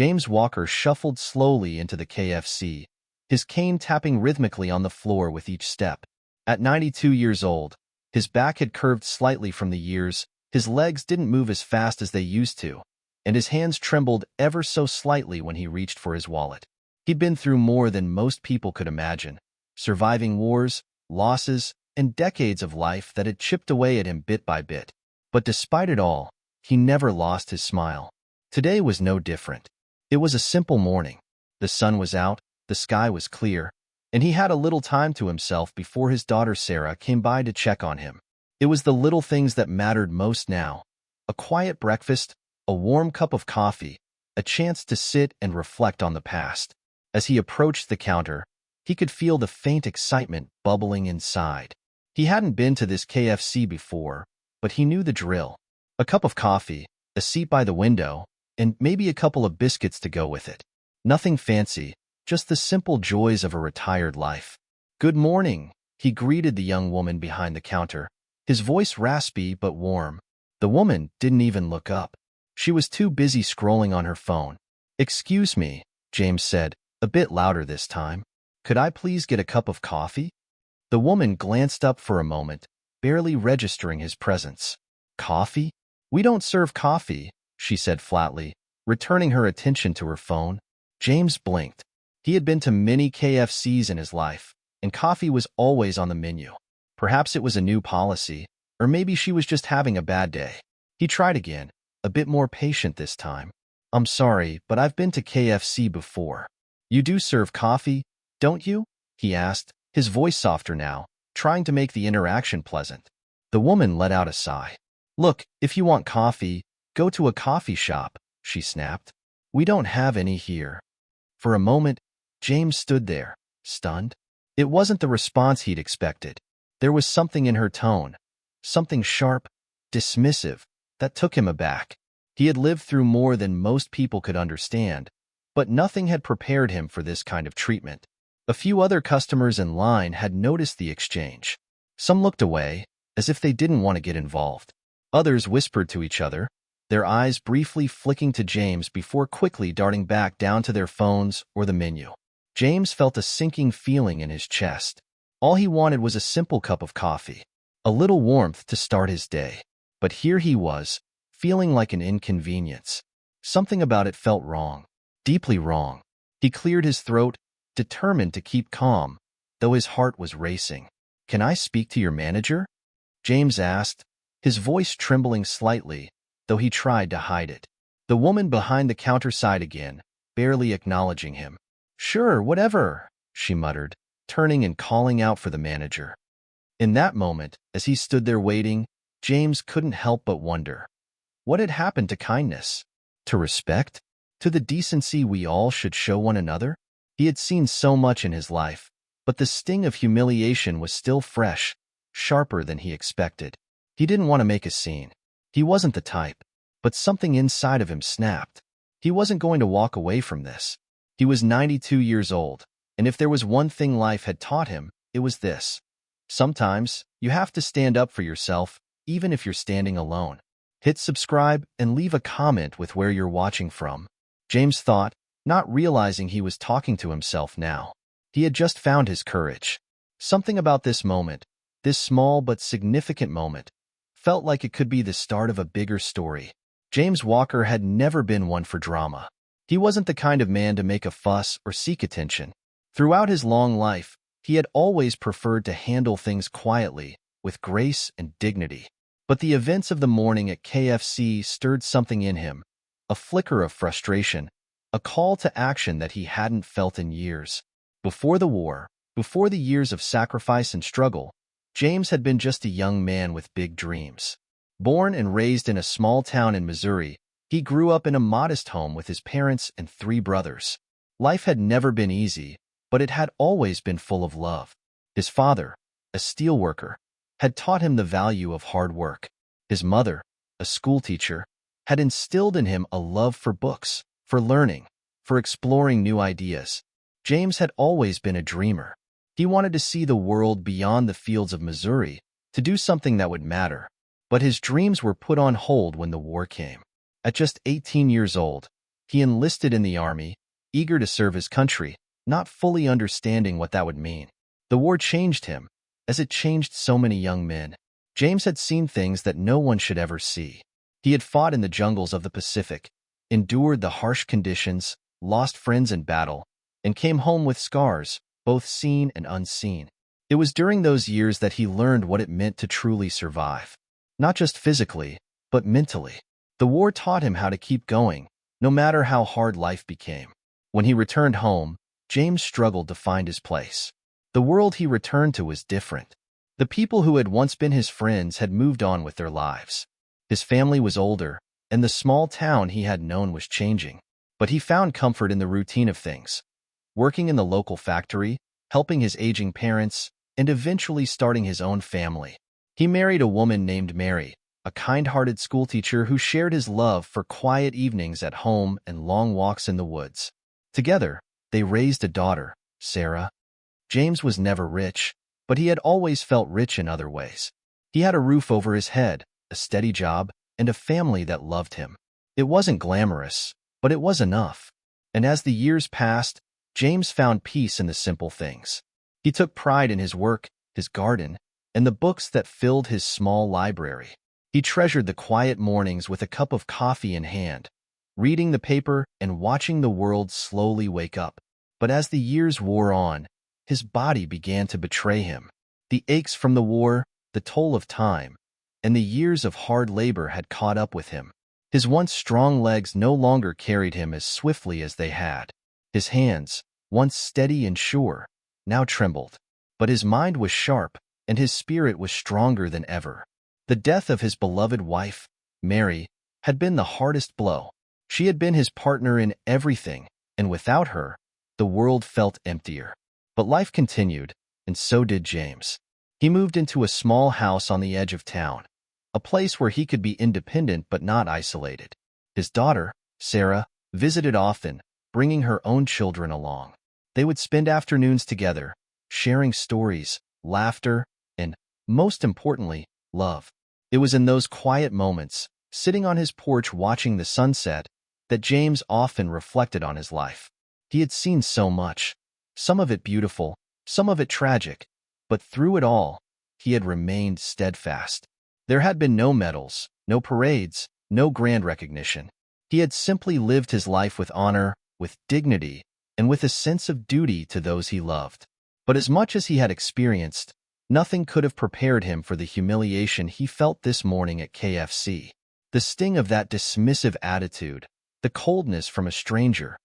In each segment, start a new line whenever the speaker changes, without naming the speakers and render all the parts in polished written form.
James Walker shuffled slowly into the KFC, his cane tapping rhythmically on the floor with each step. At 92 years old, his back had curved slightly from the years, his legs didn't move as fast as they used to, and his hands trembled ever so slightly when he reached for his wallet. He'd been through more than most people could imagine, surviving wars, losses, and decades of life that had chipped away at him bit by bit. But despite it all, he never lost his smile. Today was no different. It was a simple morning. The sun was out, the sky was clear, and he had a little time to himself before his daughter Sarah came by to check on him. It was the little things that mattered most now. A quiet breakfast, a warm cup of coffee, a chance to sit and reflect on the past. As he approached the counter, he could feel the faint excitement bubbling inside. He hadn't been to this KFC before, but he knew the drill. A cup of coffee, a seat by the window, and maybe a couple of biscuits to go with it. Nothing fancy, just the simple joys of a retired life. "Good morning," he greeted the young woman behind the counter, his voice raspy but warm. The woman didn't even look up. She was too busy scrolling on her phone. "Excuse me," James said, a bit louder this time. "Could I please get a cup of coffee?" The woman glanced up for a moment, barely registering his presence. "Coffee? We don't serve coffee," she said flatly, returning her attention to her phone. James blinked. He had been to many KFCs in his life, and coffee was always on the menu. Perhaps it was a new policy, or maybe she was just having a bad day. He tried again, a bit more patient this time. "I'm sorry, but I've been to KFC before." "You do serve coffee, don't you?" he asked, his voice softer now, trying to make the interaction pleasant. The woman let out a sigh. "Look, if you want coffee, go to a coffee shop," she snapped. "We don't have any here." For a moment, James stood there, stunned. It wasn't the response he'd expected. There was something in her tone, something sharp, dismissive, that took him aback. He had lived through more than most people could understand, but nothing had prepared him for this kind of treatment. A few other customers in line had noticed the exchange. Some looked away, as if they didn't want to get involved. Others whispered to each other, their eyes briefly flicking to James before quickly darting back down to their phones or the menu. James felt a sinking feeling in his chest. All he wanted was a simple cup of coffee, a little warmth to start his day. But here he was, feeling like an inconvenience. Something about it felt wrong, deeply wrong. He cleared his throat, determined to keep calm, though his heart was racing. "Can I speak to your manager?" James asked, his voice trembling slightly, though he tried to hide it. The woman behind the counter sighed again, barely acknowledging him. "Sure, whatever," she muttered, turning and calling out for the manager. In that moment, as he stood there waiting, James couldn't help but wonder. What had happened to kindness? To respect? To the decency we all should show one another? He had seen so much in his life, but the sting of humiliation was still fresh, sharper than he expected. He didn't want to make a scene. He wasn't the type, but something inside of him snapped. He wasn't going to walk away from this. He was 92 years old, and if there was one thing life had taught him, it was this. Sometimes, you have to stand up for yourself, even if you're standing alone. Hit subscribe and leave a comment with where you're watching from. James thought, not realizing he was talking to himself now. He had just found his courage. Something about this moment, this small but significant moment, felt like it could be the start of a bigger story. James Walker had never been one for drama. He wasn't the kind of man to make a fuss or seek attention. Throughout his long life, he had always preferred to handle things quietly, with grace and dignity. But the events of the morning at KFC stirred something in him, a flicker of frustration, a call to action that he hadn't felt in years. Before the war, before the years of sacrifice and struggle, James had been just a young man with big dreams. Born and raised in a small town in Missouri, he grew up in a modest home with his parents and 3 brothers. Life had never been easy, but it had always been full of love. His father, a steelworker, had taught him the value of hard work. His mother, a schoolteacher, had instilled in him a love for books, for learning, for exploring new ideas. James had always been a dreamer. He wanted to see the world beyond the fields of Missouri, to do something that would matter. But his dreams were put on hold when the war came. At just 18 years old, He enlisted in the army, eager to serve his country, not fully understanding what that would mean. The war changed him, as it changed so many young men. James had seen things that no one should ever see. He had fought in the jungles of the Pacific, endured the harsh conditions, lost friends in battle, and came home with scars, both seen and unseen. It was during those years that he learned what it meant to truly survive. Not just physically, but mentally. The war taught him how to keep going, no matter how hard life became. When he returned home, James struggled to find his place. The world he returned to was different. The people who had once been his friends had moved on with their lives. His family was older, and the small town he had known was changing. But he found comfort in the routine of things. Working in the local factory, helping his aging parents, and eventually starting his own family. He married a woman named Mary, a kind-hearted schoolteacher who shared his love for quiet evenings at home and long walks in the woods. Together, they raised a daughter, Sarah. James was never rich, but he had always felt rich in other ways. He had a roof over his head, a steady job, and a family that loved him. It wasn't glamorous, but it was enough. And as the years passed, James found peace in the simple things. He took pride in his work, his garden, and the books that filled his small library. He treasured the quiet mornings with a cup of coffee in hand, reading the paper and watching the world slowly wake up. But as the years wore on, his body began to betray him. The aches from the war, the toll of time, and the years of hard labor had caught up with him. His once strong legs no longer carried him as swiftly as they had. His hands, once steady and sure, now trembled. But his mind was sharp, and his spirit was stronger than ever. The death of his beloved wife, Mary, had been the hardest blow. She had been his partner in everything, and without her, the world felt emptier. But life continued, and so did James. He moved into a small house on the edge of town, a place where he could be independent but not isolated. His daughter, Sarah, visited often, bringing her own children along. They would spend afternoons together, sharing stories, laughter, and, most importantly, love. It was in those quiet moments, sitting on his porch watching the sunset, that James often reflected on his life. He had seen so much, some of it beautiful, some of it tragic, but through it all, he had remained steadfast. There had been no medals, no parades, no grand recognition. He had simply lived his life with honor, with dignity, and with a sense of duty to those he loved. But as much as he had experienced, nothing could have prepared him for the humiliation he felt this morning at KFC. The sting of that dismissive attitude, the coldness from a stranger.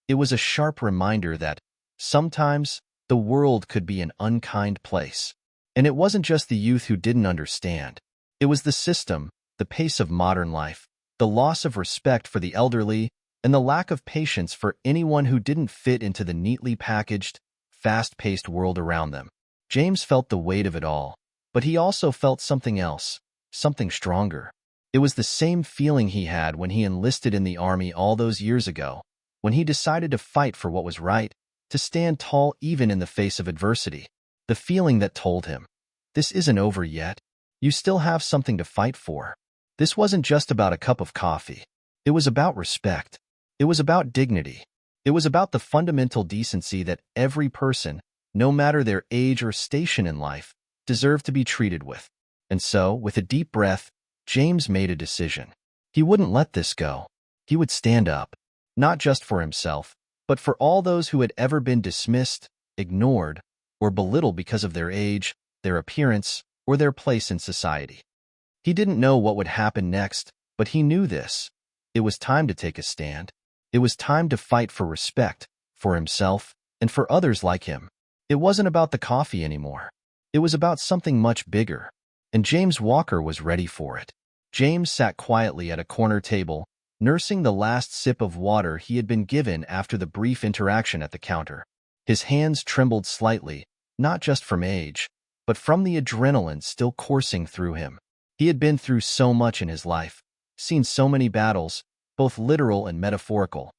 It was a sharp reminder that, sometimes, the world could be an unkind place. And it wasn't just the youth who didn't understand. It was the system, the pace of modern life, the loss of respect for the elderly, and the lack of patience for anyone who didn't fit into the neatly packaged, fast-paced world around them. James felt the weight of it all, but he also felt something else, something stronger. It was the same feeling he had when he enlisted in the army all those years ago, when he decided to fight for what was right, to stand tall even in the face of adversity. The feeling that told him, this isn't over yet. You still have something to fight for. This wasn't just about a cup of coffee. It was about respect. It was about dignity. It was about the fundamental decency that every person, no matter their age or station in life, deserved to be treated with. And so, with a deep breath, James made a decision. He wouldn't let this go. He would stand up, not just for himself, but for all those who had ever been dismissed, ignored, or belittled because of their age, their appearance, or their place in society. He didn't know what would happen next, but he knew this. It was time to take a stand. It was time to fight for respect, for himself, and for others like him. It wasn't about the coffee anymore. It was about something much bigger. And James Walker was ready for it. James sat quietly at a corner table, nursing the last sip of water he had been given after the brief interaction at the counter. His hands trembled slightly, not just from age, but from the adrenaline still coursing through him. He had been through so much in his life, seen so many battles, both literal and metaphorical.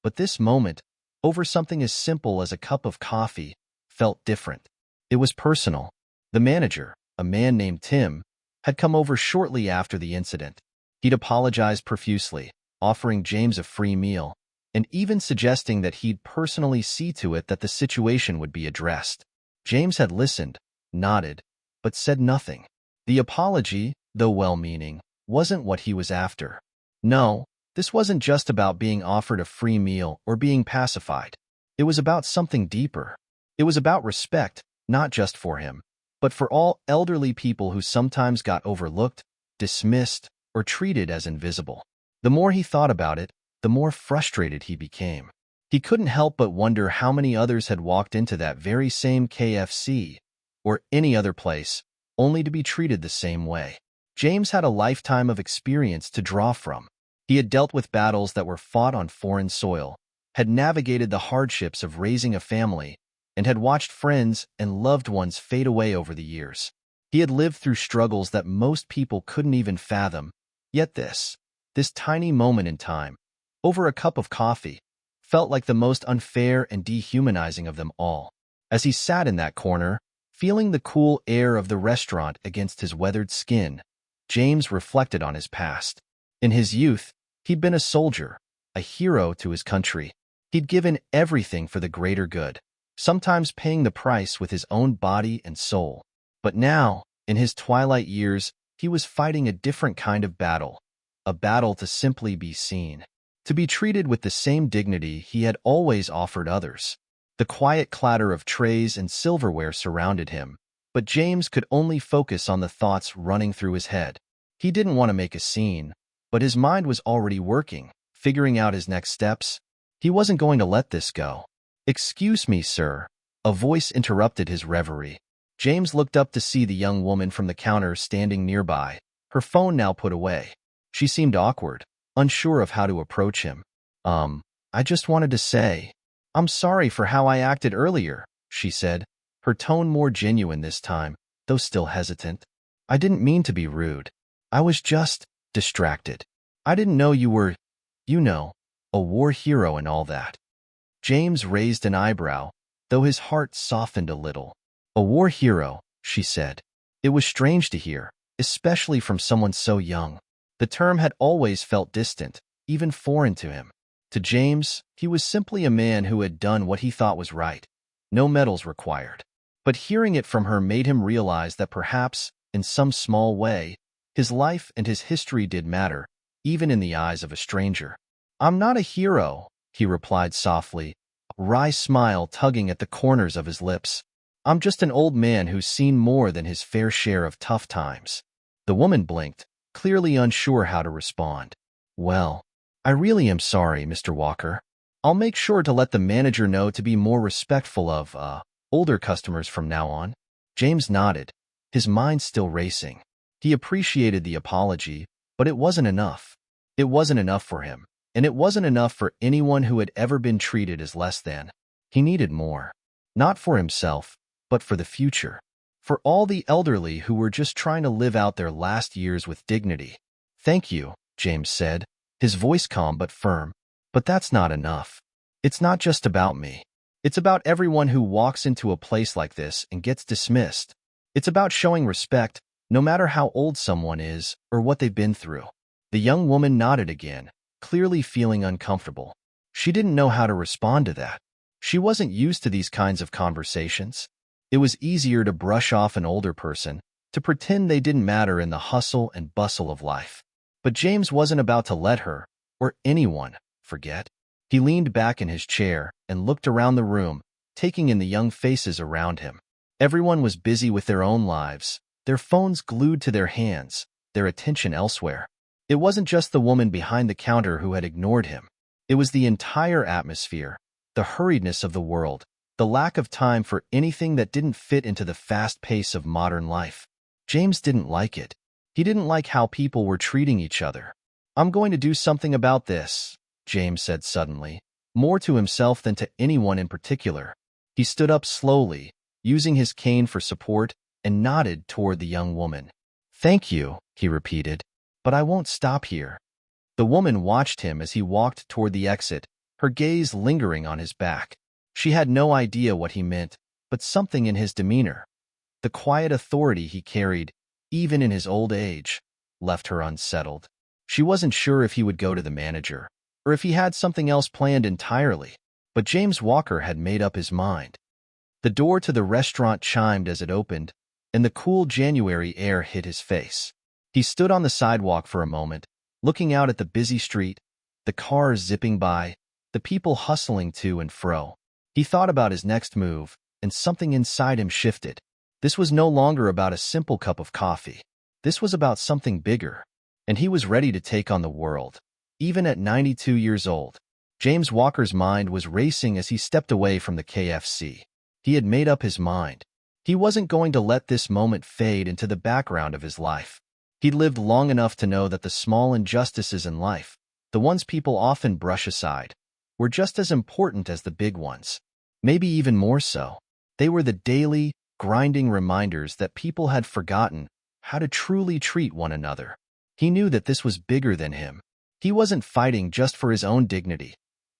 But this moment, over something as simple as a cup of coffee, felt different. It was personal. The manager, a man named Tim, had come over shortly after the incident. He'd apologized profusely, offering James a free meal, and even suggesting that he'd personally see to it that the situation would be addressed. James had listened, nodded, but said nothing. The apology, though well-meaning, wasn't what he was after. No, this wasn't just about being offered a free meal or being pacified. It was about something deeper. It was about respect, not just for him, but for all elderly people who sometimes got overlooked, dismissed, or treated as invisible. The more he thought about it, the more frustrated he became. He couldn't help but wonder how many others had walked into that very same KFC, or any other place, only to be treated the same way. James had a lifetime of experience to draw from. He had dealt with battles that were fought on foreign soil, had navigated the hardships of raising a family, and had watched friends and loved ones fade away over the years. He had lived through struggles that most people couldn't even fathom, yet this tiny moment in time, over a cup of coffee, felt like the most unfair and dehumanizing of them all. As he sat in that corner, feeling the cool air of the restaurant against his weathered skin, James reflected on his past. In his youth, he'd been a soldier, a hero to his country. He'd given everything for the greater good, sometimes paying the price with his own body and soul. But now, in his twilight years, he was fighting a different kind of battle, a battle to simply be seen, to be treated with the same dignity he had always offered others. The quiet clatter of trays and silverware surrounded him, but James could only focus on the thoughts running through his head. He didn't want to make a scene, but his mind was already working, figuring out his next steps. He wasn't going to let this go. "Excuse me, sir." A voice interrupted his reverie. James looked up to see the young woman from the counter standing nearby, her phone now put away. She seemed awkward, unsure of how to approach him. I just wanted to say, I'm sorry for how I acted earlier," she said, her tone more genuine this time, though still hesitant. "I didn't mean to be rude. I was just distracted. I didn't know you were, a war hero and all that." James raised an eyebrow, though his heart softened a little. "A war hero," she said. It was strange to hear, especially from someone so young. The term had always felt distant, even foreign to him. To James, he was simply a man who had done what he thought was right. No medals required. But hearing it from her made him realize that perhaps, in some small way, his life and his history did matter, even in the eyes of a stranger. "I'm not a hero," he replied softly, a wry smile tugging at the corners of his lips. "I'm just an old man who's seen more than his fair share of tough times." The woman blinked, clearly unsure how to respond. "Well, I really am sorry, Mr. Walker. I'll make sure to let the manager know to be more respectful of, older customers from now on." James nodded, his mind still racing. He appreciated the apology, but it wasn't enough. It wasn't enough for him, and it wasn't enough for anyone who had ever been treated as less than. He needed more. Not for himself, but for the future. For all the elderly who were just trying to live out their last years with dignity. "Thank you," James said, his voice calm but firm. "But that's not enough. It's not just about me. It's about everyone who walks into a place like this and gets dismissed. It's about showing respect, no matter how old someone is or what they've been through." The young woman nodded again, clearly feeling uncomfortable. She didn't know how to respond to that. She wasn't used to these kinds of conversations. It was easier to brush off an older person, to pretend they didn't matter in the hustle and bustle of life. But James wasn't about to let her, or anyone, forget. He leaned back in his chair and looked around the room, taking in the young faces around him. Everyone was busy with their own lives, their phones glued to their hands, their attention elsewhere. It wasn't just the woman behind the counter who had ignored him. It was the entire atmosphere, the hurriedness of the world, the lack of time for anything that didn't fit into the fast pace of modern life. James didn't like it. He didn't like how people were treating each other. "I'm going to do something about this," James said suddenly, more to himself than to anyone in particular. He stood up slowly, using his cane for support, and nodded toward the young woman. "Thank you," he repeated, "but I won't stop here." The woman watched him as he walked toward the exit, her gaze lingering on his back. She had no idea what he meant, but something in his demeanor, the quiet authority he carried, even in his old age, left her unsettled. She wasn't sure if he would go to the manager, or if he had something else planned entirely. But James Walker had made up his mind. The door to the restaurant chimed as it opened, and the cool January air hit his face. He stood on the sidewalk for a moment, looking out at the busy street, the cars zipping by, the people hustling to and fro. He thought about his next move, and something inside him shifted. This was no longer about a simple cup of coffee. This was about something bigger, and he was ready to take on the world. Even at 92 years old, James Walker's mind was racing as he stepped away from the KFC. He had made up his mind. He wasn't going to let this moment fade into the background of his life. He'd lived long enough to know that the small injustices in life, the ones people often brush aside, were just as important as the big ones. Maybe even more so. They were the daily, grinding reminders that people had forgotten how to truly treat one another. He knew that this was bigger than him. He wasn't fighting just for his own dignity.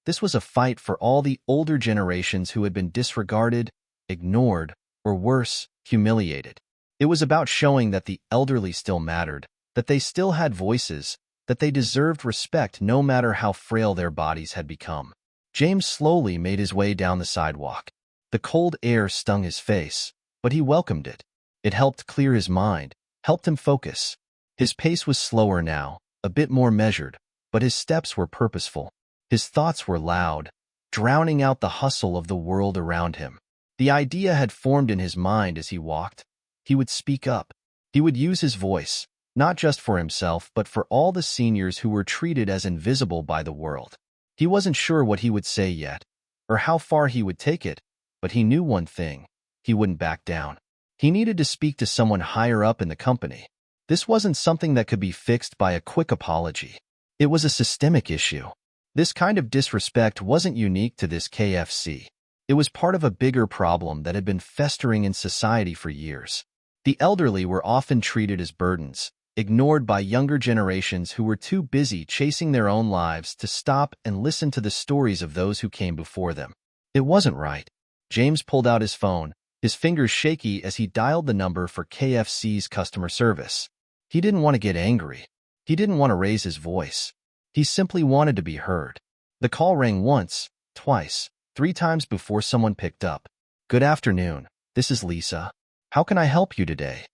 This was a fight for all the older generations who had been disregarded, ignored, or worse, humiliated. It was about showing that the elderly still mattered, that they still had voices, that they deserved respect no matter how frail their bodies had become. James slowly made his way down the sidewalk. The cold air stung his face, but he welcomed it. It helped clear his mind, helped him focus. His pace was slower now, a bit more measured, but his steps were purposeful. His thoughts were loud, drowning out the hustle of the world around him. The idea had formed in his mind as he walked. He would speak up. He would use his voice, not just for himself but for all the seniors who were treated as invisible by the world. He wasn't sure what he would say yet, or how far he would take it, but he knew one thing: he wouldn't back down. He needed to speak to someone higher up in the company. This wasn't something that could be fixed by a quick apology. It was a systemic issue. This kind of disrespect wasn't unique to this KFC. It was part of a bigger problem that had been festering in society for years. The elderly were often treated as burdens, ignored by younger generations who were too busy chasing their own lives to stop and listen to the stories of those who came before them. It wasn't right. James pulled out his phone, his fingers shaky as he dialed the number for KFC's customer service. He didn't want to get angry. He didn't want to raise his voice. He simply wanted to be heard. The call rang once, twice, 3 times before someone picked up. "Good afternoon. This is Lisa. How can I help you today?"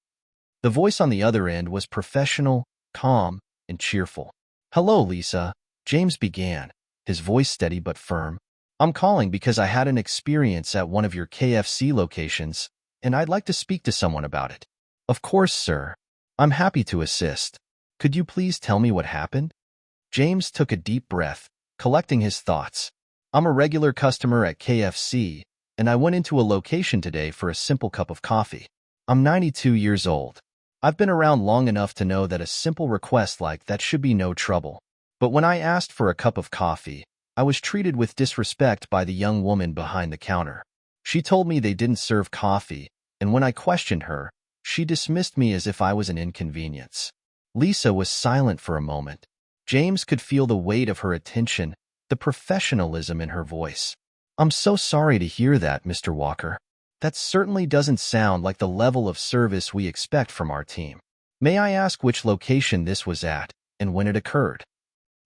The voice on the other end was professional, calm, and cheerful. "Hello, Lisa," James began, his voice steady but firm. "I'm calling because I had an experience at one of your KFC locations, and I'd like to speak to someone about it." "Of course, sir. I'm happy to assist. Could you please tell me what happened?" James took a deep breath, collecting his thoughts. "I'm a regular customer at KFC, and I went into a location today for a simple cup of coffee. I'm 92 years old. I've been around long enough to know that a simple request like that should be no trouble. But when I asked for a cup of coffee, I was treated with disrespect by the young woman behind the counter. She told me they didn't serve coffee, and when I questioned her, she dismissed me as if I was an inconvenience." Lisa was silent for a moment. James could feel the weight of her attention, the professionalism in her voice. "I'm so sorry to hear that, Mr. Walker. That certainly doesn't sound like the level of service we expect from our team. May I ask which location this was at and when it occurred?"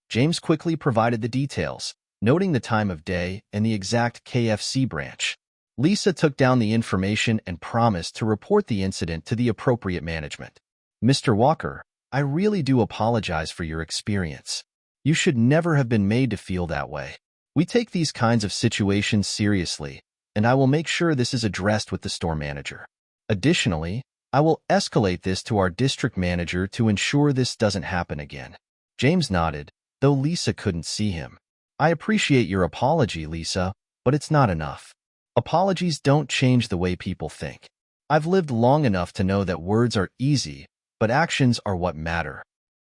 James quickly provided the details, noting the time of day and the exact KFC branch. Lisa took down the information and promised to report the incident to the appropriate management. "Mr. Walker, I really do apologize for your experience. You should never have been made to feel that way. We take these kinds of situations seriously, and I will make sure this is addressed with the store manager. Additionally, I will escalate this to our district manager to ensure this doesn't happen again." James nodded, though Lisa couldn't see him. "I appreciate your apology, Lisa, but it's not enough. Apologies don't change the way people think. I've lived long enough to know that words are easy, but actions are what matter."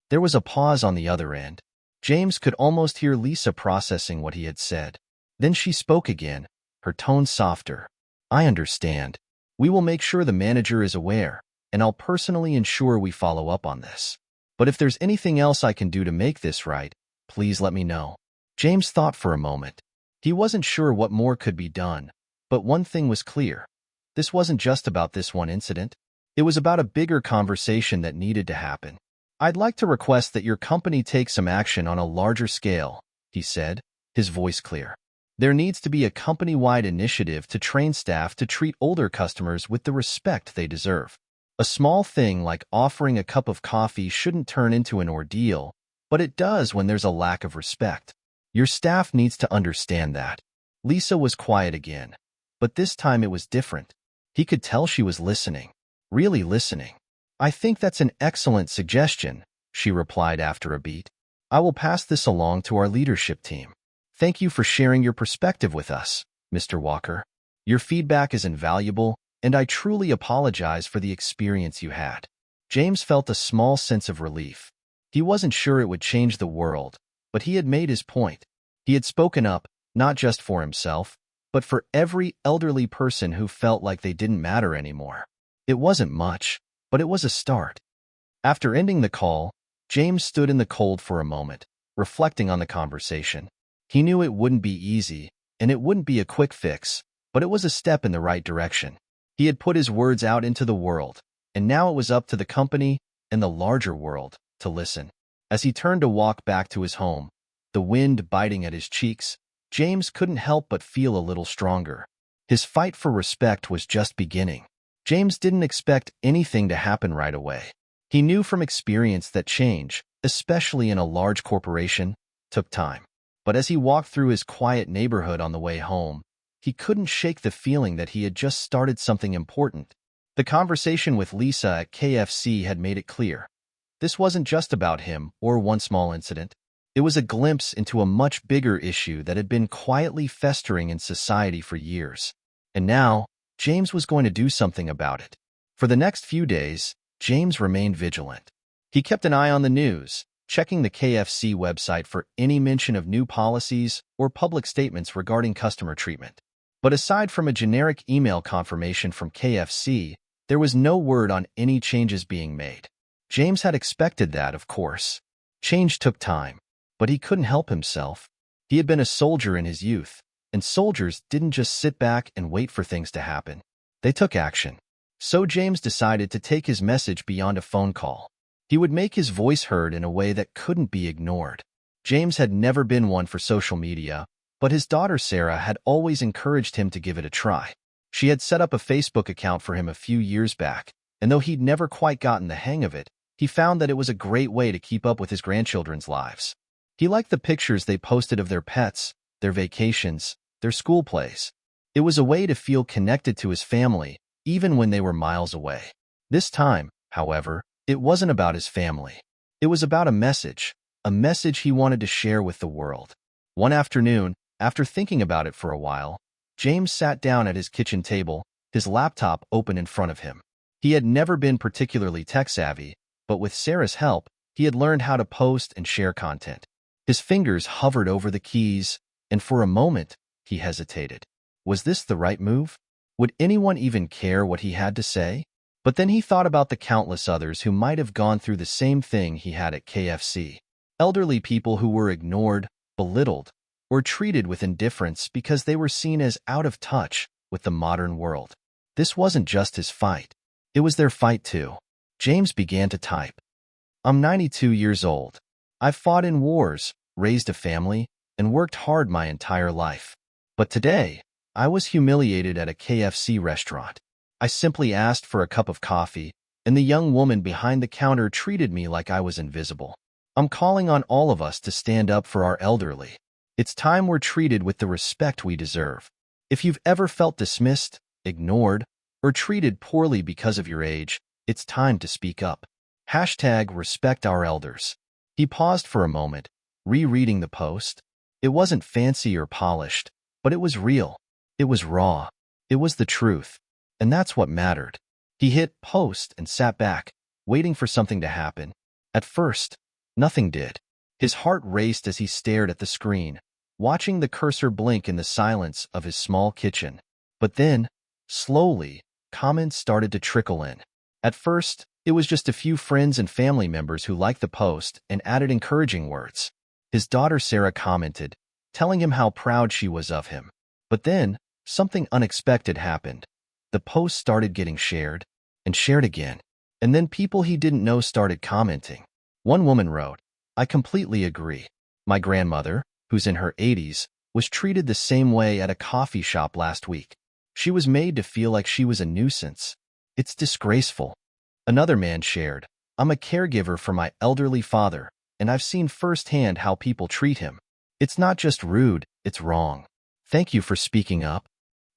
There was a pause on the other end. James could almost hear Lisa processing what he had said. Then she spoke again, her tone softer. "I understand. We will make sure the manager is aware, and I'll personally ensure we follow up on this. But if there's anything else I can do to make this right, please let me know." James thought for a moment. He wasn't sure what more could be done, but one thing was clear. This wasn't just about this one incident. It was about a bigger conversation that needed to happen. "I'd like to request that your company take some action on a larger scale," he said, his voice clear. There needs to be a company-wide initiative to train staff to treat older customers with the respect they deserve. A small thing like offering a cup of coffee shouldn't turn into an ordeal, but it does when there's a lack of respect. Your staff needs to understand that. Lisa was quiet again, but this time it was different. He could tell she was listening, really listening. I think that's an excellent suggestion, she replied after a beat. I will pass this along to our leadership team. Thank you for sharing your perspective with us, Mr. Walker. Your feedback is invaluable, and I truly apologize for the experience you had. James felt a small sense of relief. He wasn't sure it would change the world, but he had made his point. He had spoken up, not just for himself, but for every elderly person who felt like they didn't matter anymore. It wasn't much, but it was a start. After ending the call, James stood in the cold for a moment, reflecting on the conversation. He knew it wouldn't be easy, and it wouldn't be a quick fix, but it was a step in the right direction. He had put his words out into the world, and now it was up to the company and the larger world to listen. As he turned to walk back to his home, the wind biting at his cheeks, James couldn't help but feel a little stronger. His fight for respect was just beginning. James didn't expect anything to happen right away. He knew from experience that change, especially in a large corporation, took time. But as he walked through his quiet neighborhood on the way home, he couldn't shake the feeling that he had just started something important. The conversation with Lisa at KFC had made it clear. This wasn't just about him or one small incident. It was a glimpse into a much bigger issue that had been quietly festering in society for years. And now, James was going to do something about it. For the next few days, James remained vigilant. He kept an eye on the news, checking the KFC website for any mention of new policies or public statements regarding customer treatment. But aside from a generic email confirmation from KFC, there was no word on any changes being made. James had expected that, of course. Change took time, but he couldn't help himself. He had been a soldier in his youth, and soldiers didn't just sit back and wait for things to happen. They took action. So James decided to take his message beyond a phone call. He would make his voice heard in a way that couldn't be ignored. James had never been one for social media, but his daughter Sarah had always encouraged him to give it a try. She had set up a Facebook account for him a few years back, and though he'd never quite gotten the hang of it, he found that it was a great way to keep up with his grandchildren's lives. He liked the pictures they posted of their pets, their vacations, their school plays. It was a way to feel connected to his family, even when they were miles away. This time, however, it wasn't about his family. It was about a message he wanted to share with the world. One afternoon, after thinking about it for a while, James sat down at his kitchen table, his laptop open in front of him. He had never been particularly tech-savvy, but with Sarah's help, he had learned how to post and share content. His fingers hovered over the keys, and for a moment, he hesitated. Was this the right move? Would anyone even care what he had to say? But then he thought about the countless others who might have gone through the same thing he had at KFC. Elderly people who were ignored, belittled, or treated with indifference because they were seen as out of touch with the modern world. This wasn't just his fight. It was their fight too. James began to type. I'm 92 years old. I've fought in wars, raised a family, and worked hard my entire life. But today, I was humiliated at a KFC restaurant. I simply asked for a cup of coffee, and the young woman behind the counter treated me like I was invisible. I'm calling on all of us to stand up for our elderly. It's time we're treated with the respect we deserve. If you've ever felt dismissed, ignored, or treated poorly because of your age, it's time to speak up. #RespectOurElders. He paused for a moment, rereading the post. It wasn't fancy or polished, but it was real. It was raw. It was the truth. And that's what mattered. He hit post and sat back, waiting for something to happen. At first, nothing did. His heart raced as he stared at the screen, watching the cursor blink in the silence of his small kitchen. But then, slowly, comments started to trickle in. At first, it was just a few friends and family members who liked the post and added encouraging words. His daughter Sarah commented, telling him how proud she was of him. But then, something unexpected happened. The post started getting shared, and shared again. And then people he didn't know started commenting. One woman wrote, I completely agree. My grandmother, who's in her 80s, was treated the same way at a coffee shop last week. She was made to feel like she was a nuisance. It's disgraceful. Another man shared, I'm a caregiver for my elderly father, and I've seen firsthand how people treat him. It's not just rude, it's wrong. Thank you for speaking up.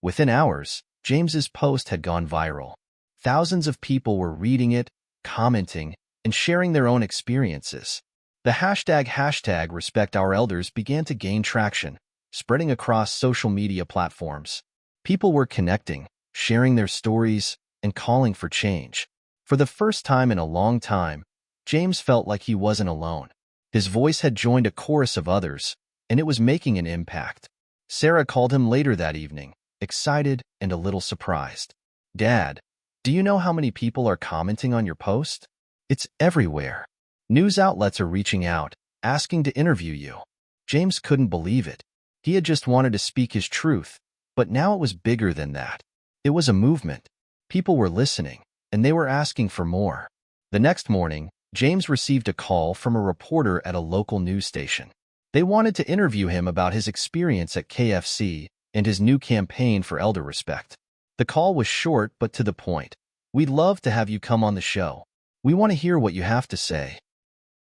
Within hours, James's post had gone viral. Thousands of people were reading it, commenting, and sharing their own experiences. The hashtag Respect Our Elders began to gain traction, spreading across social media platforms. People were connecting, sharing their stories, and calling for change. For the first time in a long time, James felt like he wasn't alone. His voice had joined a chorus of others, and it was making an impact. Sarah called him later that evening, excited and a little surprised. Dad, do you know how many people are commenting on your post? It's everywhere. News outlets are reaching out, asking to interview you. James couldn't believe it. He had just wanted to speak his truth, but now it was bigger than that. It was a movement. People were listening, and they were asking for more. The next morning, James received a call from a reporter at a local news station. They wanted to interview him about his experience at KFC and his new campaign for elder respect. The call was short but to the point. We'd love to have you come on the show. We want to hear what you have to say.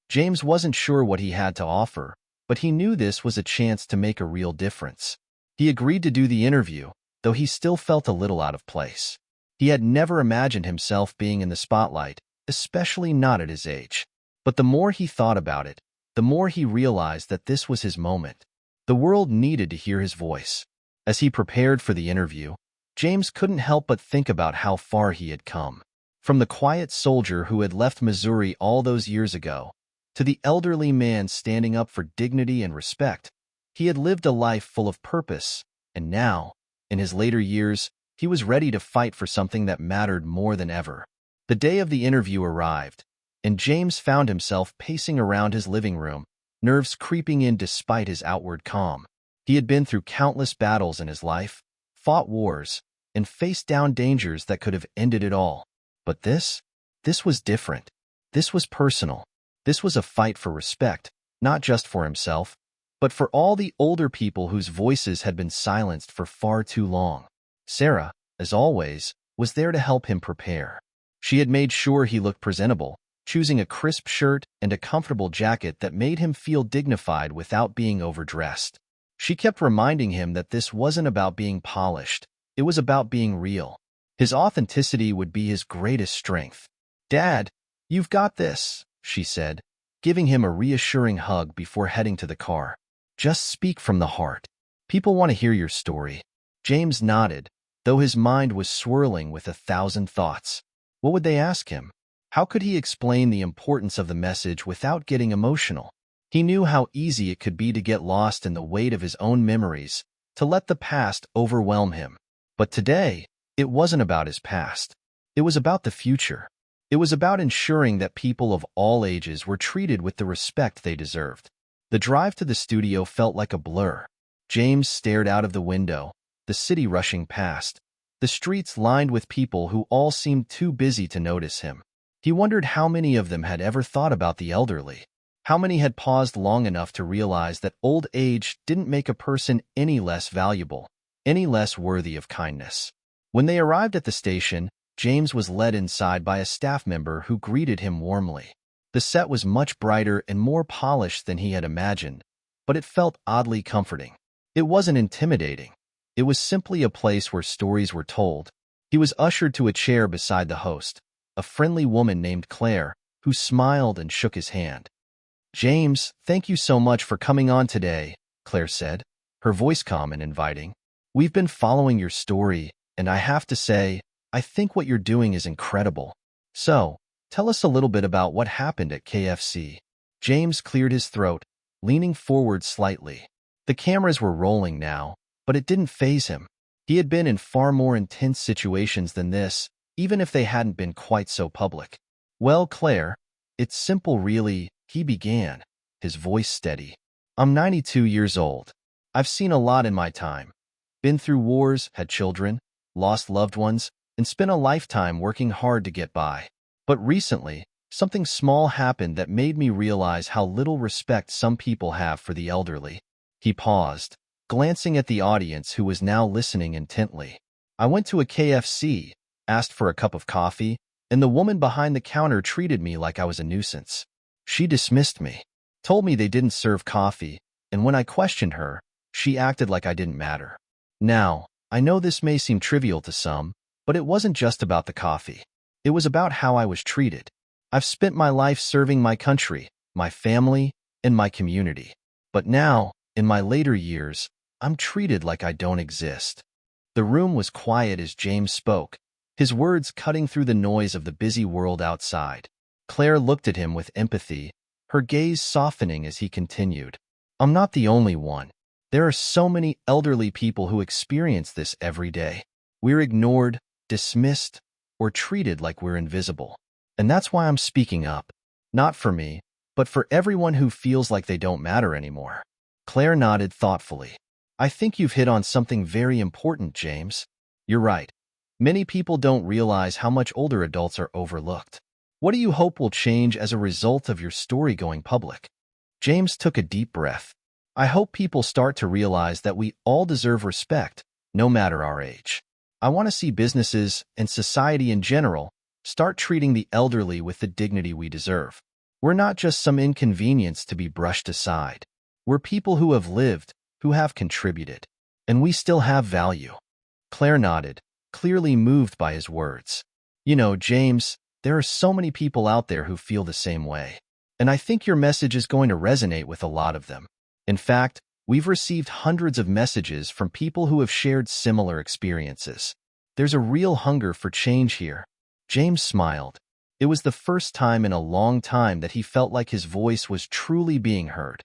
James wasn't sure what he had to offer, but he knew this was a chance to make a real difference. He agreed to do the interview, though he still felt a little out of place. He had never imagined himself being in the spotlight, especially not at his age. But the more he thought about it, the more he realized that this was his moment. The world needed to hear his voice. As he prepared for the interview, James couldn't help but think about how far he had come. From the quiet soldier who had left Missouri all those years ago, to the elderly man standing up for dignity and respect, he had lived a life full of purpose, and now, in his later years, he was ready to fight for something that mattered more than ever. The day of the interview arrived, and James found himself pacing around his living room, nerves creeping in despite his outward calm. He had been through countless battles in his life, fought wars, and faced down dangers that could have ended it all. But this was different. This was personal. This was a fight for respect, not just for himself, but for all the older people whose voices had been silenced for far too long. Sarah, as always, was there to help him prepare. She had made sure he looked presentable, choosing a crisp shirt and a comfortable jacket that made him feel dignified without being overdressed. She kept reminding him that this wasn't about being polished, it was about being real. His authenticity would be his greatest strength. Dad, you've got this, she said, giving him a reassuring hug before heading to the car. Just speak from the heart. People want to hear your story. James nodded, though his mind was swirling with 1,000 thoughts. What would they ask him? How could he explain the importance of the message without getting emotional? He knew how easy it could be to get lost in the weight of his own memories, to let the past overwhelm him. But today, it wasn't about his past. It was about the future. It was about ensuring that people of all ages were treated with the respect they deserved. The drive to the studio felt like a blur. James stared out of the window, the city rushing past, the streets lined with people who all seemed too busy to notice him. He wondered how many of them had ever thought about the elderly. How many had paused long enough to realize that old age didn't make a person any less valuable, any less worthy of kindness. When they arrived at the station, James was led inside by a staff member who greeted him warmly. The set was much brighter and more polished than he had imagined, but it felt oddly comforting. It wasn't intimidating. It was simply a place where stories were told. He was ushered to a chair beside the host, a friendly woman named Claire, who smiled and shook his hand. James, thank you so much for coming on today, Claire said, her voice calm and inviting. We've been following your story, and I have to say, I think what you're doing is incredible. So, tell us a little bit about what happened at KFC. James cleared his throat, leaning forward slightly. The cameras were rolling now, but it didn't faze him. He had been in far more intense situations than this, even if they hadn't been quite so public. Well, Claire, it's simple really, he began, his voice steady. I'm 92 years old. I've seen a lot in my time. Been through wars, had children, lost loved ones, and spent a lifetime working hard to get by. But recently, something small happened that made me realize how little respect some people have for the elderly. He paused, glancing at the audience who was now listening intently. I went to a KFC, asked for a cup of coffee, and the woman behind the counter treated me like I was a nuisance. She dismissed me, told me they didn't serve coffee, and when I questioned her, she acted like I didn't matter. Now, I know this may seem trivial to some, but it wasn't just about the coffee. It was about how I was treated. I've spent my life serving my country, my family, and my community. But now, in my later years, I'm treated like I don't exist. The room was quiet as James spoke, his words cutting through the noise of the busy world outside. Claire looked at him with empathy, her gaze softening as he continued. I'm not the only one. There are so many elderly people who experience this every day. We're ignored, dismissed, or treated like we're invisible. And that's why I'm speaking up. Not for me, but for everyone who feels like they don't matter anymore. Claire nodded thoughtfully. I think you've hit on something very important, James. You're right. Many people don't realize how much older adults are overlooked. What do you hope will change as a result of your story going public? James took a deep breath. I hope people start to realize that we all deserve respect, no matter our age. I want to see businesses and society in general start treating the elderly with the dignity we deserve. We're not just some inconvenience to be brushed aside. We're people who have lived, who have contributed, and we still have value. Claire nodded, clearly moved by his words. You know, James, there are so many people out there who feel the same way, and I think your message is going to resonate with a lot of them. In fact, we've received hundreds of messages from people who have shared similar experiences. There's a real hunger for change here. James smiled. It was the first time in a long time that he felt like his voice was truly being heard.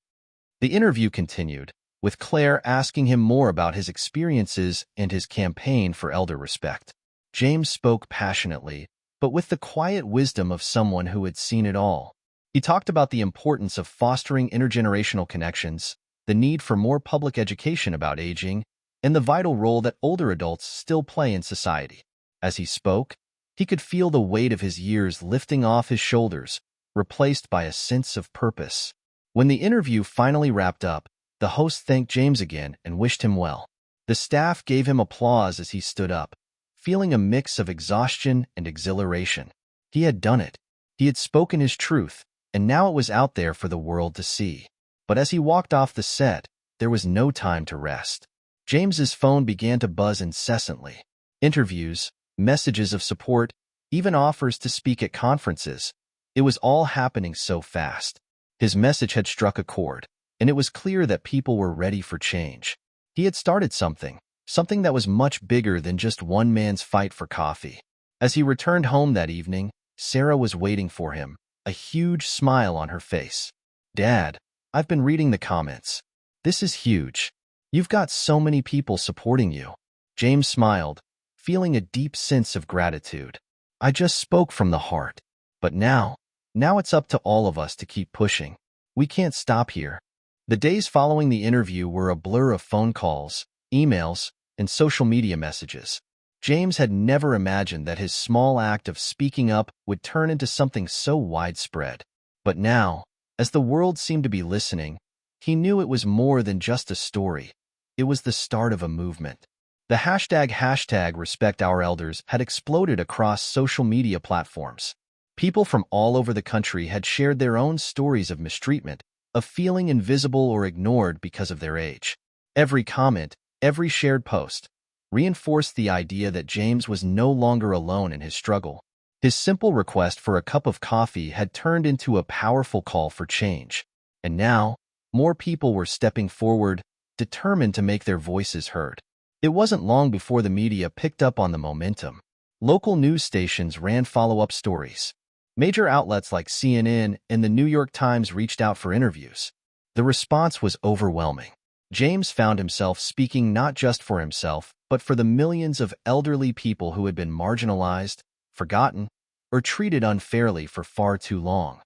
The interview continued, with Claire asking him more about his experiences and his campaign for elder respect. James spoke passionately, but with the quiet wisdom of someone who had seen it all. He talked about the importance of fostering intergenerational connections, the need for more public education about aging, and the vital role that older adults still play in society. As he spoke, he could feel the weight of his years lifting off his shoulders, replaced by a sense of purpose. When the interview finally wrapped up, the host thanked James again and wished him well. The staff gave him applause as he stood up, feeling a mix of exhaustion and exhilaration. He had done it. He had spoken his truth, and now it was out there for the world to see. But as he walked off the set, there was no time to rest. James's phone began to buzz incessantly. Interviews, messages of support, even offers to speak at conferences. It was all happening so fast. His message had struck a chord, and it was clear that people were ready for change. He had started something that was much bigger than just one man's fight for coffee. As he returned home that evening, Sarah was waiting for him, a huge smile on her face. Dad, I've been reading the comments. This is huge. You've got so many people supporting you. James smiled, feeling a deep sense of gratitude. I just spoke from the heart. But now it's up to all of us to keep pushing. We can't stop here. The days following the interview were a blur of phone calls, emails, and social media messages. James had never imagined that his small act of speaking up would turn into something so widespread. But now, as the world seemed to be listening, he knew it was more than just a story. It was the start of a movement. The hashtag #RespectOurElders had exploded across social media platforms. People from all over the country had shared their own stories of mistreatment, of feeling invisible or ignored because of their age. Every comment, every shared post, reinforced the idea that James was no longer alone in his struggle. His simple request for a cup of coffee had turned into a powerful call for change. And now, more people were stepping forward, determined to make their voices heard. It wasn't long before the media picked up on the momentum. Local news stations ran follow-up stories. Major outlets like CNN and the New York Times reached out for interviews. The response was overwhelming. James found himself speaking not just for himself, but for the millions of elderly people who had been marginalized, forgotten, or treated unfairly for far too long.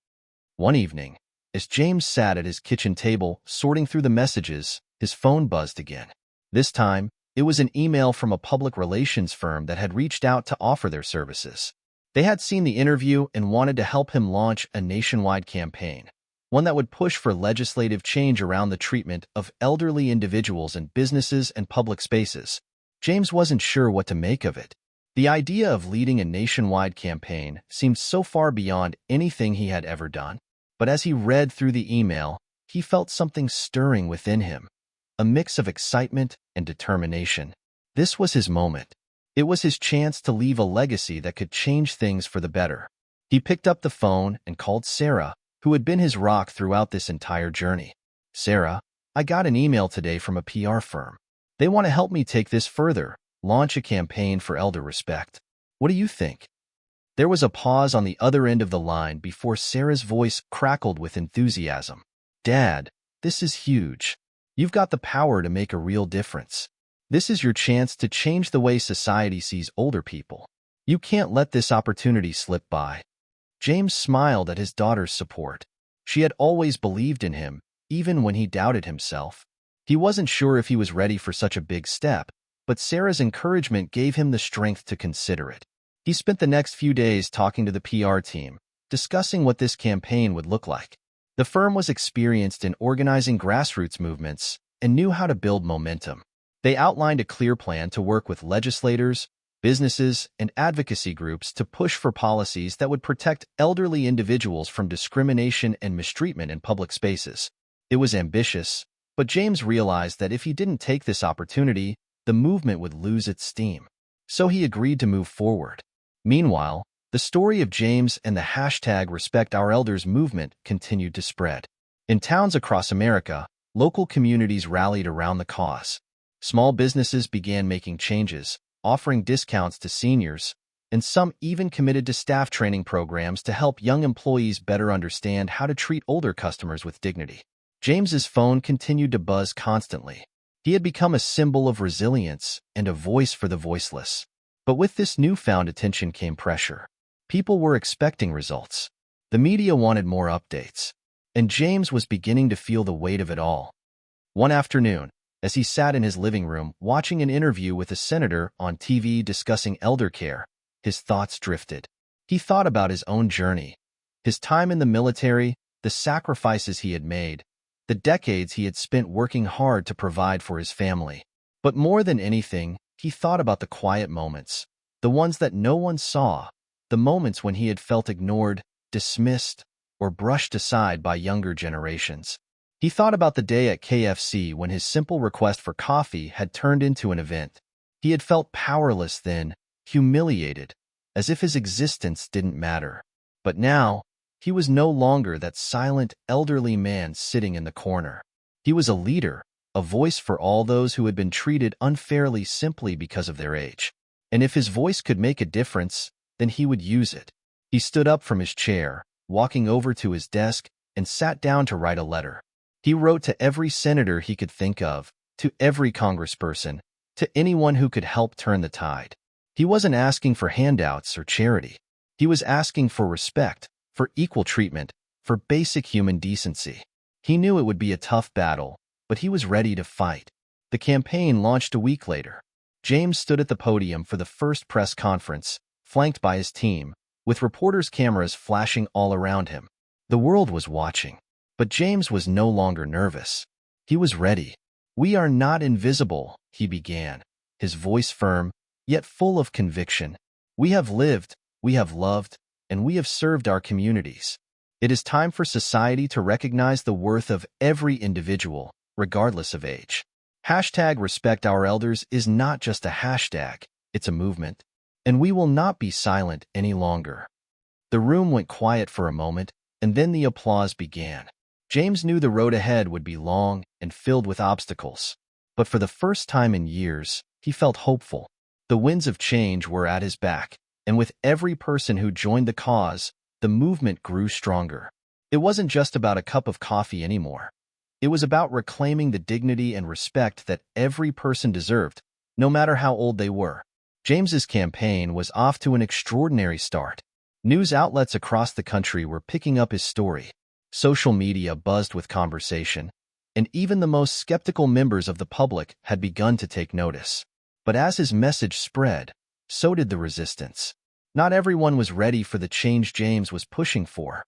One evening, as James sat at his kitchen table sorting through the messages, his phone buzzed again. This time, it was an email from a public relations firm that had reached out to offer their services. They had seen the interview and wanted to help him launch a nationwide campaign. one that would push for legislative change around the treatment of elderly individuals in businesses and public spaces. James wasn't sure what to make of it. The idea of leading a nationwide campaign seemed so far beyond anything he had ever done. But as he read through the email, he felt something stirring within him, a mix of excitement and determination. This was his moment. It was his chance to leave a legacy that could change things for the better. He picked up the phone and called Sarah, who had been his rock throughout this entire journey. "Sarah, I got an email today from a PR firm. They want to help me take this further, launch a campaign for elder respect. What do you think?" There was a pause on the other end of the line before Sarah's voice crackled with enthusiasm. "Dad, this is huge. You've got the power to make a real difference. This is your chance to change the way society sees older people. You can't let this opportunity slip by." James smiled at his daughter's support. She had always believed in him, even when he doubted himself. He wasn't sure if he was ready for such a big step, but Sarah's encouragement gave him the strength to consider it. He spent the next few days talking to the PR team, discussing what this campaign would look like. The firm was experienced in organizing grassroots movements and knew how to build momentum. They outlined a clear plan to work with legislators, businesses, and advocacy groups to push for policies that would protect elderly individuals from discrimination and mistreatment in public spaces. It was ambitious, but James realized that if he didn't take this opportunity, the movement would lose its steam. So he agreed to move forward. Meanwhile, the story of James and the #RespectOurElders movement continued to spread. In towns across America, local communities rallied around the cause. Small businesses began making changes, offering discounts to seniors, and some even committed to staff training programs to help young employees better understand how to treat older customers with dignity. James's phone continued to buzz constantly. He had become a symbol of resilience and a voice for the voiceless. But with this newfound attention came pressure. People were expecting results. The media wanted more updates. And James was beginning to feel the weight of it all. One afternoon, as he sat in his living room watching an interview with a senator on TV discussing elder care, his thoughts drifted. He thought about his own journey, his time in the military, the sacrifices he had made, the decades he had spent working hard to provide for his family. But more than anything, he thought about the quiet moments, the ones that no one saw, the moments when he had felt ignored, dismissed, or brushed aside by younger generations. He thought about the day at KFC when his simple request for coffee had turned into an event. He had felt powerless then, humiliated, as if his existence didn't matter. But now, he was no longer that silent, elderly man sitting in the corner. He was a leader, a voice for all those who had been treated unfairly simply because of their age. And if his voice could make a difference, then he would use it. He stood up from his chair, walking over to his desk, and sat down to write a letter. He wrote to every senator he could think of, to every congressperson, to anyone who could help turn the tide. He wasn't asking for handouts or charity. He was asking for respect, for equal treatment, for basic human decency. He knew it would be a tough battle, but he was ready to fight. The campaign launched a week later. James stood at the podium for the first press conference, flanked by his team, with reporters' cameras flashing all around him. The world was watching, but James was no longer nervous. He was ready. "We are not invisible," he began, his voice firm, yet full of conviction. "We have lived, we have loved, and we have served our communities. It is time for society to recognize the worth of every individual, regardless of age. #RespectOurElders is not just a hashtag, it's a movement. And we will not be silent any longer." The room went quiet for a moment, and then the applause began. James knew the road ahead would be long and filled with obstacles. But for the first time in years, he felt hopeful. The winds of change were at his back, and with every person who joined the cause, the movement grew stronger. It wasn't just about a cup of coffee anymore. It was about reclaiming the dignity and respect that every person deserved, no matter how old they were. James's campaign was off to an extraordinary start. News outlets across the country were picking up his story. Social media buzzed with conversation, and even the most skeptical members of the public had begun to take notice. But as his message spread, so did the resistance. Not everyone was ready for the change James was pushing for.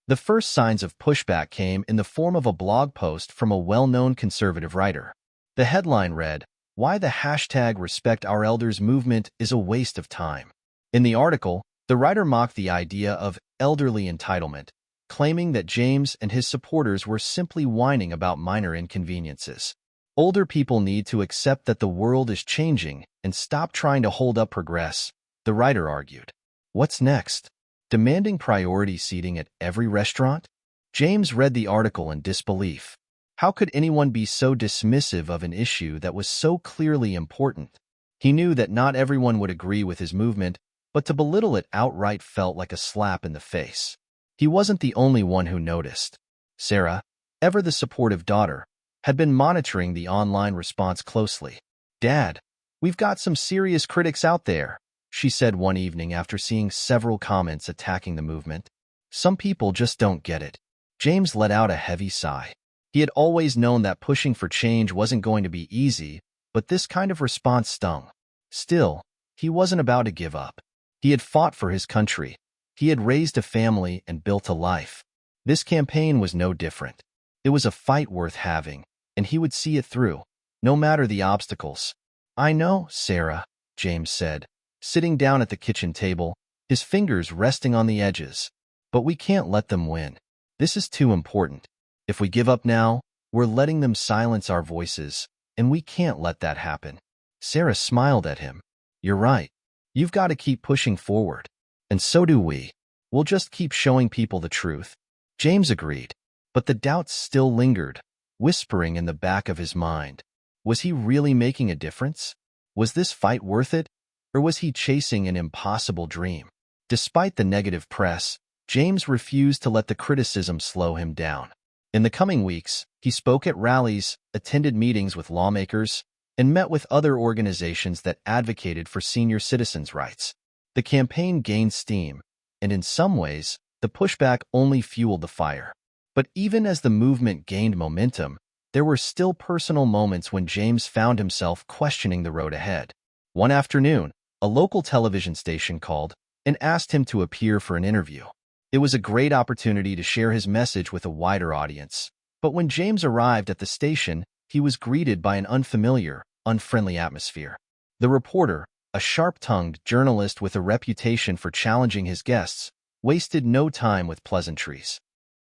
The first signs of pushback came in the form of a blog post from a well-known conservative writer. The headline read, "Why the hashtag Respect Our Elders movement is a waste of time." In the article, the writer mocked the idea of elderly entitlement, claiming that James and his supporters were simply whining about minor inconveniences. Older people need to accept that the world is changing and stop trying to hold up progress, the writer argued. What's next? Demanding priority seating at every restaurant? James read the article in disbelief. How could anyone be so dismissive of an issue that was so clearly important? He knew that not everyone would agree with his movement, but to belittle it outright felt like a slap in the face. He wasn't the only one who noticed. Sarah, ever the supportive daughter, had been monitoring the online response closely. "Dad, we've got some serious critics out there," she said one evening after seeing several comments attacking the movement. "Some people just don't get it." James let out a heavy sigh. He had always known that pushing for change wasn't going to be easy, but this kind of response stung. Still, he wasn't about to give up. He had fought for his country. He had raised a family and built a life. This campaign was no different. It was a fight worth having, and he would see it through, no matter the obstacles. "I know, Sarah," James said, sitting down at the kitchen table, his fingers resting on the edges. "But we can't let them win. This is too important. If we give up now, we're letting them silence our voices, and we can't let that happen." Sarah smiled at him. "You're right. You've got to keep pushing forward. And so do we. We'll just keep showing people the truth." James agreed, but the doubts still lingered, whispering in the back of his mind. Was he really making a difference? Was this fight worth it? Or was he chasing an impossible dream? Despite the negative press, James refused to let the criticism slow him down. In the coming weeks, he spoke at rallies, attended meetings with lawmakers, and met with other organizations that advocated for senior citizens' rights. The campaign gained steam, and in some ways, the pushback only fueled the fire. But even as the movement gained momentum, there were still personal moments when James found himself questioning the road ahead. One afternoon, a local television station called and asked him to appear for an interview. It was a great opportunity to share his message with a wider audience. But when James arrived at the station, he was greeted by an unfamiliar, unfriendly atmosphere. The reporter, a sharp-tongued journalist with a reputation for challenging his guests, wasted no time with pleasantries.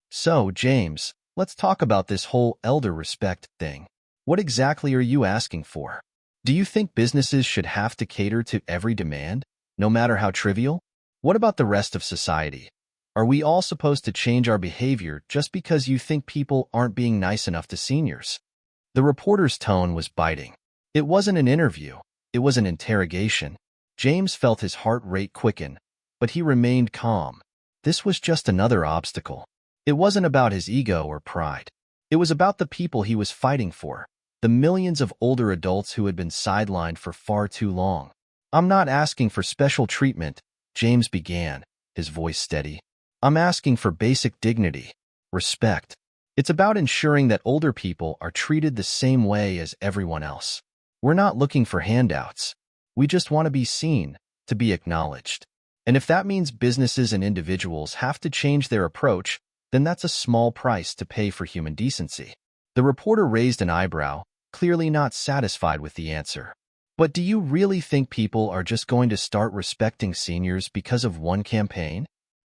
"So, James, let's talk about this whole elder respect thing. What exactly are you asking for? Do you think businesses should have to cater to every demand, no matter how trivial? What about the rest of society? Are we all supposed to change our behavior just because you think people aren't being nice enough to seniors?" The reporter's tone was biting. It wasn't an interview. It was an interrogation. James felt his heart rate quicken, but he remained calm. This was just another obstacle. It wasn't about his ego or pride. It was about the people he was fighting for, the millions of older adults who had been sidelined for far too long. "I'm not asking for special treatment," James began, his voice steady. "I'm asking for basic dignity, respect. It's about ensuring that older people are treated the same way as everyone else. We're not looking for handouts. We just want to be seen, to be acknowledged. And if that means businesses and individuals have to change their approach, then that's a small price to pay for human decency." The reporter raised an eyebrow, clearly not satisfied with the answer. "But do you really think people are just going to start respecting seniors because of one campaign?"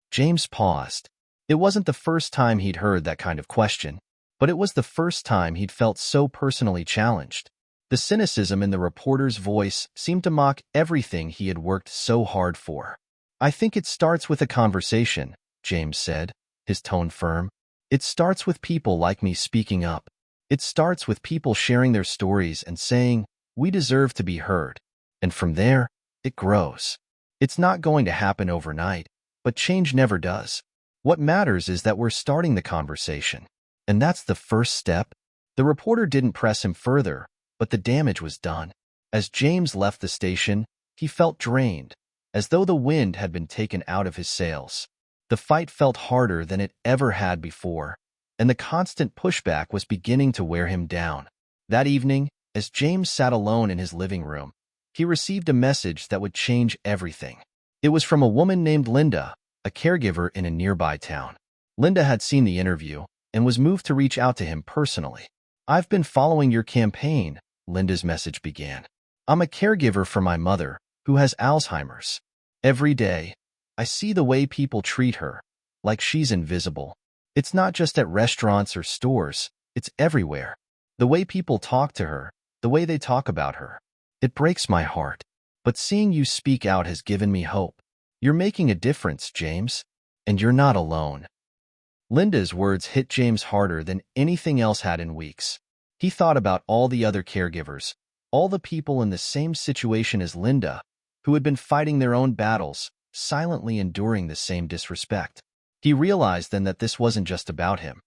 James paused. It wasn't the first time he'd heard that kind of question, but it was the first time he'd felt so personally challenged. The cynicism in the reporter's voice seemed to mock everything he had worked so hard for. "I think it starts with a conversation," James said, his tone firm. "It starts with people like me speaking up. It starts with people sharing their stories and saying, 'We deserve to be heard.' And from there, it grows. It's not going to happen overnight, but change never does. What matters is that we're starting the conversation. And that's the first step." The reporter didn't press him further, but the damage was done. As James left the station, he felt drained, as though the wind had been taken out of his sails. The fight felt harder than it ever had before, and the constant pushback was beginning to wear him down. That evening, as James sat alone in his living room, he received a message that would change everything. It was from a woman named Linda, a caregiver in a nearby town. Linda had seen the interview and was moved to reach out to him personally. "I've been following your campaign," Linda's message began. "I'm a caregiver for my mother, who has Alzheimer's. Every day, I see the way people treat her, like she's invisible. It's not just at restaurants or stores, it's everywhere. The way people talk to her, the way they talk about her. It breaks my heart. But seeing you speak out has given me hope. You're making a difference, James, and you're not alone." Linda's words hit James harder than anything else had in weeks. He thought about all the other caregivers, all the people in the same situation as Linda, who had been fighting their own battles, silently enduring the same disrespect. He realized then that this wasn't just about him.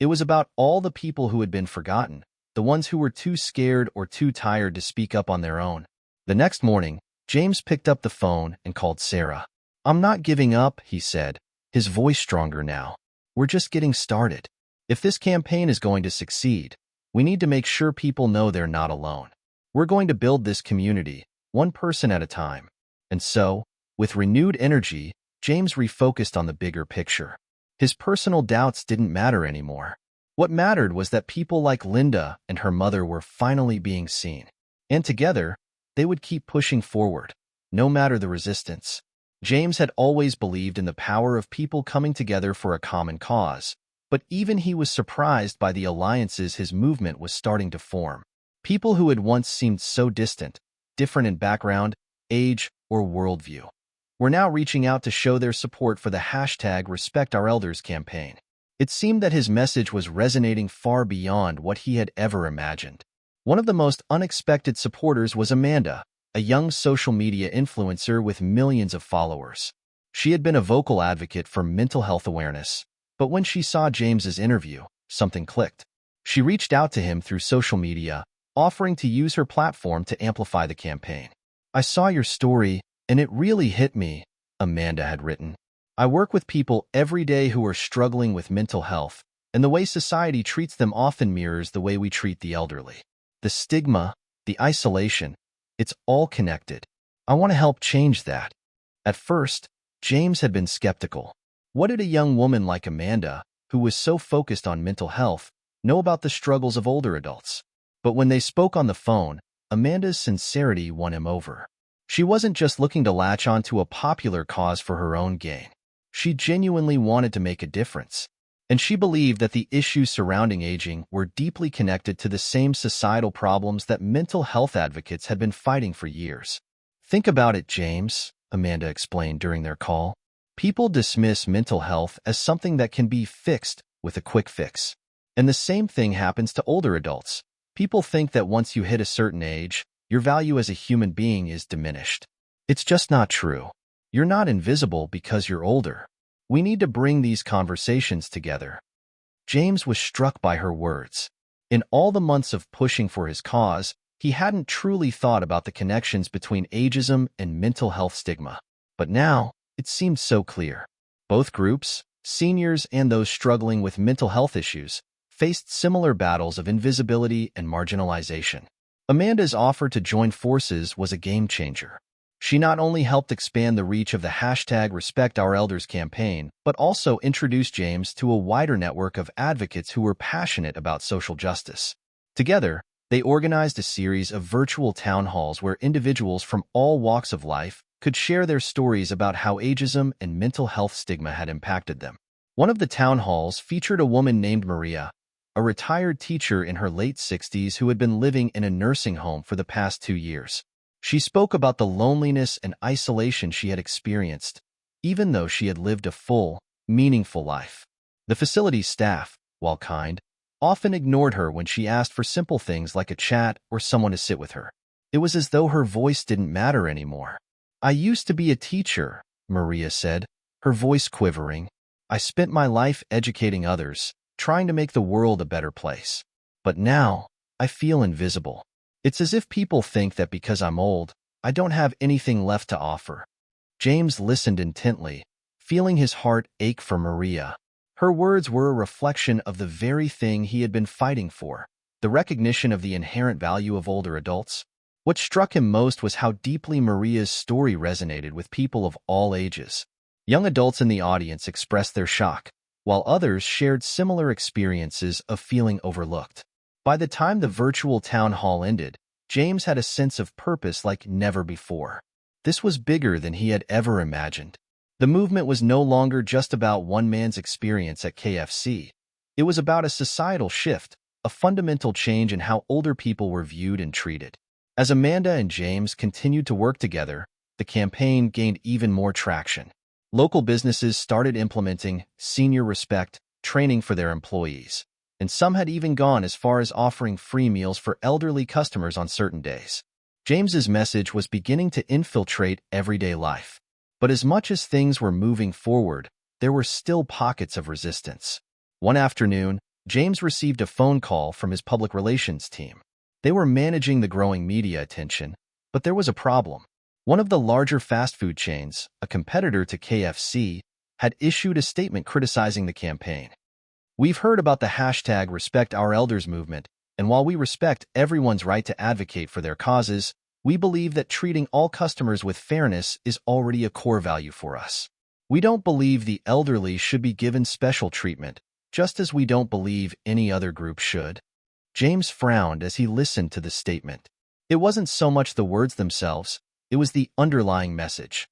It was about all the people who had been forgotten, the ones who were too scared or too tired to speak up on their own. The next morning, James picked up the phone and called Sarah. "I'm not giving up," he said, his voice stronger now. "We're just getting started. If this campaign is going to succeed, we need to make sure people know they're not alone. We're going to build this community, one person at a time." And so, with renewed energy, James refocused on the bigger picture. His personal doubts didn't matter anymore. What mattered was that people like Linda and her mother were finally being seen. And together, they would keep pushing forward, no matter the resistance. James had always believed in the power of people coming together for a common cause, but even he was surprised by the alliances his movement was starting to form. People who had once seemed so distant, different in background, age, or worldview, were now reaching out to show their support for the #RespectOurElders campaign. It seemed that his message was resonating far beyond what he had ever imagined. One of the most unexpected supporters was Amanda, a young social media influencer with millions of followers. She had been a vocal advocate for mental health awareness, but when she saw James's interview, something clicked. She reached out to him through social media, offering to use her platform to amplify the campaign. "I saw your story, and it really hit me," Amanda had written. "I work with people every day who are struggling with mental health, and the way society treats them often mirrors the way we treat the elderly. The stigma, the isolation, it's all connected. I want to help change that." At first, James had been skeptical. What did a young woman like Amanda, who was so focused on mental health, know about the struggles of older adults? But when they spoke on the phone, Amanda's sincerity won him over. She wasn't just looking to latch onto a popular cause for her own gain. She genuinely wanted to make a difference. And she believed that the issues surrounding aging were deeply connected to the same societal problems that mental health advocates had been fighting for years. "Think about it, James," Amanda explained during their call. "People dismiss mental health as something that can be fixed with a quick fix. And the same thing happens to older adults. People think that once you hit a certain age, your value as a human being is diminished. It's just not true. You're not invisible because you're older. We need to bring these conversations together." James was struck by her words. In all the months of pushing for his cause, he hadn't truly thought about the connections between ageism and mental health stigma. But now, it seemed so clear. Both groups, seniors and those struggling with mental health issues, faced similar battles of invisibility and marginalization. Amanda's offer to join forces was a game changer. She not only helped expand the reach of the #RespectOurElders campaign, but also introduced James to a wider network of advocates who were passionate about social justice. Together, they organized a series of virtual town halls where individuals from all walks of life could share their stories about how ageism and mental health stigma had impacted them. One of the town halls featured a woman named Maria, a retired teacher in her late 60s who had been living in a nursing home for the past 2 years. She spoke about the loneliness and isolation she had experienced, even though she had lived a full, meaningful life. The facility's staff, while kind, often ignored her when she asked for simple things like a chat or someone to sit with her. It was as though her voice didn't matter anymore. "I used to be a teacher," Maria said, her voice quivering. "I spent my life educating others, trying to make the world a better place. But now, I feel invisible. It's as if people think that because I'm old, I don't have anything left to offer." James listened intently, feeling his heart ache for Maria. Her words were a reflection of the very thing he had been fighting for, the recognition of the inherent value of older adults. What struck him most was how deeply Maria's story resonated with people of all ages. Young adults in the audience expressed their shock. while others shared similar experiences of feeling overlooked. By the time the virtual town hall ended, James had a sense of purpose like never before. This was bigger than he had ever imagined. The movement was no longer just about one man's experience at KFC. It was about a societal shift, a fundamental change in how older people were viewed and treated. As Amanda and James continued to work together, the campaign gained even more traction. Local businesses started implementing senior respect training for their employees, and some had even gone as far as offering free meals for elderly customers on certain days. James's message was beginning to infiltrate everyday life. But as much as things were moving forward, there were still pockets of resistance. One afternoon, James received a phone call from his public relations team. They were managing the growing media attention, but there was a problem. One of the larger fast food chains, a competitor to KFC, had issued a statement criticizing the campaign. "We've heard about the hashtag Respect Our Elders movement, and while we respect everyone's right to advocate for their causes, we believe that treating all customers with fairness is already a core value for us. We don't believe the elderly should be given special treatment, just as we don't believe any other group should." James frowned as he listened to the statement. It wasn't so much the words themselves, it was the underlying message.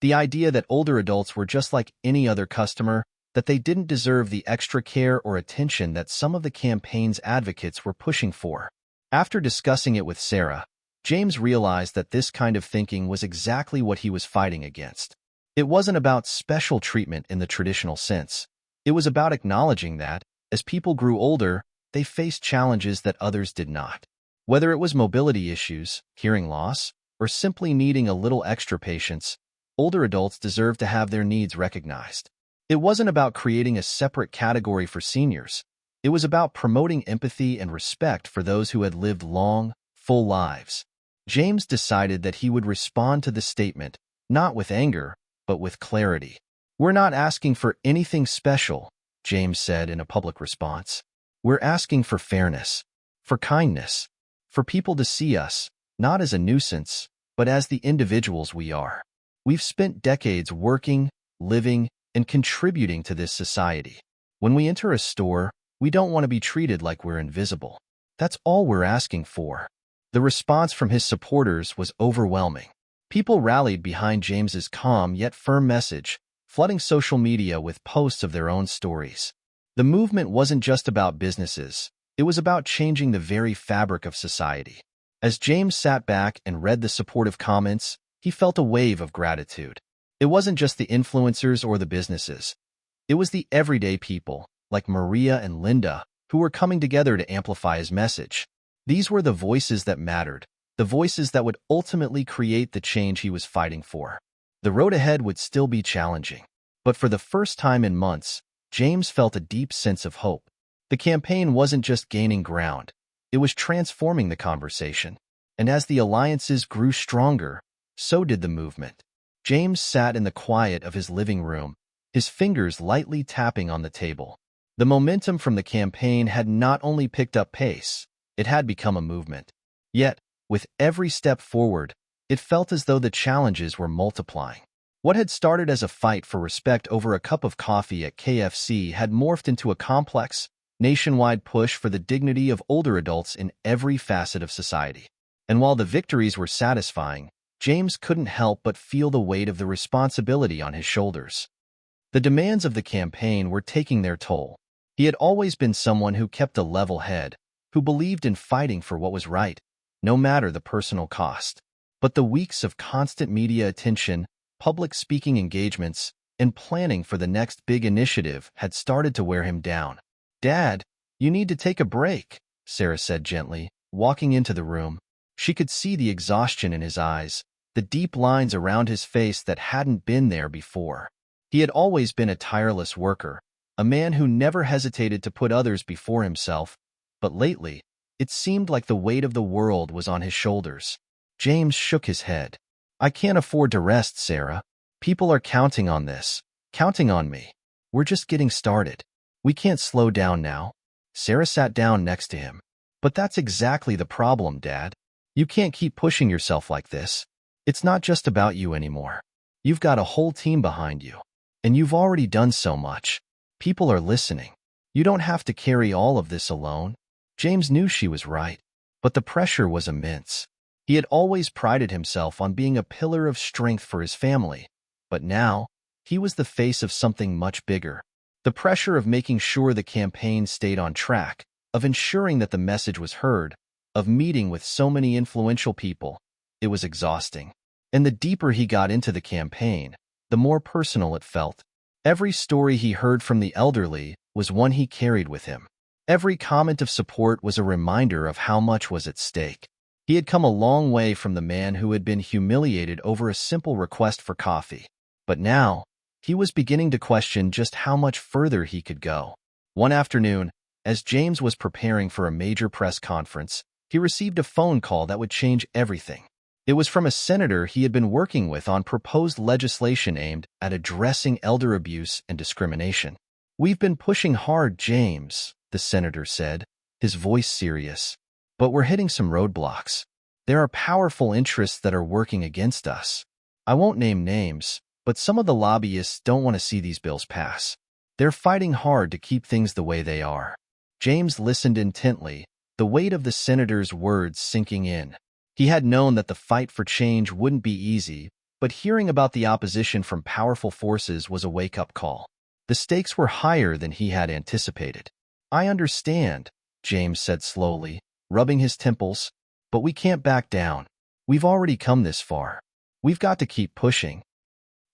The idea that older adults were just like any other customer, that they didn't deserve the extra care or attention that some of the campaign's advocates were pushing for. After discussing it with Sarah, James realized that this kind of thinking was exactly what he was fighting against. It wasn't about special treatment in the traditional sense. It was about acknowledging that, as people grew older, they faced challenges that others did not. Whether it was mobility issues, hearing loss, or simply needing a little extra patience, older adults deserve to have their needs recognized. It wasn't about creating a separate category for seniors. It was about promoting empathy and respect for those who had lived long, full lives. James decided that he would respond to the statement, not with anger, but with clarity. "We're not asking for anything special," James said in a public response. "We're asking for fairness, for kindness, for people to see us, not as a nuisance, but as the individuals we are. We've spent decades working, living, and contributing to this society. When we enter a store, we don't want to be treated like we're invisible. That's all we're asking for." The response from his supporters was overwhelming. People rallied behind James's calm yet firm message, flooding social media with posts of their own stories. The movement wasn't just about businesses, it was about changing the very fabric of society. As James sat back and read the supportive comments, he felt a wave of gratitude. It wasn't just the influencers or the businesses. It was the everyday people, like Maria and Linda, who were coming together to amplify his message. These were the voices that mattered, the voices that would ultimately create the change he was fighting for. The road ahead would still be challenging, but for the first time in months, James felt a deep sense of hope. The campaign wasn't just gaining ground, it was transforming the conversation. And as the alliances grew stronger, so did the movement. James sat in the quiet of his living room, his fingers lightly tapping on the table. The momentum from the campaign had not only picked up pace, it had become a movement. Yet, with every step forward, it felt as though the challenges were multiplying. What had started as a fight for respect over a cup of coffee at KFC had morphed into a complex, nationwide push for the dignity of older adults in every facet of society. And while the victories were satisfying, James couldn't help but feel the weight of the responsibility on his shoulders. The demands of the campaign were taking their toll. He had always been someone who kept a level head, who believed in fighting for what was right, no matter the personal cost. But the weeks of constant media attention, public speaking engagements, and planning for the next big initiative had started to wear him down. "Dad, you need to take a break," Sarah said gently, walking into the room. She could see the exhaustion in his eyes, the deep lines around his face that hadn't been there before. He had always been a tireless worker, a man who never hesitated to put others before himself, but lately, it seemed like the weight of the world was on his shoulders. James shook his head. "I can't afford to rest, Sarah. People are counting on this, counting on me. We're just getting started. We can't slow down now." Sarah sat down next to him. "But that's exactly the problem, Dad. You can't keep pushing yourself like this. It's not just about you anymore. You've got a whole team behind you, and you've already done so much. People are listening. You don't have to carry all of this alone. James knew she was right, but the pressure was immense. He had always prided himself on being a pillar of strength for his family, but now he was the face of something much bigger. The pressure of making sure the campaign stayed on track, of ensuring that the message was heard, of meeting with so many influential people. It was exhausting. And the deeper he got into the campaign, the more personal it felt. Every story he heard from the elderly was one he carried with him. Every comment of support was a reminder of how much was at stake. He had come a long way from the man who had been humiliated over a simple request for coffee. But now, he was beginning to question just how much further he could go. One afternoon, as James was preparing for a major press conference, he received a phone call that would change everything. It was from a senator he had been working with on proposed legislation aimed at addressing elder abuse and discrimination. "We've been pushing hard, James," the senator said, his voice serious. "But we're hitting some roadblocks. There are powerful interests that are working against us. I won't name names, but some of the lobbyists don't want to see these bills pass. They're fighting hard to keep things the way they are." James listened intently, the weight of the senator's words sinking in. He had known that the fight for change wouldn't be easy, but hearing about the opposition from powerful forces was a wake-up call. The stakes were higher than he had anticipated. "I understand," James said slowly, rubbing his temples, "but we can't back down. We've already come this far. We've got to keep pushing."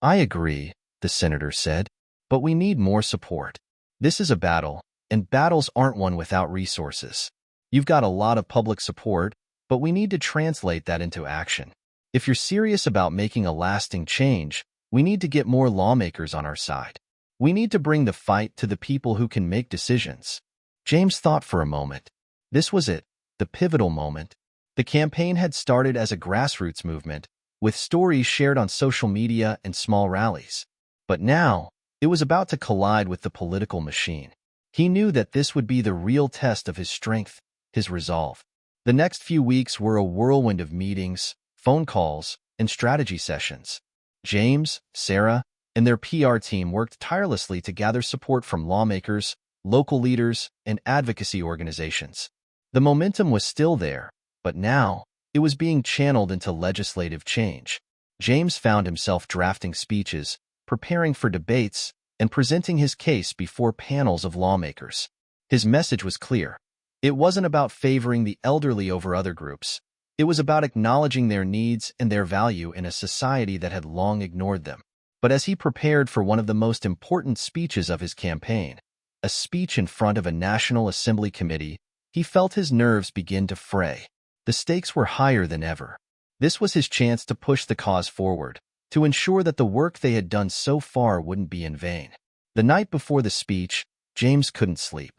"I agree," the senator said, "but we need more support. This is a battle, and battles aren't won without resources. You've got a lot of public support, but we need to translate that into action. If you're serious about making a lasting change, we need to get more lawmakers on our side. We need to bring the fight to the people who can make decisions." James thought for a moment. This was it, the pivotal moment. The campaign had started as a grassroots movement, with stories shared on social media and small rallies. But now, it was about to collide with the political machine. He knew that this would be the real test of his strength, his resolve. The next few weeks were a whirlwind of meetings, phone calls, and strategy sessions. James, Sarah, and their PR team worked tirelessly to gather support from lawmakers, local leaders, and advocacy organizations. The momentum was still there, but now, it was being channeled into legislative change. James found himself drafting speeches, preparing for debates, and presenting his case before panels of lawmakers. His message was clear. It wasn't about favoring the elderly over other groups. It was about acknowledging their needs and their value in a society that had long ignored them. But as he prepared for one of the most important speeches of his campaign, a speech in front of a National Assembly committee, he felt his nerves begin to fray. The stakes were higher than ever. This was his chance to push the cause forward, to ensure that the work they had done so far wouldn't be in vain. The night before the speech, James couldn't sleep.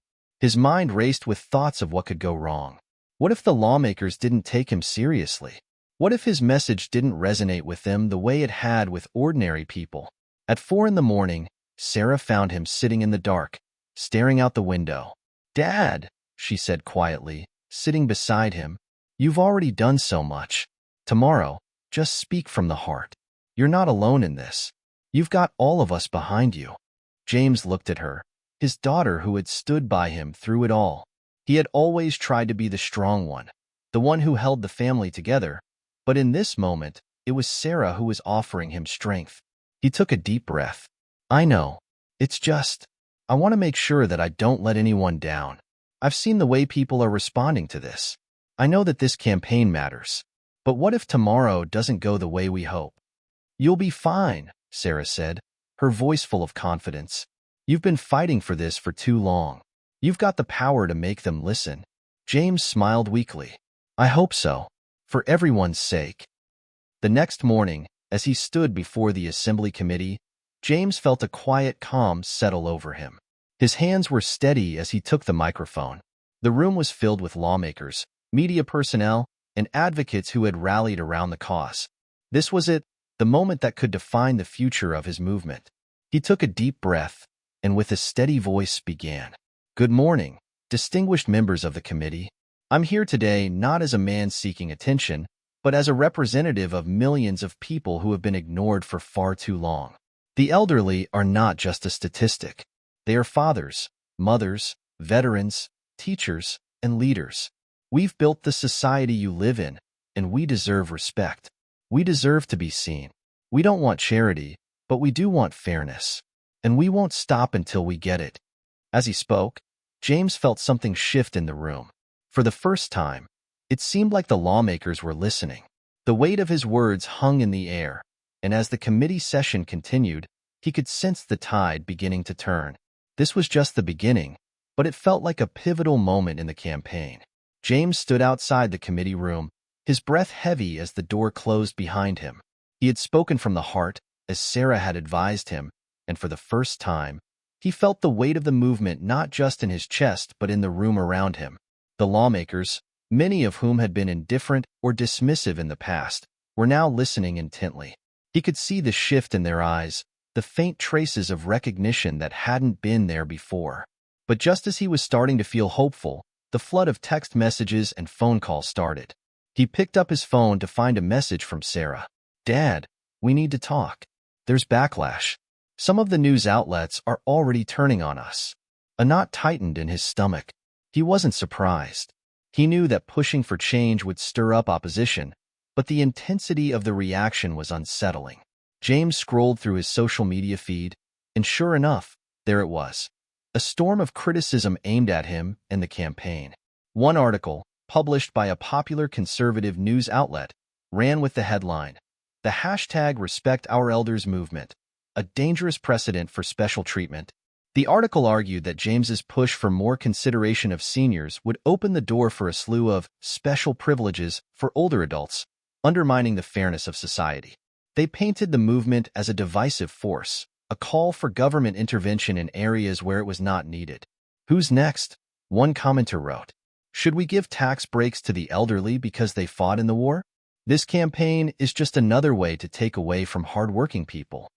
His mind raced with thoughts of what could go wrong. What if the lawmakers didn't take him seriously? What if his message didn't resonate with them the way it had with ordinary people? At 4 a.m, Sarah found him sitting in the dark, staring out the window. "Dad," she said quietly, sitting beside him, "you've already done so much. Tomorrow, just speak from the heart. You're not alone in this. You've got all of us behind you." James looked at her, his daughter who had stood by him through it all. He had always tried to be the strong one, the one who held the family together, but in this moment, it was Sarah who was offering him strength. He took a deep breath. "I know. It's just, I want to make sure that I don't let anyone down. I've seen the way people are responding to this. I know that this campaign matters. But what if tomorrow doesn't go the way we hope?" "You'll be fine," Sarah said, her voice full of confidence. "You've been fighting for this for too long. You've got the power to make them listen." James smiled weakly. "I hope so, for everyone's sake." The next morning, as he stood before the Assembly Committee, James felt a quiet calm settle over him. His hands were steady as he took the microphone. The room was filled with lawmakers, media personnel, and advocates who had rallied around the cause. This was it, the moment that could define the future of his movement. He took a deep breath, and with a steady voice began. "Good morning, distinguished members of the committee. I'm here today not as a man seeking attention, but as a representative of millions of people who have been ignored for far too long. The elderly are not just a statistic. They are fathers, mothers, veterans, teachers, and leaders. We've built the society you live in, and we deserve respect. We deserve to be seen. We don't want charity, but we do want fairness. And we won't stop until we get it. As he spoke, James felt something shift in the room. For the first time, it seemed like the lawmakers were listening. The weight of his words hung in the air, and as the committee session continued, he could sense the tide beginning to turn. This was just the beginning, but it felt like a pivotal moment in the campaign. James stood outside the committee room, his breath heavy as the door closed behind him. He had spoken from the heart, as Sarah had advised him, and for the first time, he felt the weight of the movement not just in his chest but in the room around him. The lawmakers, many of whom had been indifferent or dismissive in the past, were now listening intently. He could see the shift in their eyes, the faint traces of recognition that hadn't been there before. But just as he was starting to feel hopeful, the flood of text messages and phone calls started. He picked up his phone to find a message from Sarah. "Dad, we need to talk. There's backlash. Some of the news outlets are already turning on us." A knot tightened in his stomach. He wasn't surprised. He knew that pushing for change would stir up opposition, but the intensity of the reaction was unsettling. James scrolled through his social media feed, and sure enough, there it was. A storm of criticism aimed at him and the campaign. One article, published by a popular conservative news outlet, ran with the headline, "The hashtag Respect Our Elders movement, a dangerous precedent for special treatment." The article argued that James's push for more consideration of seniors would open the door for a slew of special privileges for older adults, undermining the fairness of society. They painted the movement as a divisive force, a call for government intervention in areas where it was not needed. "Who's next?" one commenter wrote. "Should we give tax breaks to the elderly because they fought in the war? This campaign is just another way to take away from hardworking people."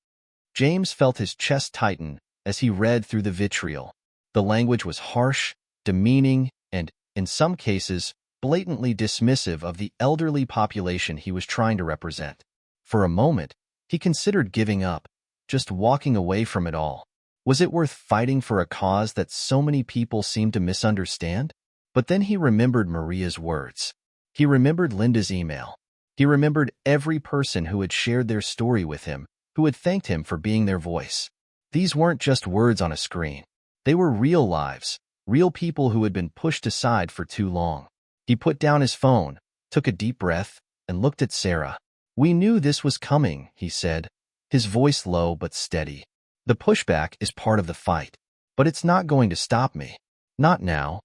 James felt his chest tighten as he read through the vitriol. The language was harsh, demeaning, and, in some cases, blatantly dismissive of the elderly population he was trying to represent. For a moment, he considered giving up, just walking away from it all. Was it worth fighting for a cause that so many people seemed to misunderstand? But then he remembered Maria's words. He remembered Linda's email. He remembered every person who had shared their story with him, who had thanked him for being their voice. These weren't just words on a screen. They were real lives, real people who had been pushed aside for too long. He put down his phone, took a deep breath, and looked at Sarah. "We knew this was coming," he said, his voice low but steady. "The pushback is part of the fight, but it's not going to stop me. Not now."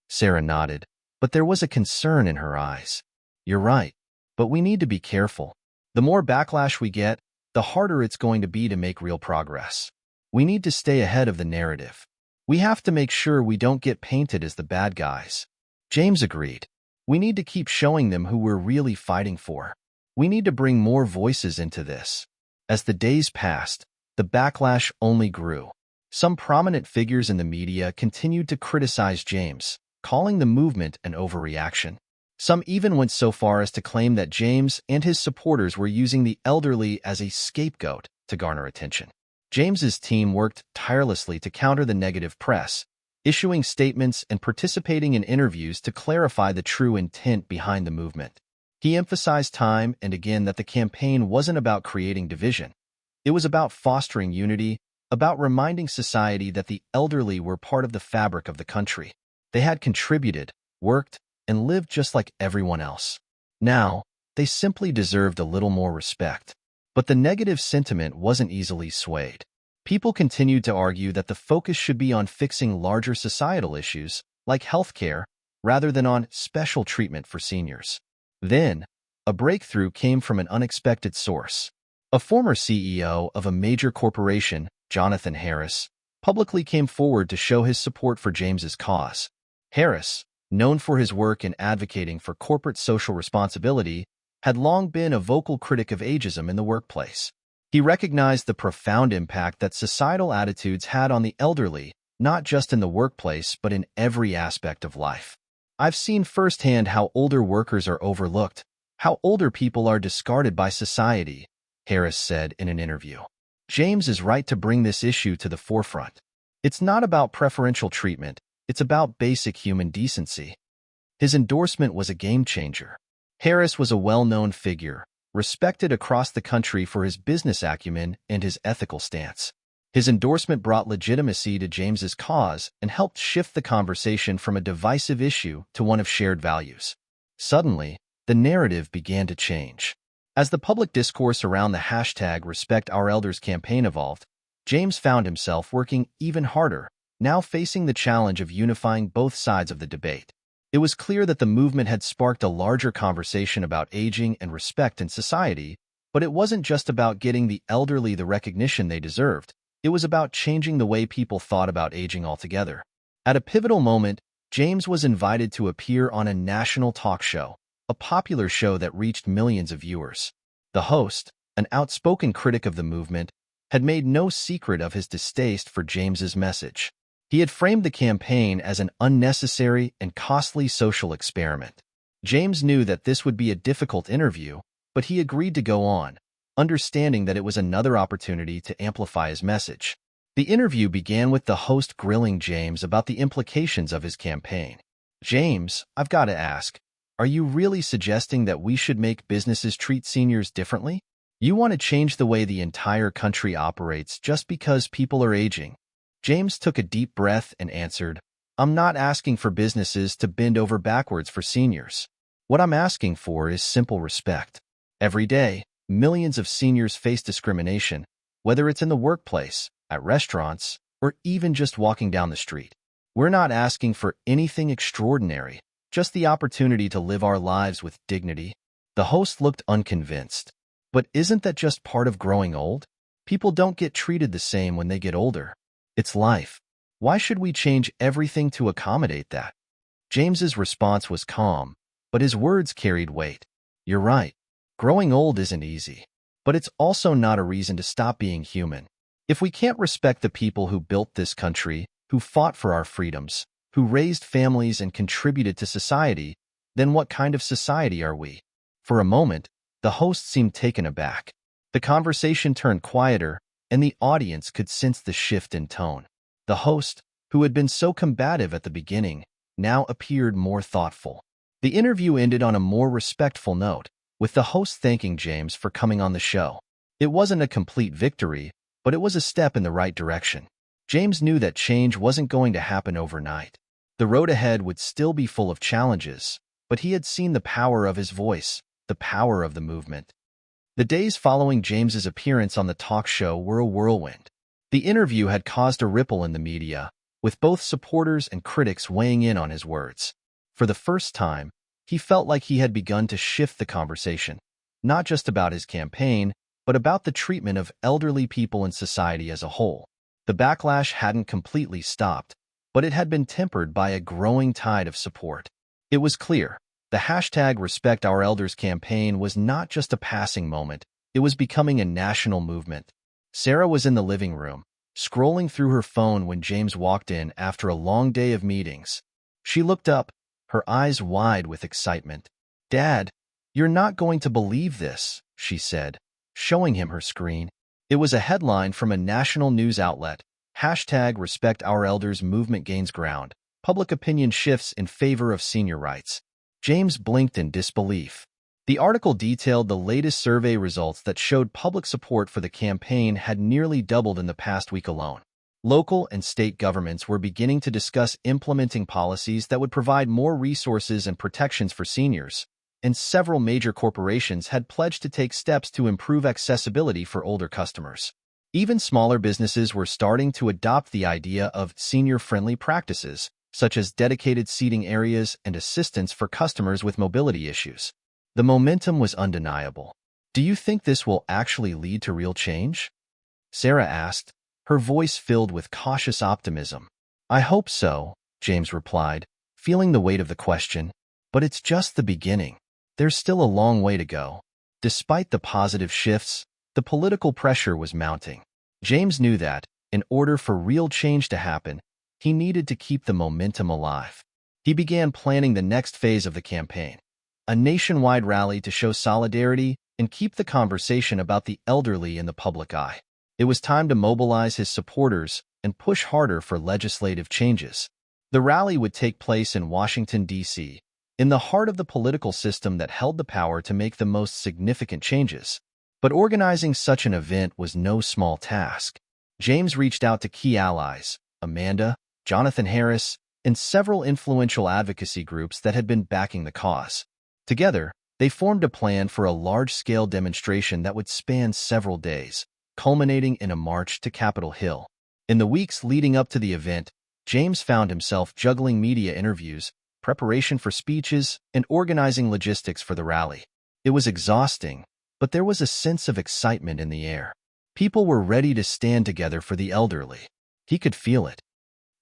Sarah nodded, but there was a concern in her eyes. "You're right, but we need to be careful. The more backlash we get, the harder it's going to be to make real progress. We need to stay ahead of the narrative. We have to make sure we don't get painted as the bad guys." James agreed. "We need to keep showing them who we're really fighting for. We need to bring more voices into this." As the days passed, the backlash only grew. Some prominent figures in the media continued to criticize James, calling the movement an overreaction. Some even went so far as to claim that James and his supporters were using the elderly as a scapegoat to garner attention. James's team worked tirelessly to counter the negative press, issuing statements and participating in interviews to clarify the true intent behind the movement. He emphasized time and again that the campaign wasn't about creating division. It was about fostering unity, about reminding society that the elderly were part of the fabric of the country. They had contributed, worked, and lived just like everyone else. Now, they simply deserved a little more respect. But the negative sentiment wasn't easily swayed. People continued to argue that the focus should be on fixing larger societal issues, like healthcare, rather than on special treatment for seniors. Then, a breakthrough came from an unexpected source. A former CEO of a major corporation, Jonathan Harris, publicly came forward to show his support for James's cause. Harris, known for his work in advocating for corporate social responsibility, had long been a vocal critic of ageism in the workplace. He recognized the profound impact that societal attitudes had on the elderly, not just in the workplace but in every aspect of life. "I've seen firsthand how older workers are overlooked, how older people are discarded by society," Harris said in an interview. "James is right to bring this issue to the forefront." It's not about preferential treatment, it's about basic human decency. His endorsement was a game changer. Harris was a well-known figure, respected across the country for his business acumen and his ethical stance. His endorsement brought legitimacy to James's cause and helped shift the conversation from a divisive issue to one of shared values. Suddenly, the narrative began to change. As the public discourse around the hashtag Respect Our Elders campaign evolved, James found himself working even harder, now facing the challenge of unifying both sides of the debate. It was clear that the movement had sparked a larger conversation about aging and respect in society, but it wasn't just about getting the elderly the recognition they deserved. It was about changing the way people thought about aging altogether. At a pivotal moment, James was invited to appear on a national talk show, a popular show that reached millions of viewers. The host, an outspoken critic of the movement, had made no secret of his distaste for James's message. He had framed the campaign as an unnecessary and costly social experiment. James knew that this would be a difficult interview, but he agreed to go on, understanding that it was another opportunity to amplify his message. The interview began with the host grilling James about the implications of his campaign. "James, I've got to ask, are you really suggesting that we should make businesses treat seniors differently? You want to change the way the entire country operates just because people are aging?" James took a deep breath and answered, "I'm not asking for businesses to bend over backwards for seniors. What I'm asking for is simple respect. Every day, millions of seniors face discrimination, whether it's in the workplace, at restaurants, or even just walking down the street. We're not asking for anything extraordinary, just the opportunity to live our lives with dignity." The host looked unconvinced. "But isn't that just part of growing old? People don't get treated the same when they get older. It's life. Why should we change everything to accommodate that?" James's response was calm, but his words carried weight. "You're right. Growing old isn't easy. But it's also not a reason to stop being human. If we can't respect the people who built this country, who fought for our freedoms, who raised families and contributed to society, then what kind of society are we?" For a moment, the host seemed taken aback. The conversation turned quieter, and the audience could sense the shift in tone. The host, who had been so combative at the beginning, now appeared more thoughtful. The interview ended on a more respectful note, with the host thanking James for coming on the show. It wasn't a complete victory, but it was a step in the right direction. James knew that change wasn't going to happen overnight. The road ahead would still be full of challenges, but he had seen the power of his voice, the power of the movement. The days following James's appearance on the talk show were a whirlwind. The interview had caused a ripple in the media, with both supporters and critics weighing in on his words. For the first time, he felt like he had begun to shift the conversation, not just about his campaign, but about the treatment of elderly people in society as a whole. The backlash hadn't completely stopped, but it had been tempered by a growing tide of support. It was clear. The hashtag Respect Our Elders campaign was not just a passing moment, it was becoming a national movement. Sarah was in the living room, scrolling through her phone when James walked in after a long day of meetings. She looked up, her eyes wide with excitement. "Dad, you're not going to believe this," she said, showing him her screen. It was a headline from a national news outlet. Hashtag Respect Our Elders movement gains ground. Public opinion shifts in favor of senior rights. James blinked in disbelief. The article detailed the latest survey results that showed public support for the campaign had nearly doubled in the past week alone. Local and state governments were beginning to discuss implementing policies that would provide more resources and protections for seniors, and several major corporations had pledged to take steps to improve accessibility for older customers. Even smaller businesses were starting to adopt the idea of senior-friendly practices, such as dedicated seating areas and assistance for customers with mobility issues. The momentum was undeniable. "Do you think this will actually lead to real change?" Sarah asked, her voice filled with cautious optimism. "I hope so," James replied, feeling the weight of the question. "But it's just the beginning. There's still a long way to go." Despite the positive shifts, the political pressure was mounting. James knew that, in order for real change to happen, he needed to keep the momentum alive. He began planning the next phase of the campaign, a nationwide rally to show solidarity and keep the conversation about the elderly in the public eye. It was time to mobilize his supporters, and push harder for legislative changes. The rally would take place in Washington, D.C., in the heart of the political system that held the power to make the most significant changes. But organizing such an event was no small task. James reached out to key allies, Amanda, Jonathan Harris, and several influential advocacy groups that had been backing the cause. Together, they formed a plan for a large-scale demonstration that would span several days, culminating in a march to Capitol Hill. In the weeks leading up to the event, James found himself juggling media interviews, preparation for speeches, and organizing logistics for the rally. It was exhausting, but there was a sense of excitement in the air. People were ready to stand together for the elderly. He could feel it.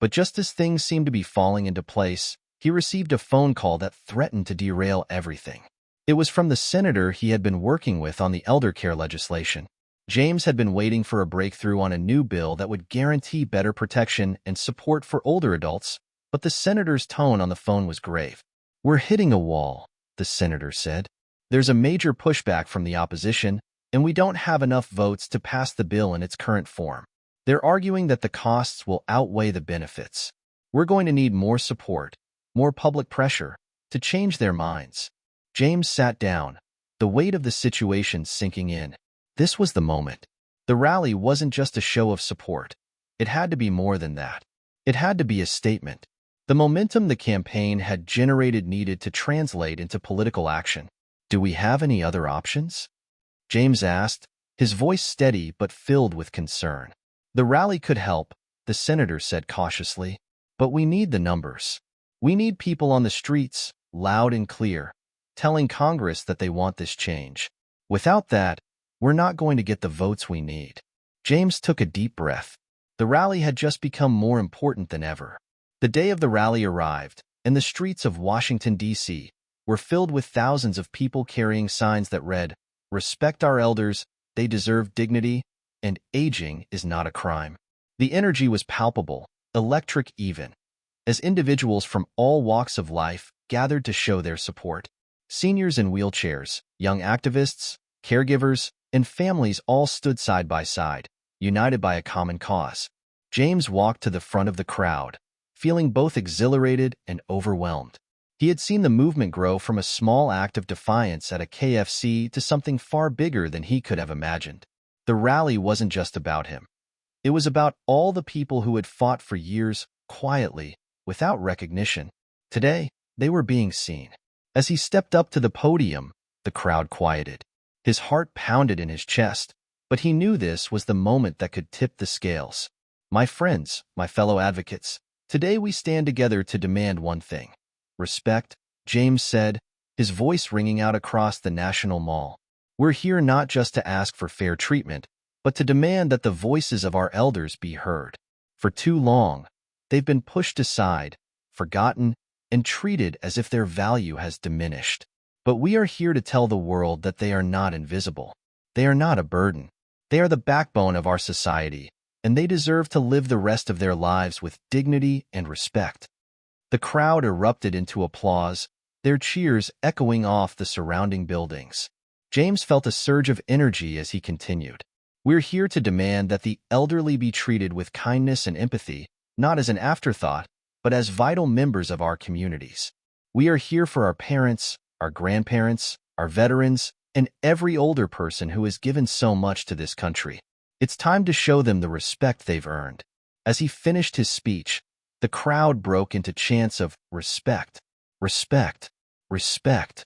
But just as things seemed to be falling into place, he received a phone call that threatened to derail everything. It was from the senator he had been working with on the eldercare legislation. James had been waiting for a breakthrough on a new bill that would guarantee better protection and support for older adults, but the senator's tone on the phone was grave. "We're hitting a wall," the senator said. "There's a major pushback from the opposition, and we don't have enough votes to pass the bill in its current form. They're arguing that the costs will outweigh the benefits. We're going to need more support, more public pressure, to change their minds." James sat down, the weight of the situation sinking in. This was the moment. The rally wasn't just a show of support. It had to be more than that. It had to be a statement. The momentum the campaign had generated needed to translate into political action. "Do we have any other options?" James asked, his voice steady but filled with concern. "The rally could help," the senator said cautiously, "but we need the numbers. We need people on the streets, loud and clear, telling Congress that they want this change. Without that, we're not going to get the votes we need." James took a deep breath. The rally had just become more important than ever. The day of the rally arrived, and the streets of Washington, D.C., were filled with thousands of people carrying signs that read, "Respect our elders, they deserve dignity, and aging is not a crime." The energy was palpable, electric even, as individuals from all walks of life gathered to show their support. Seniors in wheelchairs, young activists, caregivers, and families all stood side by side, united by a common cause. James walked to the front of the crowd, feeling both exhilarated and overwhelmed. He had seen the movement grow from a small act of defiance at a KFC to something far bigger than he could have imagined. The rally wasn't just about him. It was about all the people who had fought for years, quietly, without recognition. Today, they were being seen. As he stepped up to the podium, the crowd quieted. His heart pounded in his chest, but he knew this was the moment that could tip the scales. "My friends, my fellow advocates, today we stand together to demand one thing. Respect," James said, his voice ringing out across the National Mall. "We're here not just to ask for fair treatment, but to demand that the voices of our elders be heard. For too long, they've been pushed aside, forgotten, and treated as if their value has diminished. But we are here to tell the world that they are not invisible. They are not a burden. They are the backbone of our society, and they deserve to live the rest of their lives with dignity and respect." The crowd erupted into applause, their cheers echoing off the surrounding buildings. James felt a surge of energy as he continued. "We're here to demand that the elderly be treated with kindness and empathy, not as an afterthought, but as vital members of our communities. We are here for our parents, our grandparents, our veterans, and every older person who has given so much to this country. It's time to show them the respect they've earned." As he finished his speech, the crowd broke into chants of "respect, respect, respect."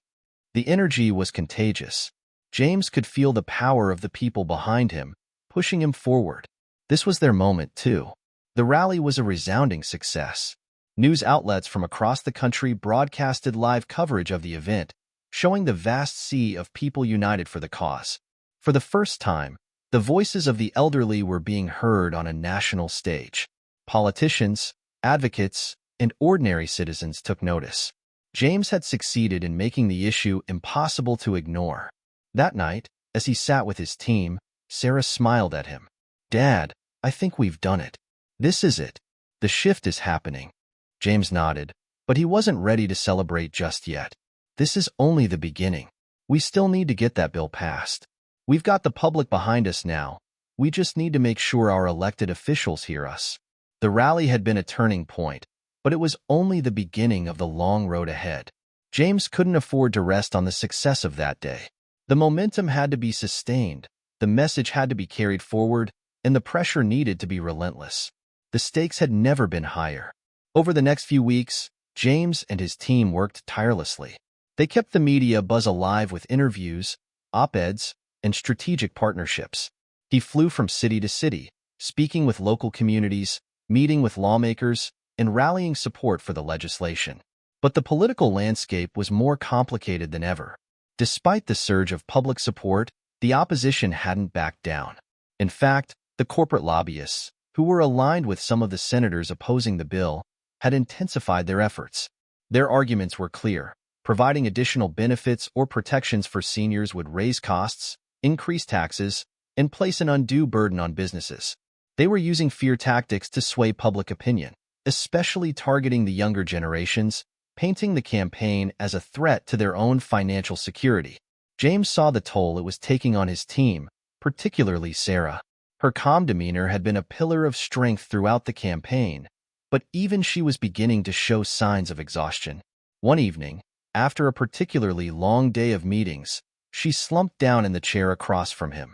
The energy was contagious. James could feel the power of the people behind him, pushing him forward. This was their moment, too. The rally was a resounding success. News outlets from across the country broadcasted live coverage of the event, showing the vast sea of people united for the cause. For the first time, the voices of the elderly were being heard on a national stage. Politicians, advocates, and ordinary citizens took notice. James had succeeded in making the issue impossible to ignore. That night, as he sat with his team, Sarah smiled at him. "Dad, I think we've done it. This is it. The shift is happening." James nodded, but he wasn't ready to celebrate just yet. "This is only the beginning. We still need to get that bill passed. We've got the public behind us now. We just need to make sure our elected officials hear us." The rally had been a turning point, but it was only the beginning of the long road ahead. James couldn't afford to rest on the success of that day. The momentum had to be sustained, the message had to be carried forward, and the pressure needed to be relentless. The stakes had never been higher. Over the next few weeks, James and his team worked tirelessly. They kept the media buzz alive with interviews, op-eds, and strategic partnerships. He flew from city to city, speaking with local communities, meeting with lawmakers, and rallying support for the legislation. But the political landscape was more complicated than ever. Despite the surge of public support, the opposition hadn't backed down. In fact, the corporate lobbyists, who were aligned with some of the senators opposing the bill, had intensified their efforts. Their arguments were clear. Providing additional benefits or protections for seniors would raise costs, increase taxes, and place an undue burden on businesses. They were using fear tactics to sway public opinion, especially targeting the younger generations, painting the campaign as a threat to their own financial security. James saw the toll it was taking on his team, particularly Sarah. Her calm demeanor had been a pillar of strength throughout the campaign, but even she was beginning to show signs of exhaustion. One evening, after a particularly long day of meetings, she slumped down in the chair across from him.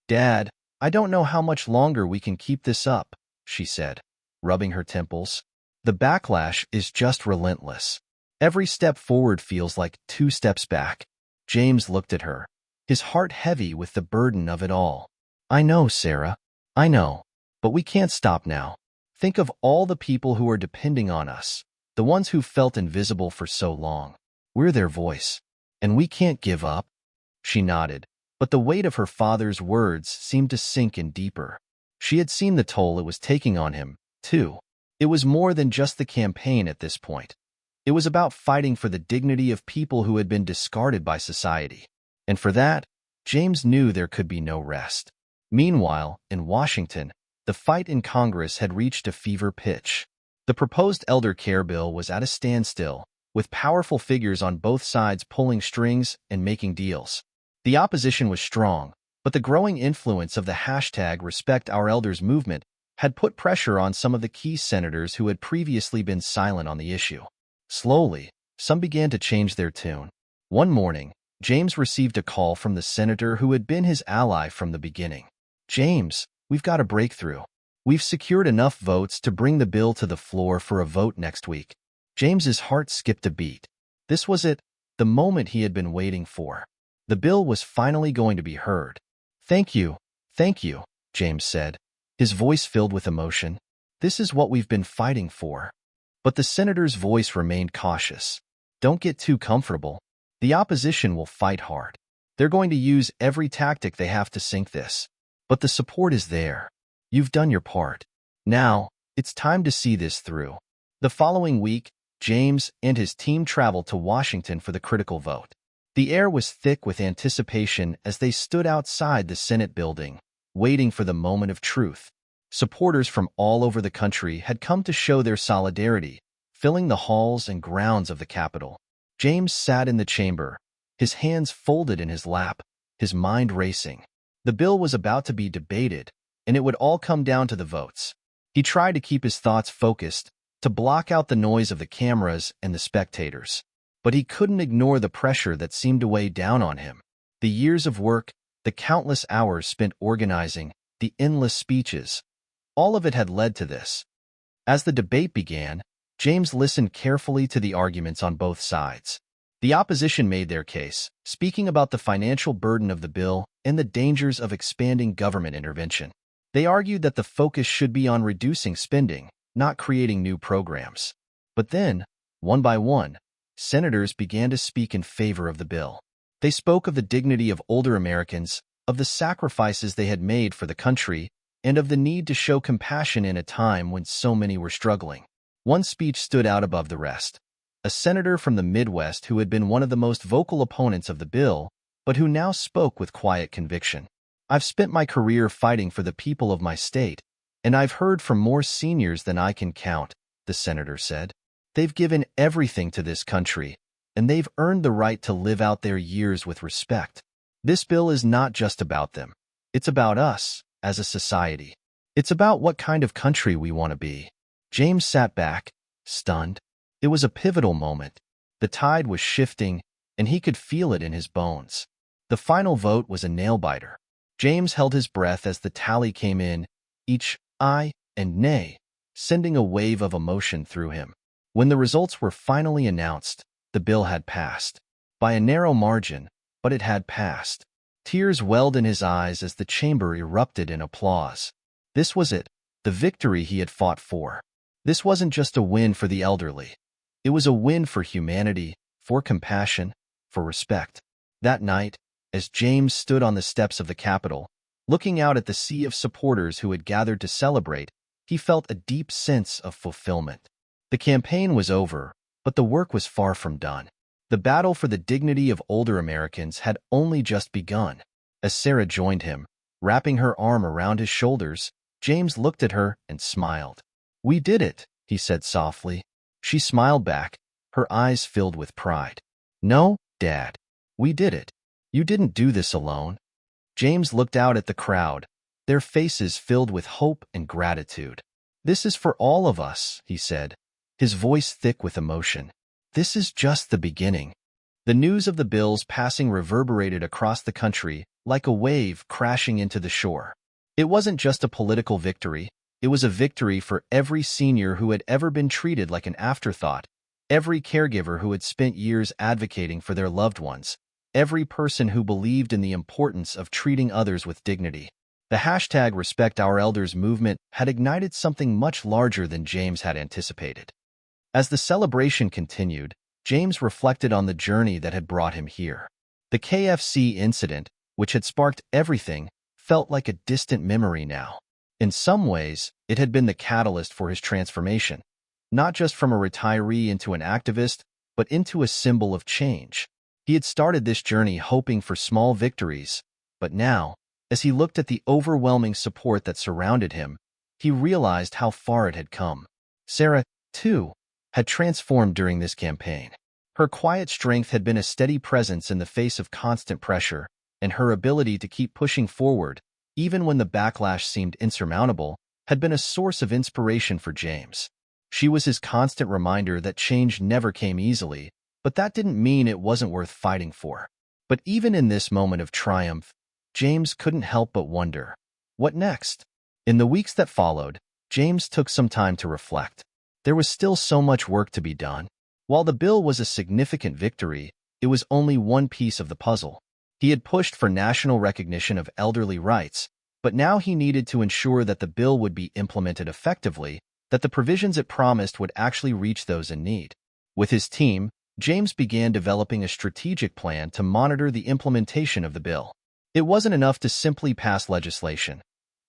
"Dad, I don't know how much longer we can keep this up," she said, rubbing her temples. "The backlash is just relentless. Every step forward feels like 2 steps back." James looked at her, his heart heavy with the burden of it all. "I know, Sarah. I know. But we can't stop now. Think of all the people who are depending on us, the ones who felt invisible for so long. We're their voice. And we can't give up." She nodded, but the weight of her father's words seemed to sink in deeper. She had seen the toll it was taking on him, too. It was more than just the campaign at this point. It was about fighting for the dignity of people who had been discarded by society. And for that, James knew there could be no rest. Meanwhile, in Washington, the fight in Congress had reached a fever pitch. The proposed elder care bill was at a standstill, with powerful figures on both sides pulling strings and making deals. The opposition was strong, but the growing influence of the #RespectOurElders movement had put pressure on some of the key senators who had previously been silent on the issue. Slowly, some began to change their tune. One morning, James received a call from the senator who had been his ally from the beginning. "James, we've got a breakthrough. We've secured enough votes to bring the bill to the floor for a vote next week." James's heart skipped a beat. This was it, the moment he had been waiting for. The bill was finally going to be heard. Thank you," James said, his voice filled with emotion. "This is what we've been fighting for." But the senator's voice remained cautious. "Don't get too comfortable. The opposition will fight hard. They're going to use every tactic they have to sink this. But the support is there. You've done your part. Now, it's time to see this through." The following week, James and his team traveled to Washington for the critical vote. The air was thick with anticipation as they stood outside the Senate building, waiting for the moment of truth. Supporters from all over the country had come to show their solidarity, filling the halls and grounds of the Capitol. James sat in the chamber, his hands folded in his lap, his mind racing. The bill was about to be debated, and it would all come down to the votes. He tried to keep his thoughts focused, to block out the noise of the cameras and the spectators. But he couldn't ignore the pressure that seemed to weigh down on him. The years of work, the countless hours spent organizing, the endless speeches, all of it had led to this. As the debate began, James listened carefully to the arguments on both sides. The opposition made their case, speaking about the financial burden of the bill and the dangers of expanding government intervention. They argued that the focus should be on reducing spending, not creating new programs. But then, one by one, senators began to speak in favor of the bill. They spoke of the dignity of older Americans, of the sacrifices they had made for the country, and of the need to show compassion in a time when so many were struggling. One speech stood out above the rest. A senator from the Midwest who had been one of the most vocal opponents of the bill, but who now spoke with quiet conviction. "I've spent my career fighting for the people of my state, and I've heard from more seniors than I can count," the senator said. "They've given everything to this country, and they've earned the right to live out their years with respect. This bill is not just about them. It's about us, as a society. It's about what kind of country we want to be. James sat back, stunned. It was a pivotal moment. The tide was shifting, and he could feel it in his bones. The final vote was a nail-biter. James held his breath as the tally came in, each aye and nay, sending a wave of emotion through him. When the results were finally announced, the bill had passed. By a narrow margin, but it had passed. Tears welled in his eyes as the chamber erupted in applause. This was it, the victory he had fought for. This wasn't just a win for the elderly. It was a win for humanity, for compassion, for respect. That night, as James stood on the steps of the Capitol, looking out at the sea of supporters who had gathered to celebrate, he felt a deep sense of fulfillment. The campaign was over, but the work was far from done. The battle for the dignity of older Americans had only just begun. As Sarah joined him, wrapping her arm around his shoulders, James looked at her and smiled. "We did it," he said softly. She smiled back, her eyes filled with pride. "No, Dad. We did it. You didn't do this alone." James looked out at the crowd, their faces filled with hope and gratitude. "This is for all of us," he said, his voice thick with emotion. "This is just the beginning." The news of the bill's passing reverberated across the country like a wave crashing into the shore. It wasn't just a political victory. It was a victory for every senior who had ever been treated like an afterthought, every caregiver who had spent years advocating for their loved ones, every person who believed in the importance of treating others with dignity. The hashtag Respect Our Elders movement had ignited something much larger than James had anticipated. As the celebration continued, James reflected on the journey that had brought him here. The KFC incident, which had sparked everything, felt like a distant memory now. In some ways, it had been the catalyst for his transformation, not just from a retiree into an activist, but into a symbol of change. He had started this journey hoping for small victories, but now, as he looked at the overwhelming support that surrounded him, he realized how far it had come. Sarah, too, had transformed during this campaign. Her quiet strength had been a steady presence in the face of constant pressure, and her ability to keep pushing forward, even when the backlash seemed insurmountable, had been a source of inspiration for James. She was his constant reminder that change never came easily, but that didn't mean it wasn't worth fighting for. But even in this moment of triumph, James couldn't help but wonder, what next? In the weeks that followed, James took some time to reflect. There was still so much work to be done. While the bill was a significant victory, it was only one piece of the puzzle. He had pushed for national recognition of elderly rights, but now he needed to ensure that the bill would be implemented effectively, that the provisions it promised would actually reach those in need. With his team, James began developing a strategic plan to monitor the implementation of the bill. It wasn't enough to simply pass legislation.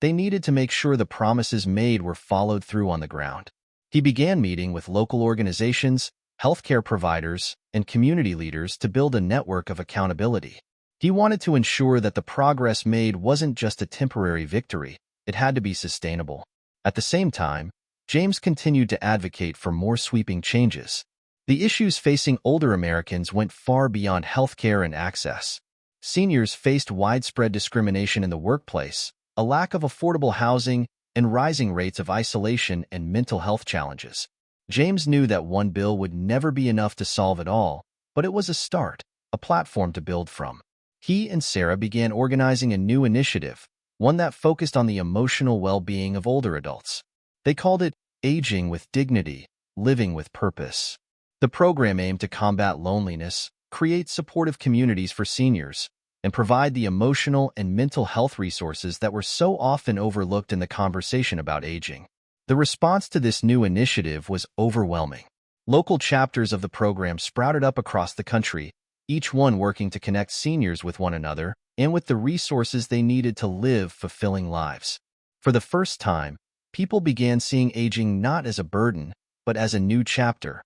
They needed to make sure the promises made were followed through on the ground. He began meeting with local organizations, healthcare providers, and community leaders to build a network of accountability. He wanted to ensure that the progress made wasn't just a temporary victory, it had to be sustainable. At the same time, James continued to advocate for more sweeping changes. The issues facing older Americans went far beyond healthcare and access. Seniors faced widespread discrimination in the workplace, a lack of affordable housing, and rising rates of isolation and mental health challenges. James knew that one bill would never be enough to solve it all, but it was a start, a platform to build from. He and Sarah began organizing a new initiative, one that focused on the emotional well-being of older adults. They called it Aging with Dignity, Living with Purpose. The program aimed to combat loneliness, create supportive communities for seniors, and provide the emotional and mental health resources that were so often overlooked in the conversation about aging. The response to this new initiative was overwhelming. Local chapters of the program sprouted up across the country, each one working to connect seniors with one another and with the resources they needed to live fulfilling lives. For the first time, people began seeing aging not as a burden, but as a new chapter,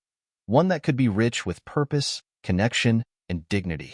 one that could be rich with purpose, connection, and dignity.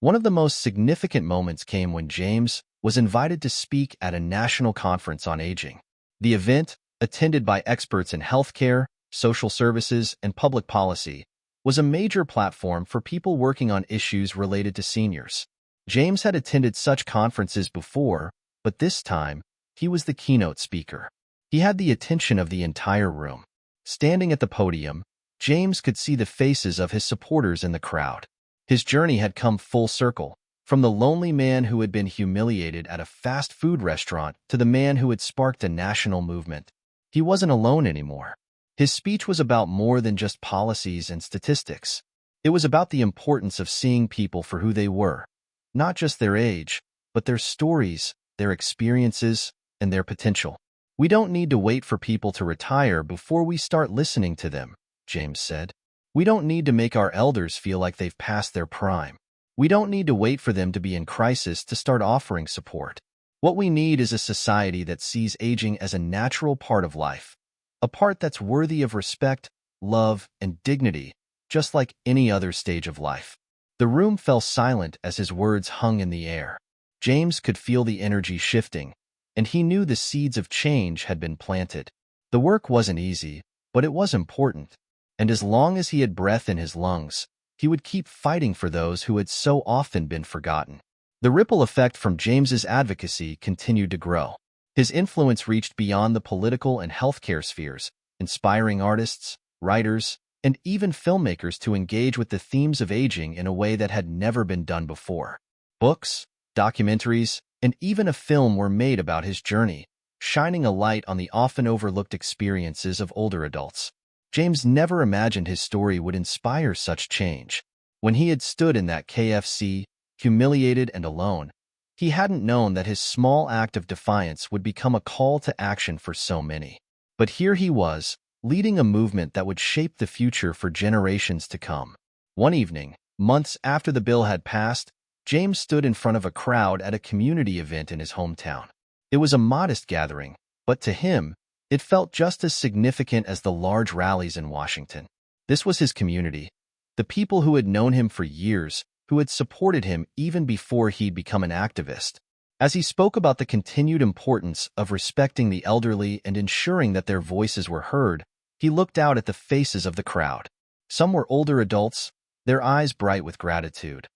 One of the most significant moments came when James was invited to speak at a national conference on aging. The event, attended by experts in healthcare, social services, and public policy, was a major platform for people working on issues related to seniors. James had attended such conferences before, but this time, He was the keynote speaker. He had the attention of the entire room. Standing at the podium, James could see the faces of his supporters in the crowd. His journey had come full circle, from the lonely man who had been humiliated at a fast food restaurant to the man who had sparked a national movement. He wasn't alone anymore. His speech was about more than just policies and statistics. It was about the importance of seeing people for who they were, not just their age, but their stories, their experiences, and their potential. We don't need to wait for people to retire before we start listening to them, James said. We don't need to make our elders feel like they've passed their prime. We don't need to wait for them to be in crisis to start offering support. What we need is a society that sees aging as a natural part of life, a part that's worthy of respect, love, and dignity, just like any other stage of life. The room fell silent as his words hung in the air. James could feel the energy shifting, and he knew the seeds of change had been planted. The work wasn't easy, but it was important, and as long as he had breath in his lungs, he would keep fighting for those who had so often been forgotten. The ripple effect from James's advocacy continued to grow. His influence reached beyond the political and healthcare spheres, inspiring artists, writers, and even filmmakers to engage with the themes of aging in a way that had never been done before. Books, documentaries, and even a film were made about his journey, shining a light on the often overlooked experiences of older adults. James never imagined his story would inspire such change. When he had stood in that KFC, humiliated and alone, he hadn't known that his small act of defiance would become a call to action for so many. But here he was, leading a movement that would shape the future for generations to come. One evening, months after the bill had passed, James stood in front of a crowd at a community event in his hometown. It was a modest gathering, but to him, it felt just as significant as the large rallies in Washington. This was his community, the people who had known him for years, who had supported him even before he'd become an activist. As he spoke about the continued importance of respecting the elderly and ensuring that their voices were heard, he looked out at the faces of the crowd. Some were older adults, their eyes bright with gratitude.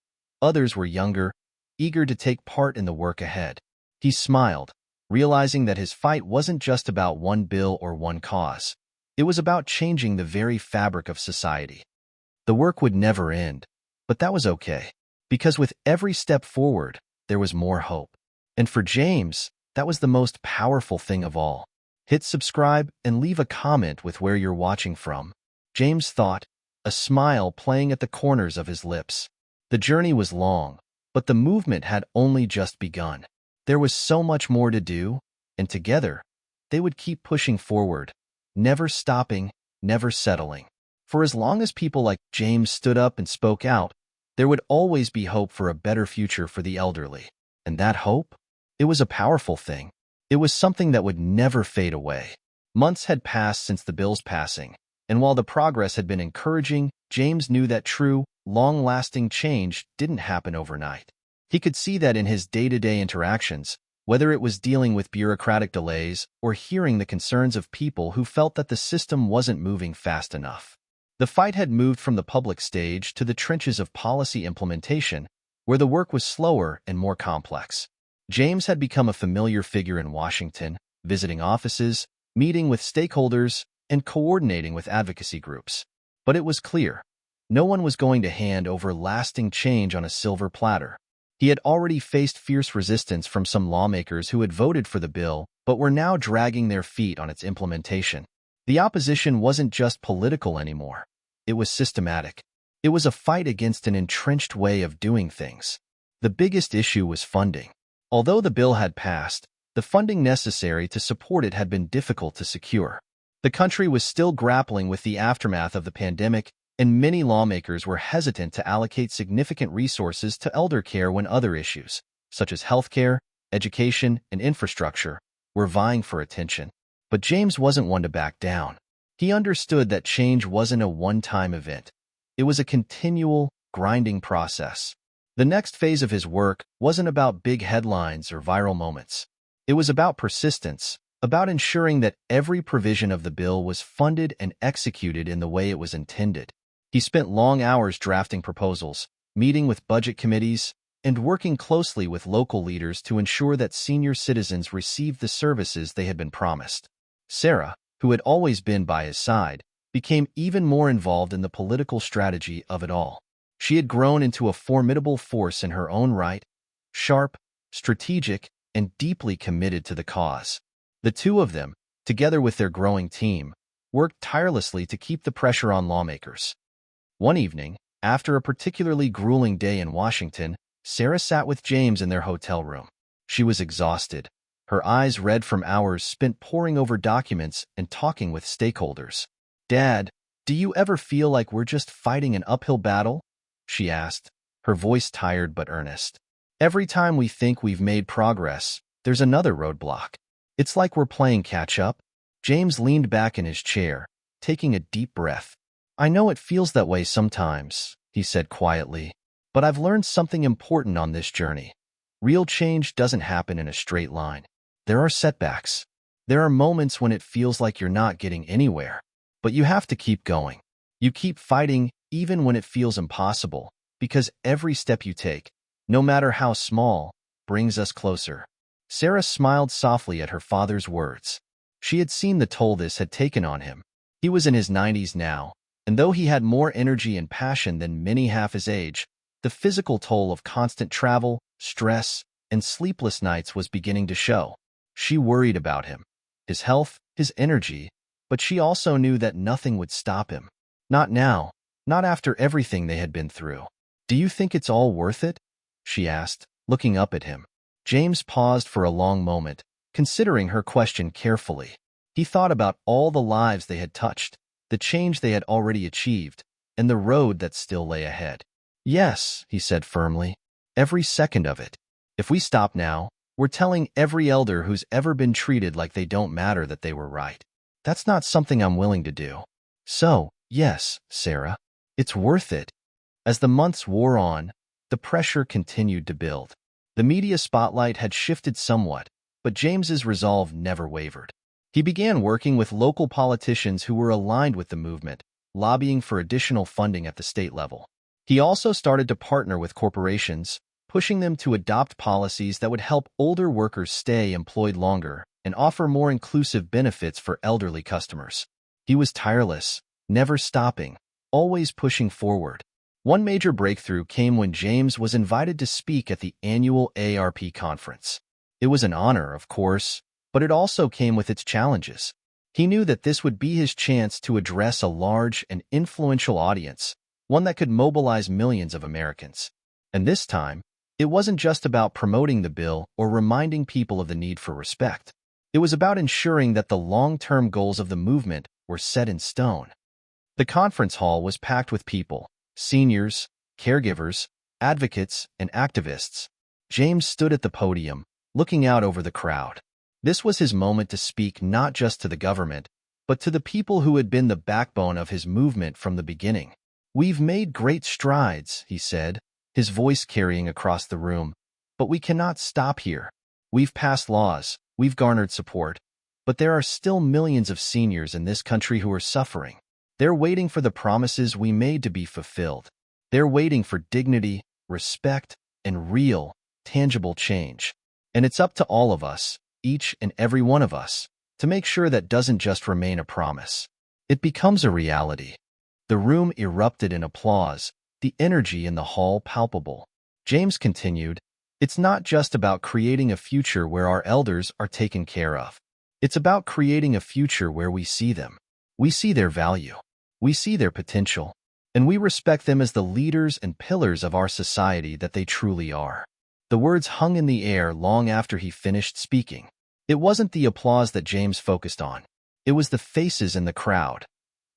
Others were younger, eager to take part in the work ahead. He smiled, realizing that his fight wasn't just about one bill or one cause. It was about changing the very fabric of society. The work would never end, but that was okay, because with every step forward, there was more hope. And for James, that was the most powerful thing of all. Hit subscribe and leave a comment with where you're watching from. James thought, a smile playing at the corners of his lips. The journey was long, but the movement had only just begun. There was so much more to do, and together, they would keep pushing forward, never stopping, never settling. For as long as people like James stood up and spoke out, there would always be hope for a better future for the elderly. And that hope? It was a powerful thing. It was something that would never fade away. Months had passed since the bill's passing, and while the progress had been encouraging, James knew that true, long-lasting change didn't happen overnight. He could see that in his day-to-day interactions, whether it was dealing with bureaucratic delays or hearing the concerns of people who felt that the system wasn't moving fast enough. The fight had moved from the public stage to the trenches of policy implementation, where the work was slower and more complex. James had become a familiar figure in Washington, visiting offices, meeting with stakeholders, and coordinating with advocacy groups. But it was clear, no one was going to hand over lasting change on a silver platter. He had already faced fierce resistance from some lawmakers who had voted for the bill but were now dragging their feet on its implementation. The opposition wasn't just political anymore. It was systematic. It was a fight against an entrenched way of doing things. The biggest issue was funding. Although the bill had passed, the funding necessary to support it had been difficult to secure. The country was still grappling with the aftermath of the pandemic, and many lawmakers were hesitant to allocate significant resources to elder care when other issues, such as healthcare, education, and infrastructure, were vying for attention. But James wasn't one to back down. He understood that change wasn't a one-time event. It was a continual, grinding process. The next phase of his work wasn't about big headlines or viral moments. It was about persistence, about ensuring that every provision of the bill was funded and executed in the way it was intended. He spent long hours drafting proposals, meeting with budget committees, and working closely with local leaders to ensure that senior citizens received the services they had been promised. Sarah, who had always been by his side, became even more involved in the political strategy of it all. She had grown into a formidable force in her own right, sharp, strategic, and deeply committed to the cause. The two of them, together with their growing team, worked tirelessly to keep the pressure on lawmakers. One evening, after a particularly grueling day in Washington, Sarah sat with James in their hotel room. She was exhausted, her eyes red from hours spent poring over documents and talking with stakeholders. "Dad, do you ever feel like we're just fighting an uphill battle?" she asked, her voice tired but earnest. "Every time we think we've made progress, there's another roadblock. It's like we're playing catch-up." James leaned back in his chair, taking a deep breath. "I know it feels that way sometimes," he said quietly, "but I've learned something important on this journey. Real change doesn't happen in a straight line. There are setbacks. There are moments when it feels like you're not getting anywhere. But you have to keep going. You keep fighting even when it feels impossible, because every step you take, no matter how small, brings us closer." Sarah smiled softly at her father's words. She had seen the toll this had taken on him. He was in his 90s now, and though he had more energy and passion than many half his age, the physical toll of constant travel, stress, and sleepless nights was beginning to show. She worried about him, his health, his energy, but she also knew that nothing would stop him. Not now, not after everything they had been through. "Do you think it's all worth it?" she asked, looking up at him. James paused for a long moment, considering her question carefully. He thought about all the lives they had touched, the change they had already achieved, and the road that still lay ahead. "Yes," he said firmly, "every second of it. If we stop now, we're telling every elder who's ever been treated like they don't matter that they were right. That's not something I'm willing to do. So, yes, Sarah, it's worth it." As the months wore on, the pressure continued to build. The media spotlight had shifted somewhat, but James's resolve never wavered. He began working with local politicians who were aligned with the movement, lobbying for additional funding at the state level. He also started to partner with corporations, pushing them to adopt policies that would help older workers stay employed longer and offer more inclusive benefits for elderly customers. He was tireless, never stopping, always pushing forward. One major breakthrough came when James was invited to speak at the annual ARP conference. It was an honor, of course, but it also came with its challenges. He knew that this would be his chance to address a large and influential audience, one that could mobilize millions of Americans. And this time, it wasn't just about promoting the bill or reminding people of the need for respect. It was about ensuring that the long-term goals of the movement were set in stone. The conference hall was packed with people, seniors, caregivers, advocates, and activists. James stood at the podium, looking out over the crowd. This was his moment to speak not just to the government, but to the people who had been the backbone of his movement from the beginning. "We've made great strides," he said, his voice carrying across the room, "but we cannot stop here. We've passed laws, we've garnered support, but there are still millions of seniors in this country who are suffering. They're waiting for the promises we made to be fulfilled. They're waiting for dignity, respect, and real, tangible change. And it's up to all of us, each and every one of us, to make sure that doesn't just remain a promise. It becomes a reality." The room erupted in applause, the energy in the hall palpable. James continued, "It's not just about creating a future where our elders are taken care of. It's about creating a future where we see them. We see their value. We see their potential. And we respect them as the leaders and pillars of our society that they truly are." The words hung in the air long after he finished speaking. It wasn't the applause that James focused on. It was the faces in the crowd.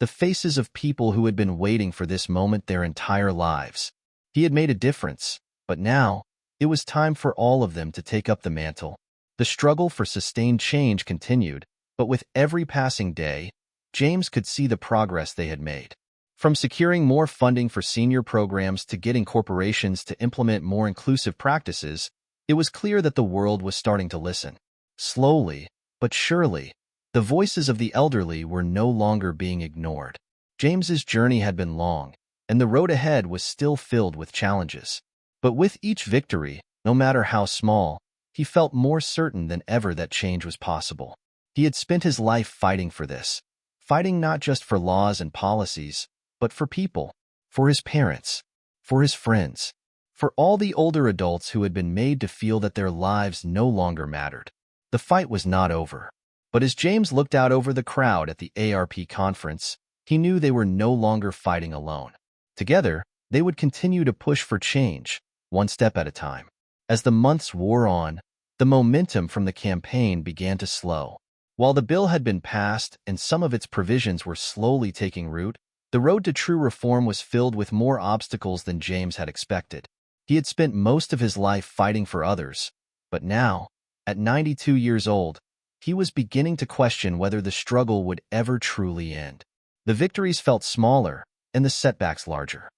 The faces of people who had been waiting for this moment their entire lives. He had made a difference, but now, it was time for all of them to take up the mantle. The struggle for sustained change continued, but with every passing day, James could see the progress they had made. From securing more funding for senior programs to getting corporations to implement more inclusive practices, it was clear that the world was starting to listen. Slowly, but surely, the voices of the elderly were no longer being ignored. James's journey had been long, and the road ahead was still filled with challenges. But with each victory, no matter how small, he felt more certain than ever that change was possible. He had spent his life fighting for this, fighting not just for laws and policies, but for people, for his parents, for his friends, for all the older adults who had been made to feel that their lives no longer mattered. The fight was not over. But as James looked out over the crowd at the ARP conference, he knew they were no longer fighting alone. Together, they would continue to push for change, one step at a time. As the months wore on, the momentum from the campaign began to slow. While the bill had been passed and some of its provisions were slowly taking root, the road to true reform was filled with more obstacles than James had expected. He had spent most of his life fighting for others, but now, at 92 years old, he was beginning to question whether the struggle would ever truly end. The victories felt smaller and the setbacks larger.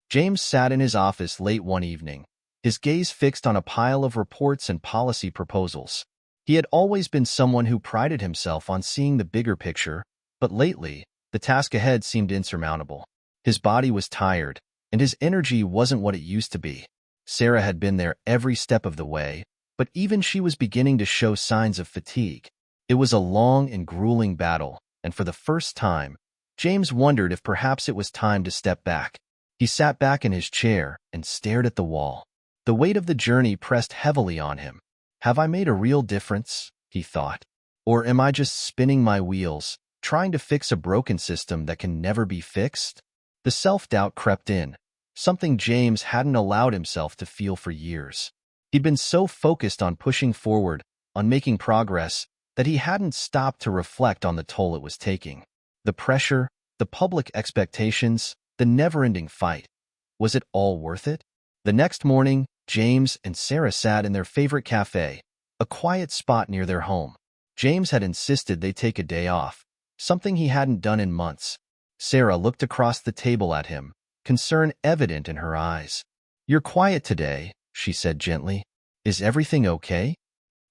James sat in his office late one evening, his gaze fixed on a pile of reports and policy proposals. He had always been someone who prided himself on seeing the bigger picture, but lately, the task ahead seemed insurmountable. His body was tired, and his energy wasn't what it used to be. Sarah had been there every step of the way, but even she was beginning to show signs of fatigue. It was a long and grueling battle, and for the first time, James wondered if perhaps it was time to step back. He sat back in his chair and stared at the wall. The weight of the journey pressed heavily on him. Have I made a real difference? He thought. Or am I just spinning my wheels, trying to fix a broken system that can never be fixed? The self-doubt crept in, something James hadn't allowed himself to feel for years. He'd been so focused on pushing forward, on making progress, that he hadn't stopped to reflect on the toll it was taking. The pressure, the public expectations, the never-ending fight. Was it all worth it? The next morning, James and Sarah sat in their favorite cafe, a quiet spot near their home. James had insisted they take a day off, something he hadn't done in months. Sarah looked across the table at him, concern evident in her eyes. "You're quiet today," she said gently. "Is everything okay?"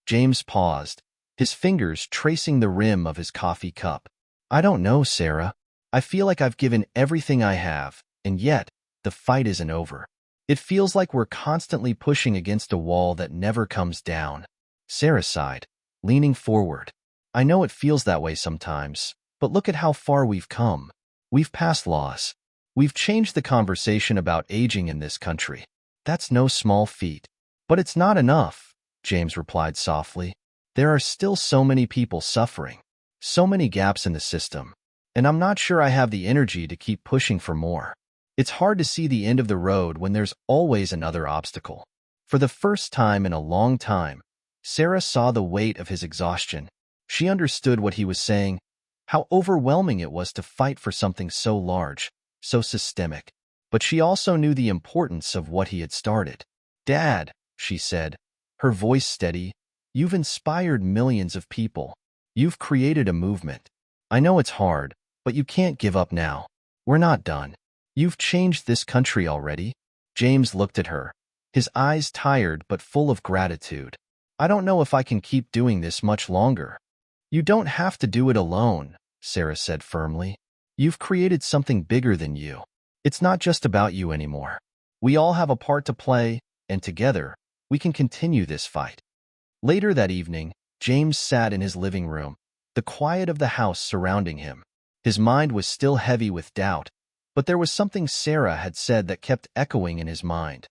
James paused, his fingers tracing the rim of his coffee cup. "I don't know, Sarah. I feel like I've given everything I have, and yet, the fight isn't over. It feels like we're constantly pushing against a wall that never comes down." Sarah sighed, leaning forward. "I know it feels that way sometimes, but look at how far we've come. We've passed laws. We've changed the conversation about aging in this country. That's no small feat. But it's not enough," James replied softly. "There are still so many people suffering, so many gaps in the system, and I'm not sure I have the energy to keep pushing for more. It's hard to see the end of the road when there's always another obstacle." For the first time in a long time, Sarah saw the weight of his exhaustion. She understood what he was saying, how overwhelming it was to fight for something so large, so systemic. But she also knew the importance of what he had started. "Dad," she said, her voice steady, "you've inspired millions of people. You've created a movement. I know it's hard, but you can't give up now. We're not done. You've changed this country already." James looked at her, his eyes tired but full of gratitude. "I don't know if I can keep doing this much longer." "You don't have to do it alone," Sarah said firmly. "You've created something bigger than you. It's not just about you anymore. We all have a part to play, and together, we can continue this fight." Later that evening, James sat in his living room, the quiet of the house surrounding him. His mind was still heavy with doubt, but there was something Sarah had said that kept echoing in his mind.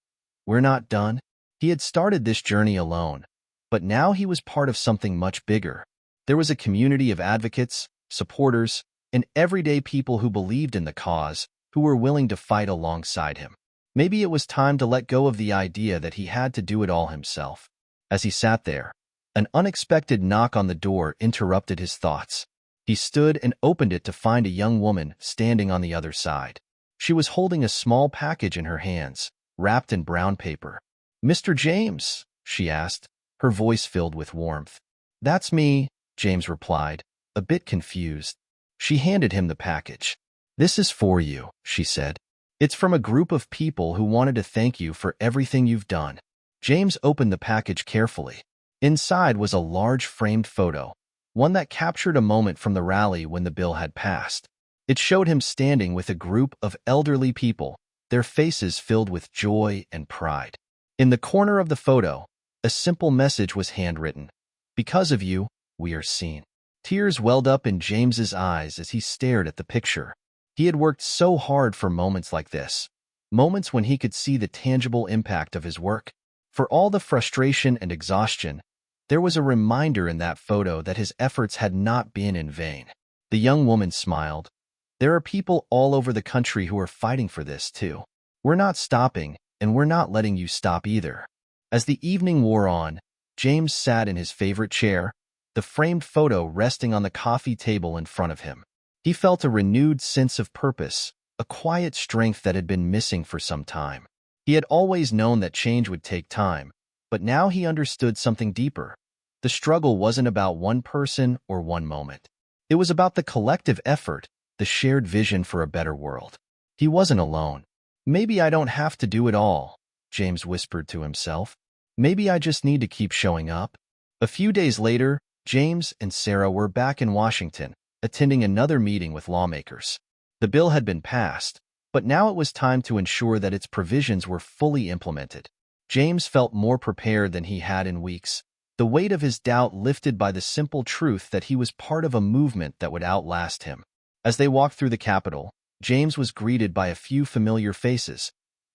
We're not done. He had started this journey alone, but now he was part of something much bigger. There was a community of advocates, supporters, and everyday people who believed in the cause, who were willing to fight alongside him. Maybe it was time to let go of the idea that he had to do it all himself. As he sat there, an unexpected knock on the door interrupted his thoughts. He stood and opened it to find a young woman standing on the other side. She was holding a small package in her hands, wrapped in brown paper. "Mr. James?" she asked, her voice filled with warmth. "That's me," James replied, a bit confused. She handed him the package. "This is for you," she said. "It's from a group of people who wanted to thank you for everything you've done." James opened the package carefully. Inside was a large framed photo, one that captured a moment from the rally when the bill had passed. It showed him standing with a group of elderly people, their faces filled with joy and pride. In the corner of the photo, a simple message was handwritten. Because of you, we are seen. Tears welled up in James's eyes as he stared at the picture. He had worked so hard for moments like this, moments when he could see the tangible impact of his work. For all the frustration and exhaustion, there was a reminder in that photo that his efforts had not been in vain. The young woman smiled. There are people all over the country who are fighting for this, too. We're not stopping, and we're not letting you stop either. As the evening wore on, James sat in his favorite chair, the framed photo resting on the coffee table in front of him. He felt a renewed sense of purpose, a quiet strength that had been missing for some time. He had always known that change would take time, but now he understood something deeper. The struggle wasn't about one person or one moment. It was about the collective effort, the shared vision for a better world. He wasn't alone. Maybe I don't have to do it all, James whispered to himself. Maybe I just need to keep showing up. A few days later, James and Sarah were back in Washington, attending another meeting with lawmakers. The bill had been passed, but now it was time to ensure that its provisions were fully implemented. James felt more prepared than he had in weeks, the weight of his doubt lifted by the simple truth that he was part of a movement that would outlast him. As they walked through the Capitol, James was greeted by a few familiar faces: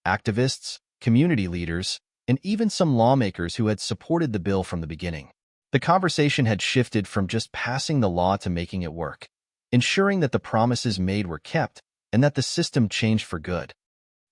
activists, community leaders, and even some lawmakers who had supported the bill from the beginning. The conversation had shifted from just passing the law to making it work, ensuring that the promises made were kept and that the system changed for good.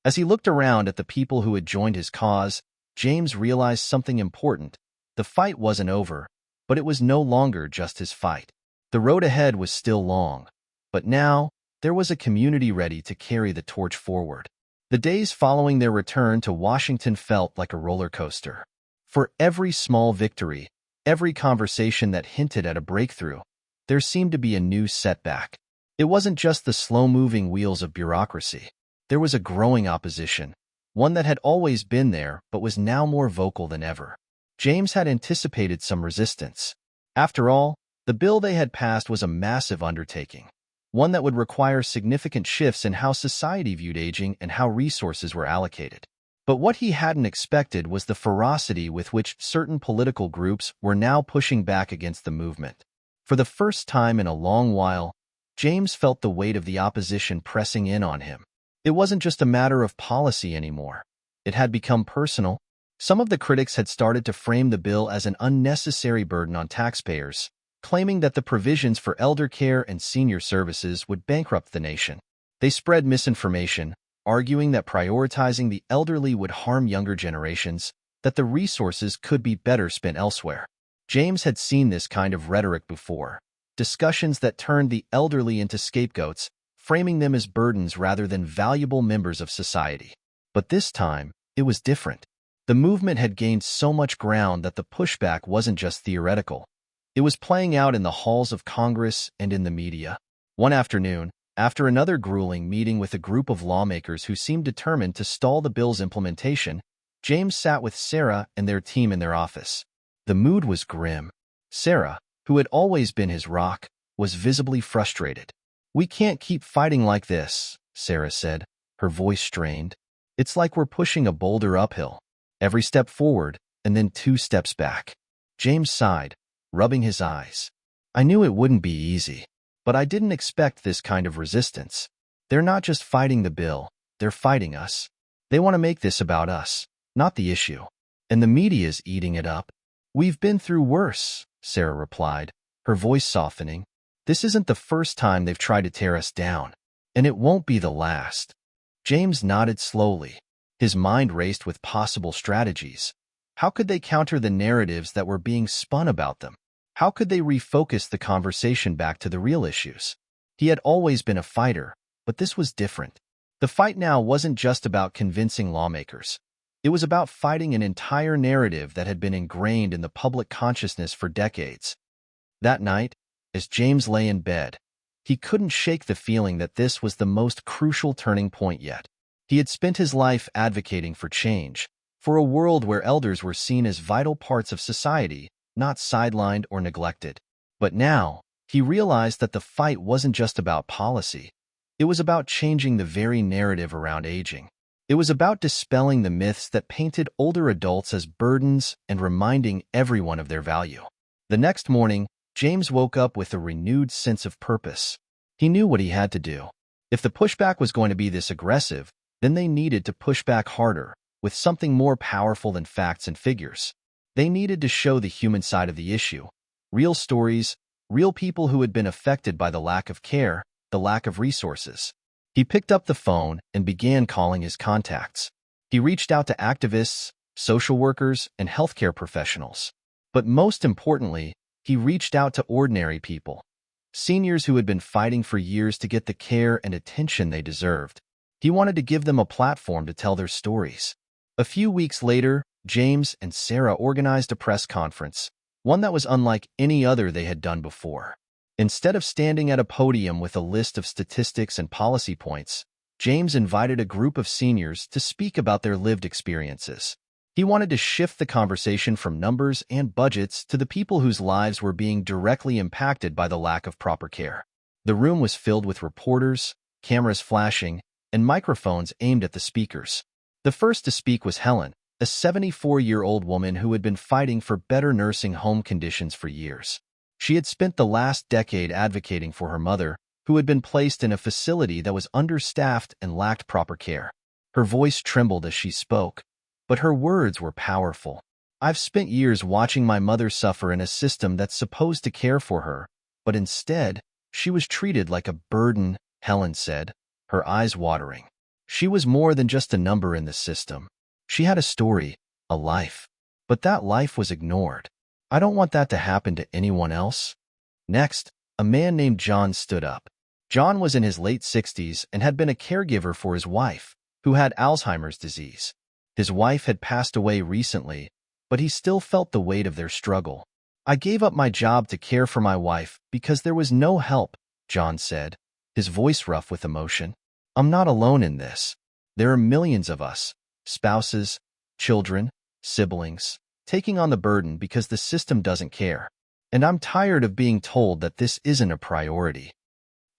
As he looked around at the people who had joined his cause, James realized something important. The fight wasn't over, but it was no longer just his fight. The road ahead was still long, but now there was a community ready to carry the torch forward. The days following their return to Washington felt like a roller coaster. For every small victory, every conversation that hinted at a breakthrough, there seemed to be a new setback. It wasn't just the slow-moving wheels of bureaucracy. There was a growing opposition, one that had always been there but was now more vocal than ever. James had anticipated some resistance. After all, the bill they had passed was a massive undertaking, one that would require significant shifts in how society viewed aging and how resources were allocated. But what he hadn't expected was the ferocity with which certain political groups were now pushing back against the movement. For the first time in a long while, James felt the weight of the opposition pressing in on him. It wasn't just a matter of policy anymore. It had become personal. Some of the critics had started to frame the bill as an unnecessary burden on taxpayers, claiming that the provisions for elder care and senior services would bankrupt the nation. They spread misinformation, arguing that prioritizing the elderly would harm younger generations, that the resources could be better spent elsewhere. James had seen this kind of rhetoric before, discussions that turned the elderly into scapegoats, framing them as burdens rather than valuable members of society. But this time, it was different. The movement had gained so much ground that the pushback wasn't just theoretical. It was playing out in the halls of Congress and in the media. One afternoon, after another grueling meeting with a group of lawmakers who seemed determined to stall the bill's implementation, James sat with Sarah and their team in their office. The mood was grim. Sarah, who had always been his rock, was visibly frustrated. "We can't keep fighting like this," Sarah said, her voice strained. "It's like we're pushing a boulder uphill. Every step forward, and then 2 steps back." James sighed, rubbing his eyes. "I knew it wouldn't be easy, but I didn't expect this kind of resistance. They're not just fighting the bill, they're fighting us. They want to make this about us, not the issue. And the media's eating it up." "We've been through worse," Sarah replied, her voice softening. "This isn't the first time they've tried to tear us down, and it won't be the last." James nodded slowly. His mind raced with possible strategies. How could they counter the narratives that were being spun about them? How could they refocus the conversation back to the real issues? He had always been a fighter, but this was different. The fight now wasn't just about convincing lawmakers. It was about fighting an entire narrative that had been ingrained in the public consciousness for decades. That night, as James lay in bed, he couldn't shake the feeling that this was the most crucial turning point yet. He had spent his life advocating for change, for a world where elders were seen as vital parts of society, not sidelined or neglected. But now, he realized that the fight wasn't just about policy. It was about changing the very narrative around aging. It was about dispelling the myths that painted older adults as burdens and reminding everyone of their value. The next morning, James woke up with a renewed sense of purpose. He knew what he had to do. If the pushback was going to be this aggressive, then they needed to push back harder, with something more powerful than facts and figures. They needed to show the human side of the issue. Real stories, real people who had been affected by the lack of care, the lack of resources. He picked up the phone and began calling his contacts. He reached out to activists, social workers, and healthcare professionals. But most importantly, he reached out to ordinary people, seniors who had been fighting for years to get the care and attention they deserved. He wanted to give them a platform to tell their stories. A few weeks later, James and Sarah organized a press conference, one that was unlike any other they had done before. Instead of standing at a podium with a list of statistics and policy points, James invited a group of seniors to speak about their lived experiences. He wanted to shift the conversation from numbers and budgets to the people whose lives were being directly impacted by the lack of proper care. The room was filled with reporters, cameras flashing, and microphones aimed at the speakers. The first to speak was Helen, a 74-year-old woman who had been fighting for better nursing home conditions for years. She had spent the last decade advocating for her mother, who had been placed in a facility that was understaffed and lacked proper care. Her voice trembled as she spoke, but her words were powerful. "I've spent years watching my mother suffer in a system that's supposed to care for her, but instead, she was treated like a burden," Helen said, her eyes watering. She was more than just a number in the system. She had a story, a life. But that life was ignored. "I don't want that to happen to anyone else." Next, a man named John stood up. John was in his late 60s and had been a caregiver for his wife, who had Alzheimer's disease. His wife had passed away recently, but he still felt the weight of their struggle. "I gave up my job to care for my wife because there was no help," John said, his voice rough with emotion. "I'm not alone in this. There are millions of us, spouses, children, siblings, taking on the burden because the system doesn't care. And I'm tired of being told that this isn't a priority."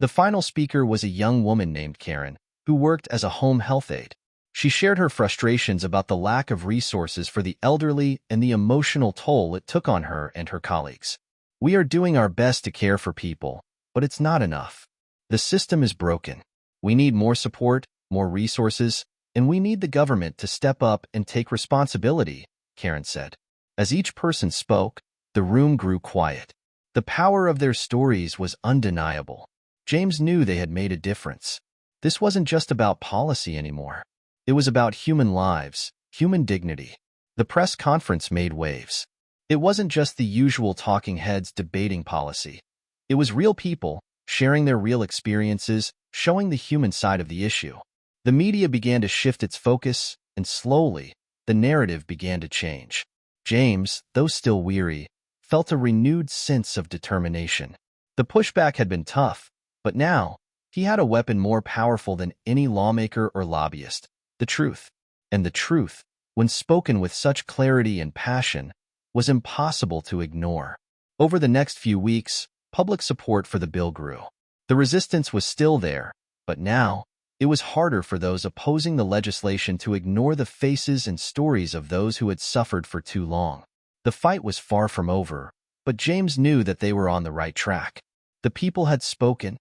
The final speaker was a young woman named Karen, who worked as a home health aide. She shared her frustrations about the lack of resources for the elderly and the emotional toll it took on her and her colleagues. "We are doing our best to care for people, but it's not enough. The system is broken. We need more support, more resources, and we need the government to step up and take responsibility," Karen said. As each person spoke, the room grew quiet. The power of their stories was undeniable. James knew they had made a difference. This wasn't just about policy anymore. It was about human lives, human dignity. The press conference made waves. It wasn't just the usual talking heads debating policy. It was real people, sharing their real experiences, showing the human side of the issue. The media began to shift its focus, and slowly, the narrative began to change. James, though still weary, felt a renewed sense of determination. The pushback had been tough, but now, he had a weapon more powerful than any lawmaker or lobbyist: the truth. And the truth, when spoken with such clarity and passion, was impossible to ignore. Over the next few weeks, public support for the bill grew. The resistance was still there, but now, it was harder for those opposing the legislation to ignore the faces and stories of those who had suffered for too long. The fight was far from over, but James knew that they were on the right track. The people had spoken,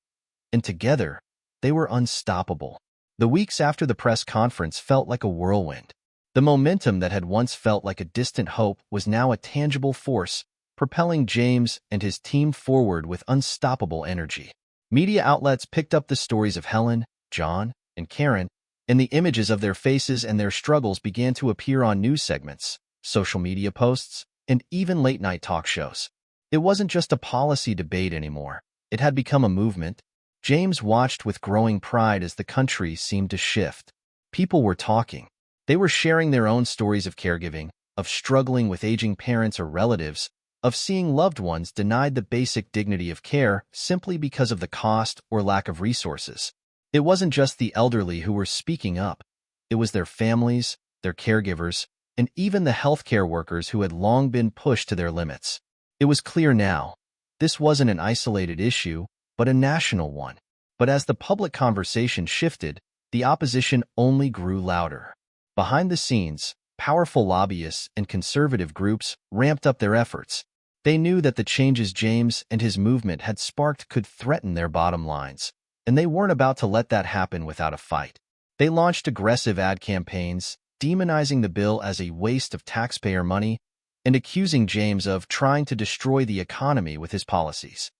and together, they were unstoppable. The weeks after the press conference felt like a whirlwind. The momentum that had once felt like a distant hope was now a tangible force, propelling James and his team forward with unstoppable energy. Media outlets picked up the stories of Helen, John, and Karen, and the images of their faces and their struggles began to appear on news segments, social media posts, and even late-night talk shows. It wasn't just a policy debate anymore. It had become a movement. James watched with growing pride as the country seemed to shift. People were talking. They were sharing their own stories of caregiving, of struggling with aging parents or relatives, of seeing loved ones denied the basic dignity of care simply because of the cost or lack of resources. It wasn't just the elderly who were speaking up. It was their families, their caregivers, and even the healthcare workers who had long been pushed to their limits. It was clear now. This wasn't an isolated issue, but a national one. But as the public conversation shifted, the opposition only grew louder. Behind the scenes, powerful lobbyists and conservative groups ramped up their efforts. They knew that the changes James and his movement had sparked could threaten their bottom lines, and they weren't about to let that happen without a fight. They launched aggressive ad campaigns, demonizing the bill as a waste of taxpayer money and accusing James of trying to destroy the economy with his policies.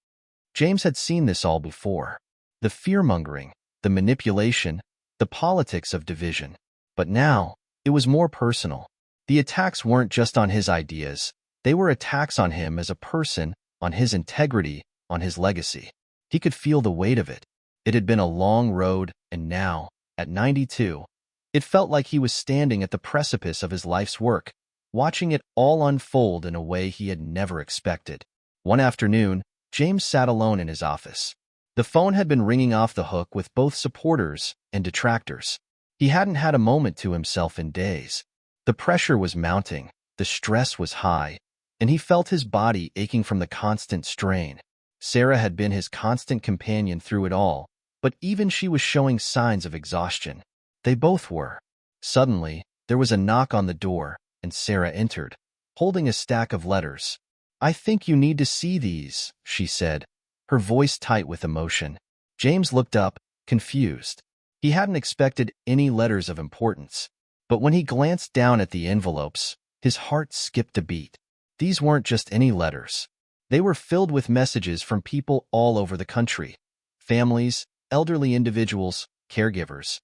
James had seen this all before. The fear-mongering, the manipulation, the politics of division. But now, it was more personal. The attacks weren't just on his ideas. They were attacks on him as a person, on his integrity, on his legacy. He could feel the weight of it. It had been a long road, and now, at 92, it felt like he was standing at the precipice of his life's work, watching it all unfold in a way he had never expected. One afternoon, James sat alone in his office. The phone had been ringing off the hook with both supporters and detractors. He hadn't had a moment to himself in days. The pressure was mounting, the stress was high, and he felt his body aching from the constant strain. Sarah had been his constant companion through it all, but even she was showing signs of exhaustion. They both were. Suddenly, there was a knock on the door, and Sarah entered, holding a stack of letters. "I think you need to see these," she said, her voice tight with emotion. James looked up, confused. He hadn't expected any letters of importance, but when he glanced down at the envelopes, his heart skipped a beat. These weren't just any letters. They were filled with messages from people all over the country. Families, elderly individuals, caregivers.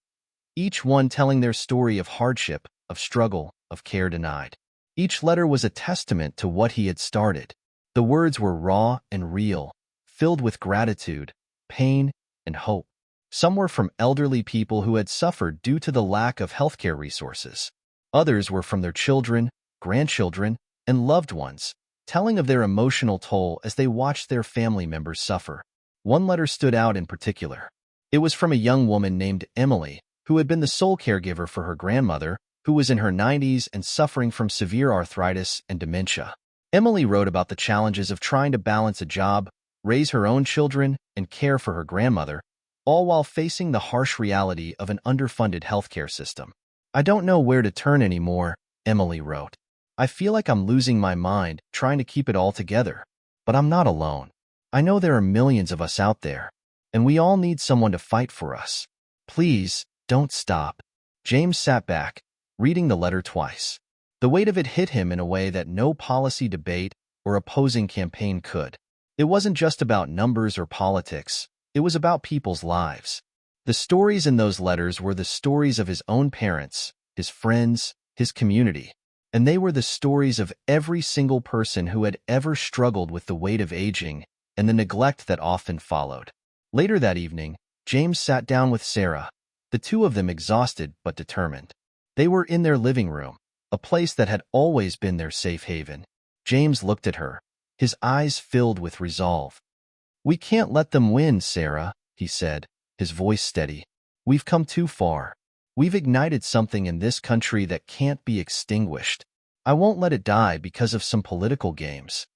Each one telling their story of hardship, of struggle, of care denied. Each letter was a testament to what he had started. The words were raw and real, filled with gratitude, pain, and hope. Some were from elderly people who had suffered due to the lack of healthcare resources. Others were from their children, grandchildren, and loved ones, telling of their emotional toll as they watched their family members suffer. One letter stood out in particular. It was from a young woman named Emily, who had been the sole caregiver for her grandmother, who was in her 90s and suffering from severe arthritis and dementia. Emily wrote about the challenges of trying to balance a job, raise her own children, and care for her grandmother, all while facing the harsh reality of an underfunded healthcare system. "I don't know where to turn anymore," Emily wrote. "I feel like I'm losing my mind trying to keep it all together. But I'm not alone. I know there are millions of us out there, and we all need someone to fight for us. Please, don't stop." James sat back, reading the letter twice. The weight of it hit him in a way that no policy debate or opposing campaign could. It wasn't just about numbers or politics. It was about people's lives. The stories in those letters were the stories of his own parents, his friends, his community. And they were the stories of every single person who had ever struggled with the weight of aging and the neglect that often followed. Later that evening, James sat down with Sarah, the two of them exhausted but determined. They were in their living room, a place that had always been their safe haven. James looked at her, his eyes filled with resolve. "We can't let them win, Sarah," he said, his voice steady. "We've come too far. We've ignited something in this country that can't be extinguished. I won't let it die because of some political games."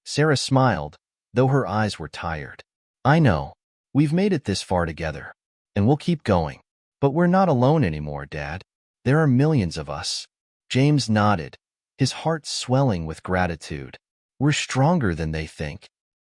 Sarah smiled, though her eyes were tired. "I know. We've made it this far together, and we'll keep going. But we're not alone anymore, Dad. There are millions of us." James nodded, his heart swelling with gratitude. "We're stronger than they think."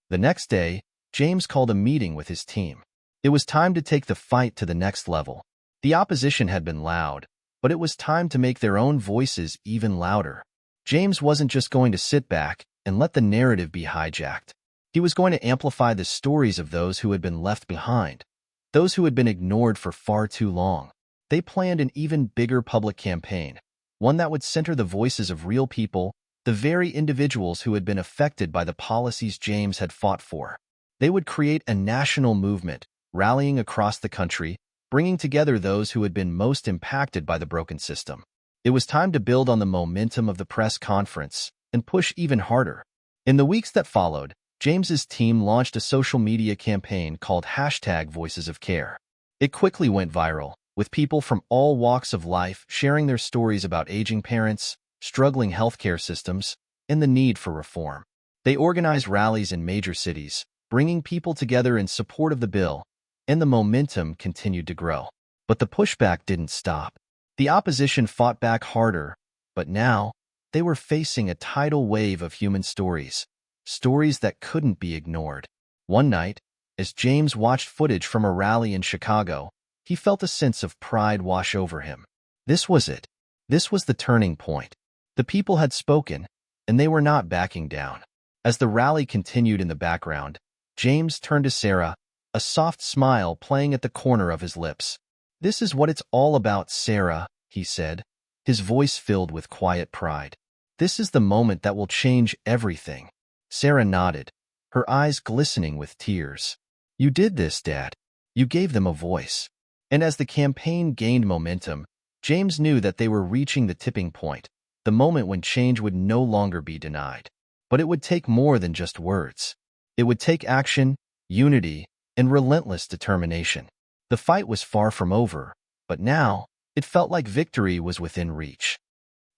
The next day, James called a meeting with his team. It was time to take the fight to the next level. The opposition had been loud, but it was time to make their own voices even louder. James wasn't just going to sit back and let the narrative be hijacked. He was going to amplify the stories of those who had been left behind, those who had been ignored for far too long. They planned an even bigger public campaign, one that would center the voices of real people, the very individuals who had been affected by the policies James had fought for. They would create a national movement, rallying across the country, bringing together those who had been most impacted by the broken system. It was time to build on the momentum of the press conference and push even harder. In the weeks that followed, James's team launched a social media campaign called #VoicesOfCare. It quickly went viral, with people from all walks of life sharing their stories about aging parents, struggling healthcare systems, and the need for reform. They organized rallies in major cities, bringing people together in support of the bill, and the momentum continued to grow. But the pushback didn't stop. The opposition fought back harder, but now they were facing a tidal wave of human stories, stories that couldn't be ignored. One night, as James watched footage from a rally in Chicago, he felt a sense of pride wash over him. This was it. This was the turning point. The people had spoken, and they were not backing down. As the rally continued in the background, James turned to Sarah, a soft smile playing at the corner of his lips. "This is what it's all about, Sarah," he said, his voice filled with quiet pride. "This is the moment that will change everything." Sarah nodded, her eyes glistening with tears. "You did this, Dad. You gave them a voice." And as the campaign gained momentum, James knew that they were reaching the tipping point, the moment when change would no longer be denied. But it would take more than just words. It would take action, unity, and relentless determination. The fight was far from over, but now it felt like victory was within reach.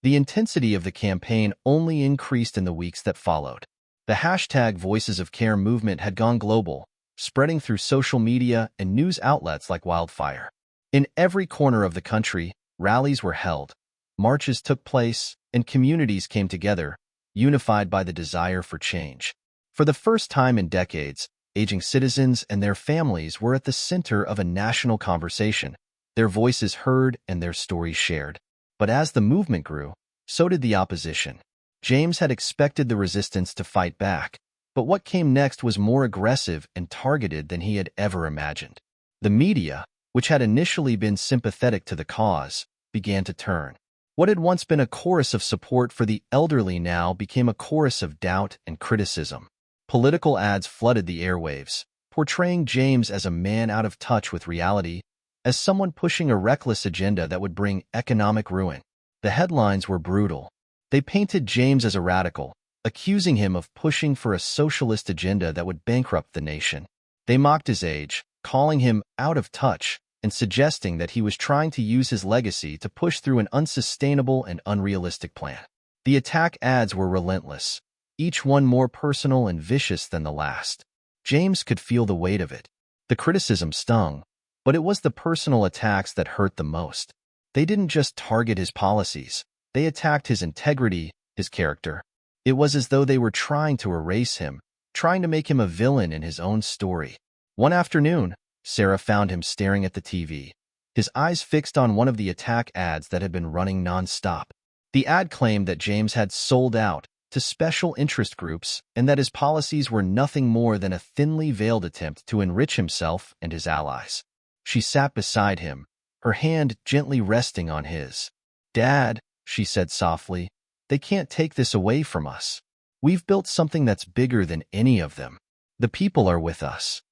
The intensity of the campaign only increased in the weeks that followed. The hashtag Voices of Care movement had gone global, spreading through social media and news outlets like wildfire. In every corner of the country, rallies were held, marches took place, and communities came together, unified by the desire for change. For the first time in decades, aging citizens and their families were at the center of a national conversation, their voices heard and their stories shared. But as the movement grew, so did the opposition. James had expected the resistance to fight back, but what came next was more aggressive and targeted than he had ever imagined. The media, which had initially been sympathetic to the cause, began to turn. What had once been a chorus of support for the elderly now became a chorus of doubt and criticism. Political ads flooded the airwaves, portraying James as a man out of touch with reality, as someone pushing a reckless agenda that would bring economic ruin. The headlines were brutal. They painted James as a radical, accusing him of pushing for a socialist agenda that would bankrupt the nation. They mocked his age, calling him out of touch, and suggesting that he was trying to use his legacy to push through an unsustainable and unrealistic plan. The attack ads were relentless, each one more personal and vicious than the last. James could feel the weight of it. The criticism stung, but it was the personal attacks that hurt the most. They didn't just target his policies, they attacked his integrity, his character. It was as though they were trying to erase him, trying to make him a villain in his own story. One afternoon, Sarah found him staring at the TV, his eyes fixed on one of the attack ads that had been running non-stop. The ad claimed that James had sold out to special interest groups and that his policies were nothing more than a thinly veiled attempt to enrich himself and his allies. She sat beside him, her hand gently resting on his. "Dad," she said softly, "they can't take this away from us. We've built something that's bigger than any of them. The people are with us."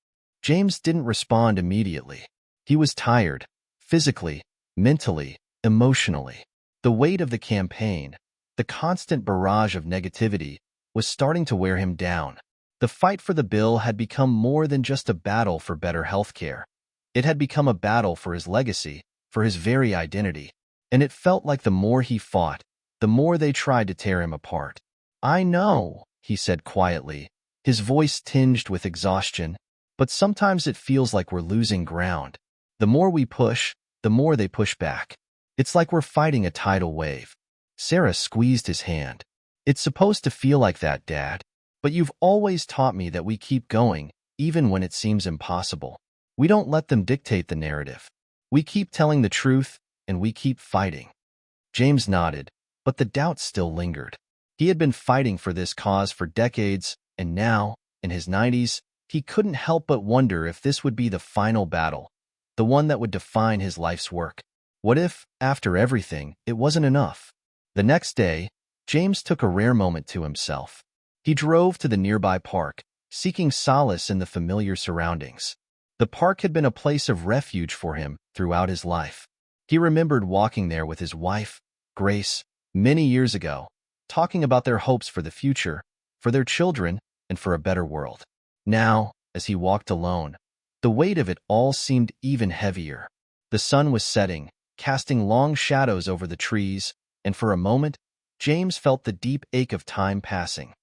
James didn't respond immediately. He was tired, physically, mentally, emotionally. The weight of the campaign, the constant barrage of negativity, was starting to wear him down. The fight for the bill had become more than just a battle for better health care. It had become a battle for his legacy, for his very identity. And it felt like the more he fought, the more they tried to tear him apart. "I know," he said quietly, his voice tinged with exhaustion, "but sometimes it feels like we're losing ground. The more we push, the more they push back. It's like we're fighting a tidal wave." Sarah squeezed his hand. "It's supposed to feel like that, Dad. But you've always taught me that we keep going, even when it seems impossible. We don't let them dictate the narrative. We keep telling the truth, and we keep fighting." James nodded, but the doubt still lingered. He had been fighting for this cause for decades, and now, in his 90s, he couldn't help but wonder if this would be the final battle, the one that would define his life's work. What if, after everything, it wasn't enough? The next day, James took a rare moment to himself. He drove to the nearby park, seeking solace in the familiar surroundings. The park had been a place of refuge for him throughout his life. He remembered walking there with his wife, Grace, many years ago, talking about their hopes for the future, for their children, and for a better world. Now, as he walked alone, the weight of it all seemed even heavier. The sun was setting, casting long shadows over the trees, and for a moment, James felt the deep ache of time passing.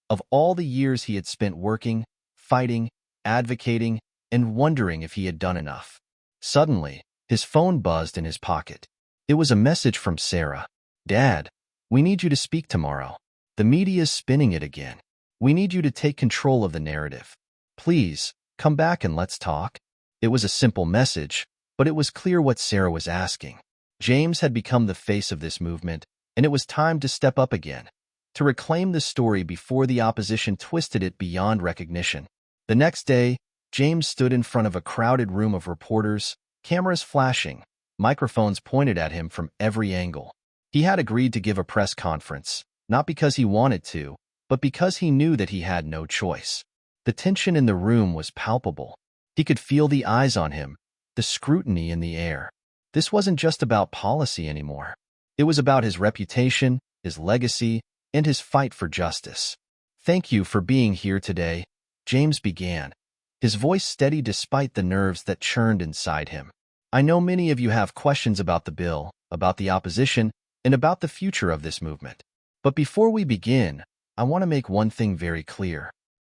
Of all the years he had spent working, fighting, advocating, and wondering if he had done enough. Suddenly, His phone buzzed in his pocket. It was a message from Sarah. "Dad, we need you to speak tomorrow. The media's spinning it again. We need you to take control of the narrative. Please, come back and let's talk." It was a simple message, but it was clear what Sarah was asking. James had become the face of this movement, and it was time to step up again, to reclaim the story before the opposition twisted it beyond recognition. The next day, James stood in front of a crowded room of reporters, cameras flashing, microphones pointed at him from every angle. He had agreed to give a press conference, not because he wanted to, but because he knew that he had no choice. The tension in the room was palpable. He could feel the eyes on him, the scrutiny in the air. This wasn't just about policy anymore. It was about his reputation, his legacy, and his fight for justice. "Thank you for being here today," James began, his voice steady despite the nerves that churned inside him. "I know many of you have questions about the bill, about the opposition, and about the future of this movement. But before we begin, I want to make one thing very clear."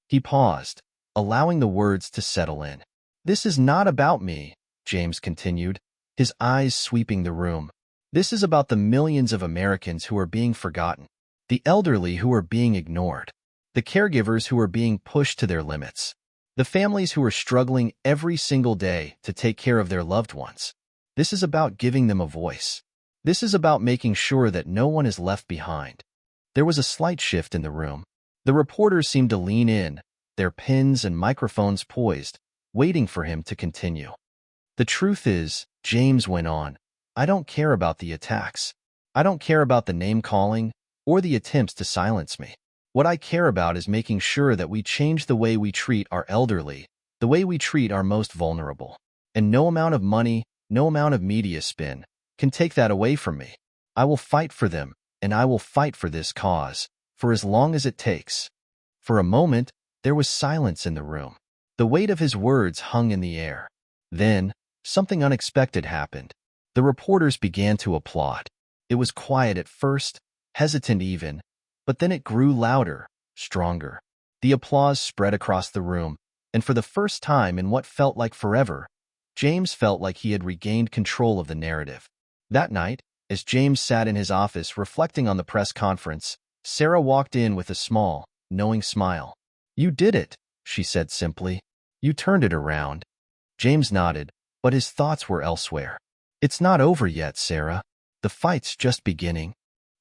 He paused, allowing the words to settle in. "This is not about me," James continued, his eyes sweeping the room. "This is about the millions of Americans who are being forgotten, the elderly who are being ignored, the caregivers who are being pushed to their limits, the families who are struggling every single day to take care of their loved ones. This is about giving them a voice. This is about making sure that no one is left behind." There was a slight shift in the room. The reporters seemed to lean in, their pens and microphones poised, waiting for him to continue. "The truth is," James went on, "I don't care about the attacks. I don't care about the name-calling or the attempts to silence me. What I care about is making sure that we change the way we treat our elderly, the way we treat our most vulnerable. And no amount of money, no amount of media spin can take that away from me. I will fight for them, and I will fight for this cause, for as long as it takes." For a moment, there was silence in the room. The weight of his words hung in the air. Then, something unexpected happened. The reporters began to applaud. It was quiet at first, hesitant even, but then it grew louder, stronger. The applause spread across the room, and for the first time in what felt like forever, James felt like he had regained control of the narrative. That night, as James sat in his office reflecting on the press conference, Sarah walked in with a small, knowing smile. "You did it," she said simply. "You turned it around." James nodded, but his thoughts were elsewhere. "It's not over yet, Sarah. The fight's just beginning."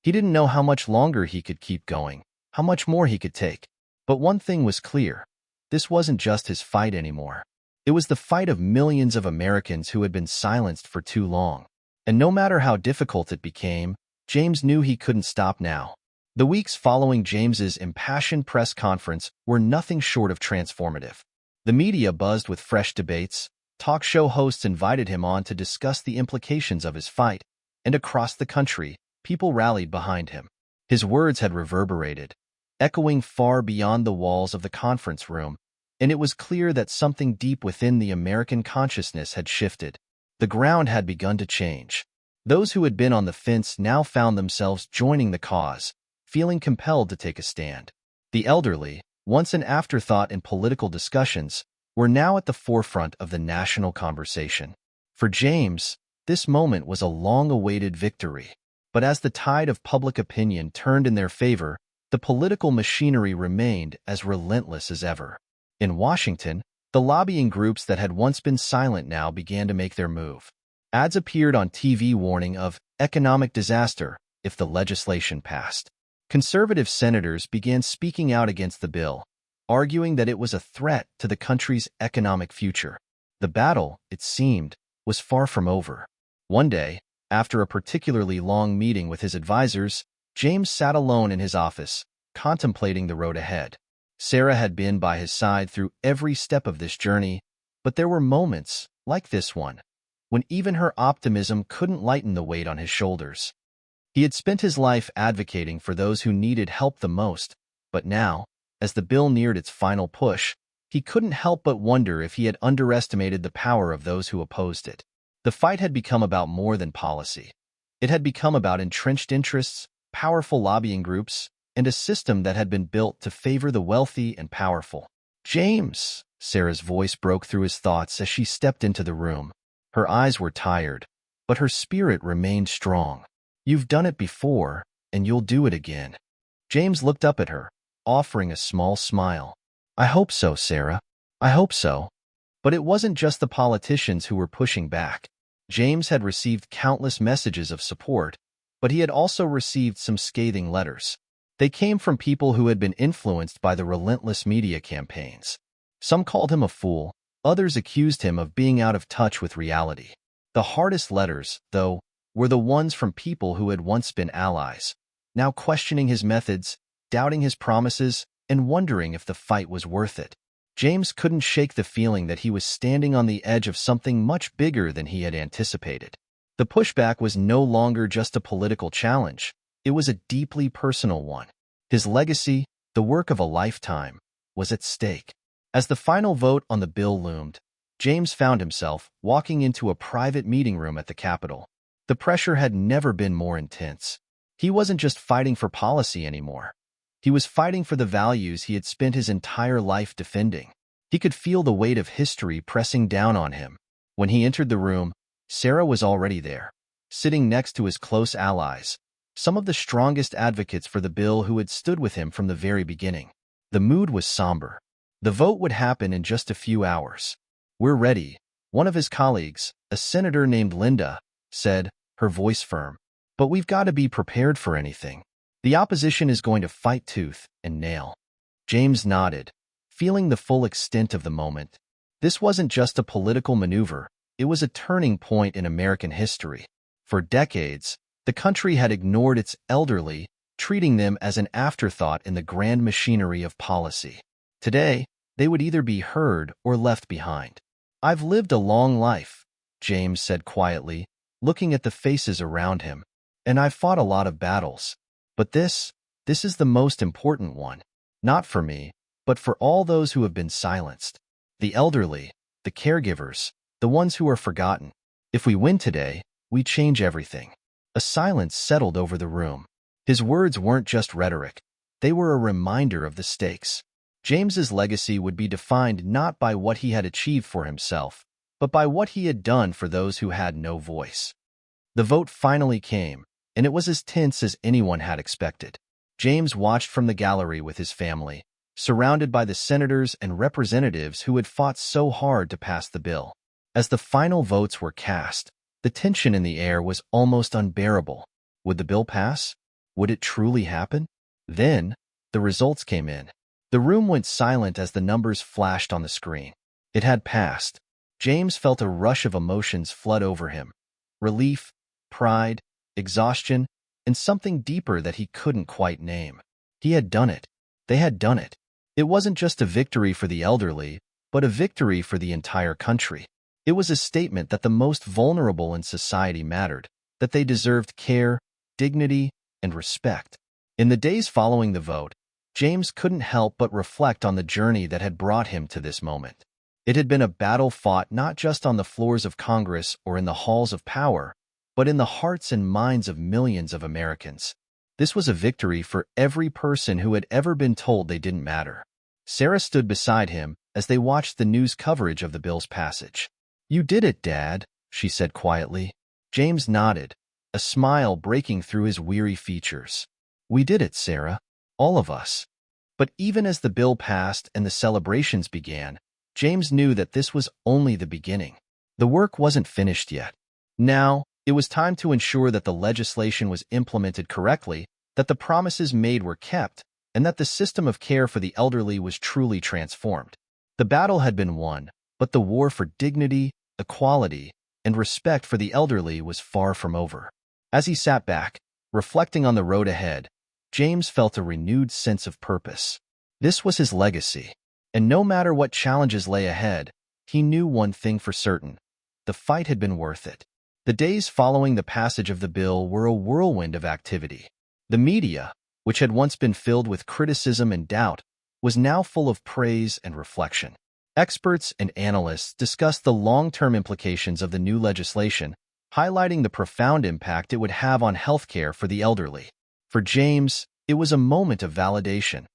He didn't know how much longer he could keep going, how much more he could take. But one thing was clear. This wasn't just his fight anymore. It was the fight of millions of Americans who had been silenced for too long. And no matter how difficult it became, James knew he couldn't stop now. The weeks following James's impassioned press conference were nothing short of transformative. The media buzzed with fresh debates. Talk show hosts invited him on to discuss the implications of his fight, and across the country, people rallied behind him. His words had reverberated, echoing far beyond the walls of the conference room, and it was clear that something deep within the American consciousness had shifted. The ground had begun to change. Those who had been on the fence now found themselves joining the cause, feeling compelled to take a stand. The elderly, once an afterthought in political discussions, were now at the forefront of the national conversation. For James, this moment was a long-awaited victory. But as the tide of public opinion turned in their favor, the political machinery remained as relentless as ever. In Washington, the lobbying groups that had once been silent now began to make their move. Ads appeared on TV warning of economic disaster if the legislation passed. Conservative senators began speaking out against the bill, arguing that it was a threat to the country's economic future. The battle, it seemed, was far from over. One day, after a particularly long meeting with his advisors, James sat alone in his office, contemplating the road ahead. Sarah had been by his side through every step of this journey, but there were moments, like this one, when even her optimism couldn't lighten the weight on his shoulders. He had spent his life advocating for those who needed help the most, but now, as the bill neared its final push, he couldn't help but wonder if he had underestimated the power of those who opposed it. The fight had become about more than policy. It had become about entrenched interests, powerful lobbying groups, and a system that had been built to favor the wealthy and powerful. "James," Sarah's voice broke through his thoughts as she stepped into the room. Her eyes were tired, but her spirit remained strong. "You've done it before, and you'll do it again." James looked up at her, offering a small smile. "I hope so, Sarah. I hope so." But it wasn't just the politicians who were pushing back. James had received countless messages of support, but he had also received some scathing letters. They came from people who had been influenced by the relentless media campaigns. Some called him a fool, others accused him of being out of touch with reality. The hardest letters, though, were the ones from people who had once been allies, now questioning his methods, doubting his promises, and wondering if the fight was worth it. James couldn't shake the feeling that he was standing on the edge of something much bigger than he had anticipated. The pushback was no longer just a political challenge. It was a deeply personal one. His legacy, the work of a lifetime, was at stake. As the final vote on the bill loomed, James found himself walking into a private meeting room at the Capitol. The pressure had never been more intense. He wasn't just fighting for policy anymore. He was fighting for the values he had spent his entire life defending. He could feel the weight of history pressing down on him. When he entered the room, Sarah was already there, sitting next to his close allies, some of the strongest advocates for the bill who had stood with him from the very beginning. The mood was somber. The vote would happen in just a few hours. "We're ready," one of his colleagues, a senator named Linda, said, her voice firm. "But we've got to be prepared for anything. The opposition is going to fight tooth and nail." James nodded, feeling the full extent of the moment. This wasn't just a political maneuver, it was a turning point in American history. For decades, the country had ignored its elderly, treating them as an afterthought in the grand machinery of policy. Today, they would either be heard or left behind. "I've lived a long life," James said quietly, looking at the faces around him, "and I've fought a lot of battles. But this is the most important one. Not for me, but for all those who have been silenced. The elderly, the caregivers, the ones who are forgotten. If we win today, we change everything." A silence settled over the room. His words weren't just rhetoric. They were a reminder of the stakes. James's legacy would be defined not by what he had achieved for himself, but by what he had done for those who had no voice. The vote finally came, and it was as tense as anyone had expected. James watched from the gallery with his family, surrounded by the senators and representatives who had fought so hard to pass the bill. As the final votes were cast, the tension in the air was almost unbearable. Would the bill pass? Would it truly happen? Then, the results came in. The room went silent as the numbers flashed on the screen. It had passed. James felt a rush of emotions flood over him. Relief, pride, exhaustion, and something deeper that he couldn't quite name. He had done it. They had done it. It wasn't just a victory for the elderly, but a victory for the entire country. It was a statement that the most vulnerable in society mattered, that they deserved care, dignity, and respect. In the days following the vote, James couldn't help but reflect on the journey that had brought him to this moment. It had been a battle fought not just on the floors of Congress or in the halls of power, but in the hearts and minds of millions of Americans. This was a victory for every person who had ever been told they didn't matter. Sarah stood beside him as they watched the news coverage of the bill's passage. "You did it, Dad," she said quietly. James nodded, a smile breaking through his weary features. "We did it, Sarah. All of us." But even as the bill passed and the celebrations began, James knew that this was only the beginning. The work wasn't finished yet. Now, it was time to ensure that the legislation was implemented correctly, that the promises made were kept, and that the system of care for the elderly was truly transformed. The battle had been won, but the war for dignity, equality, and respect for the elderly was far from over. As he sat back, reflecting on the road ahead, James felt a renewed sense of purpose. This was his legacy, and no matter what challenges lay ahead, he knew one thing for certain: the fight had been worth it. The days following the passage of the bill were a whirlwind of activity. The media, which had once been filled with criticism and doubt, was now full of praise and reflection. Experts and analysts discussed the long-term implications of the new legislation, highlighting the profound impact it would have on healthcare for the elderly. For James, it was a moment of validation,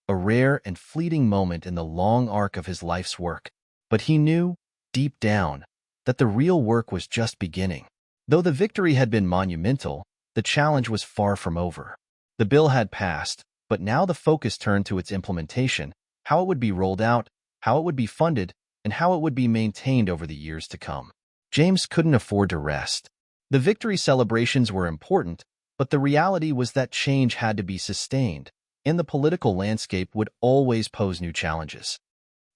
a rare and fleeting moment in the long arc of his life's work. But he knew, deep down, that the real work was just beginning. Though the victory had been monumental, the challenge was far from over. The bill had passed, but now the focus turned to its implementation, how it would be rolled out, how it would be funded, and how it would be maintained over the years to come. James couldn't afford to rest. The victory celebrations were important, but the reality was that change had to be sustained, and the political landscape would always pose new challenges.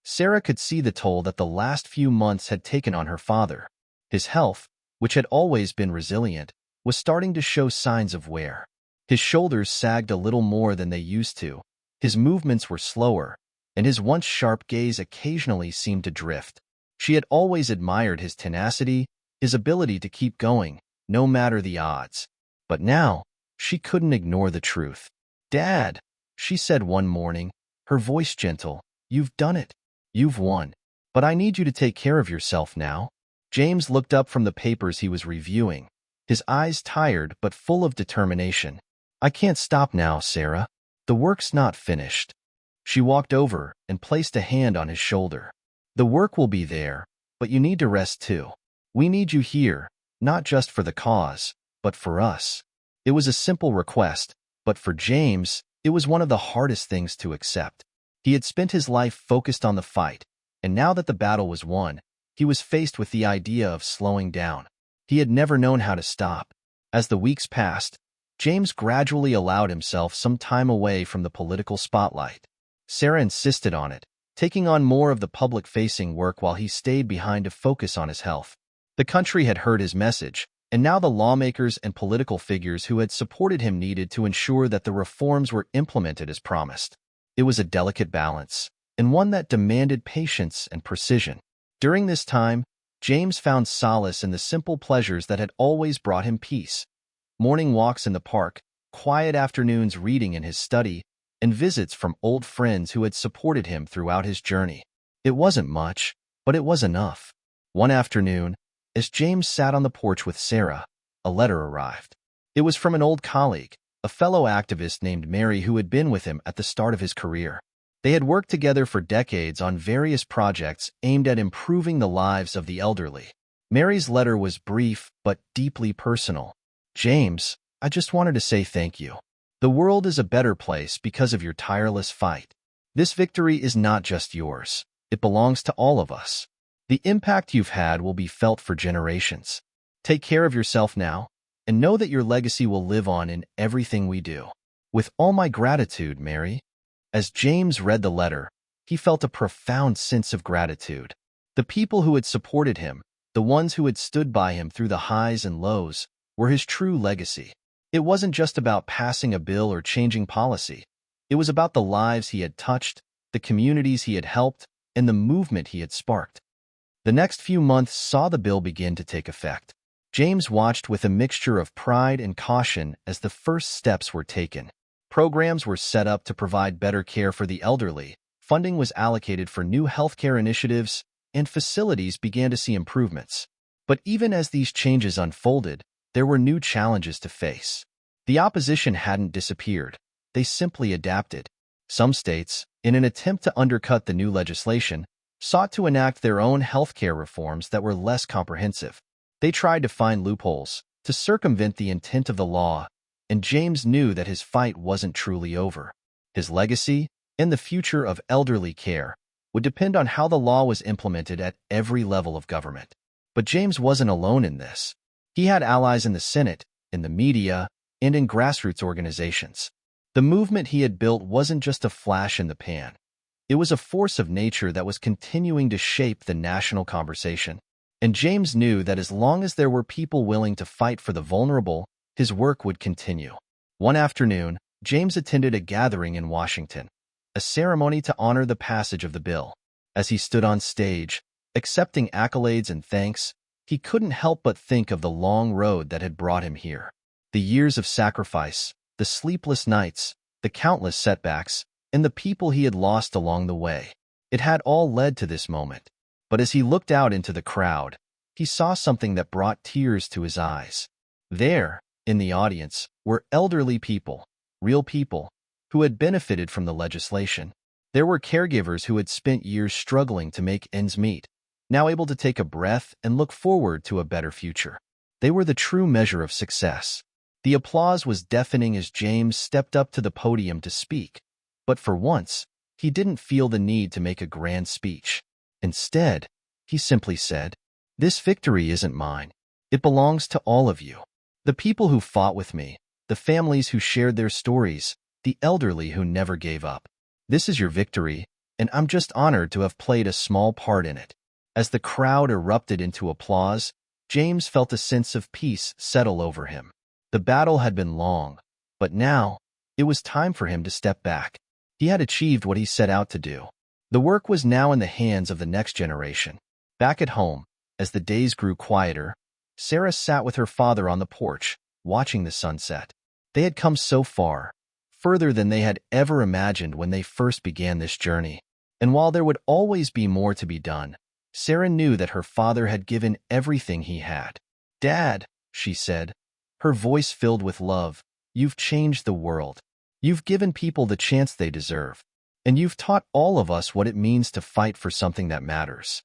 Sarah could see the toll that the last few months had taken on her father. His health, which had always been resilient, was starting to show signs of wear. His shoulders sagged a little more than they used to, his movements were slower, and his once sharp gaze occasionally seemed to drift. She had always admired his tenacity, his ability to keep going, no matter the odds. But now, she couldn't ignore the truth. "Dad," she said one morning, her voice gentle, "you've done it. You've won. But I need you to take care of yourself now." James looked up from the papers he was reviewing, his eyes tired but full of determination. "I can't stop now, Sarah. The work's not finished." She walked over and placed a hand on his shoulder. "The work will be there, but you need to rest too. We need you here, not just for the cause, but for us." It was a simple request, but for James, it was one of the hardest things to accept. He had spent his life focused on the fight, and now that the battle was won, he was faced with the idea of slowing down. He had never known how to stop. As the weeks passed, James gradually allowed himself some time away from the political spotlight. Sarah insisted on it, taking on more of the public-facing work while he stayed behind to focus on his health. The country had heard his message, and now the lawmakers and political figures who had supported him needed to ensure that the reforms were implemented as promised. It was a delicate balance, and one that demanded patience and precision. During this time, James found solace in the simple pleasures that had always brought him peace. Morning walks in the park, quiet afternoons reading in his study, and visits from old friends who had supported him throughout his journey. It wasn't much, but it was enough. One afternoon, as James sat on the porch with Sarah, a letter arrived. It was from an old colleague, a fellow activist named Mary who had been with him at the start of his career. They had worked together for decades on various projects aimed at improving the lives of the elderly. Mary's letter was brief but deeply personal. "James, I just wanted to say thank you. The world is a better place because of your tireless fight. This victory is not just yours. It belongs to all of us. The impact you've had will be felt for generations. Take care of yourself now, and know that your legacy will live on in everything we do. With all my gratitude, Mary." As James read the letter, he felt a profound sense of gratitude. The people who had supported him, the ones who had stood by him through the highs and lows, were his true legacy. It wasn't just about passing a bill or changing policy. It was about the lives he had touched, the communities he had helped, and the movement he had sparked. The next few months saw the bill begin to take effect. James watched with a mixture of pride and caution as the first steps were taken. Programs were set up to provide better care for the elderly, funding was allocated for new healthcare initiatives, and facilities began to see improvements. But even as these changes unfolded, there were new challenges to face. The opposition hadn't disappeared. They simply adapted. Some states, in an attempt to undercut the new legislation, sought to enact their own healthcare reforms that were less comprehensive. They tried to find loopholes, to circumvent the intent of the law, and James knew that his fight wasn't truly over. His legacy, and the future of elderly care, would depend on how the law was implemented at every level of government. But James wasn't alone in this. He had allies in the Senate, in the media, and in grassroots organizations. The movement he had built wasn't just a flash in the pan. It was a force of nature that was continuing to shape the national conversation. And James knew that as long as there were people willing to fight for the vulnerable, his work would continue. One afternoon, James attended a gathering in Washington, a ceremony to honor the passage of the bill. As he stood on stage, accepting accolades and thanks, he couldn't help but think of the long road that had brought him here. The years of sacrifice, the sleepless nights, the countless setbacks, and the people he had lost along the way. It had all led to this moment. But as he looked out into the crowd, he saw something that brought tears to his eyes. There, in the audience, were elderly people, real people, who had benefited from the legislation. There were caregivers who had spent years struggling to make ends meet, now able to take a breath and look forward to a better future. They were the true measure of success. The applause was deafening as James stepped up to the podium to speak, but for once, he didn't feel the need to make a grand speech. Instead, he simply said, "This victory isn't mine. It belongs to all of you. The people who fought with me, the families who shared their stories, the elderly who never gave up. This is your victory, and I'm just honored to have played a small part in it." As the crowd erupted into applause, James felt a sense of peace settle over him. The battle had been long, but now, it was time for him to step back. He had achieved what he set out to do. The work was now in the hands of the next generation. Back at home, as the days grew quieter, Sarah sat with her father on the porch, watching the sunset. They had come so far, further than they had ever imagined when they first began this journey. And while there would always be more to be done, Sarah knew that her father had given everything he had. "Dad," she said, her voice filled with love, "you've changed the world. You've given people the chance they deserve. And you've taught all of us what it means to fight for something that matters."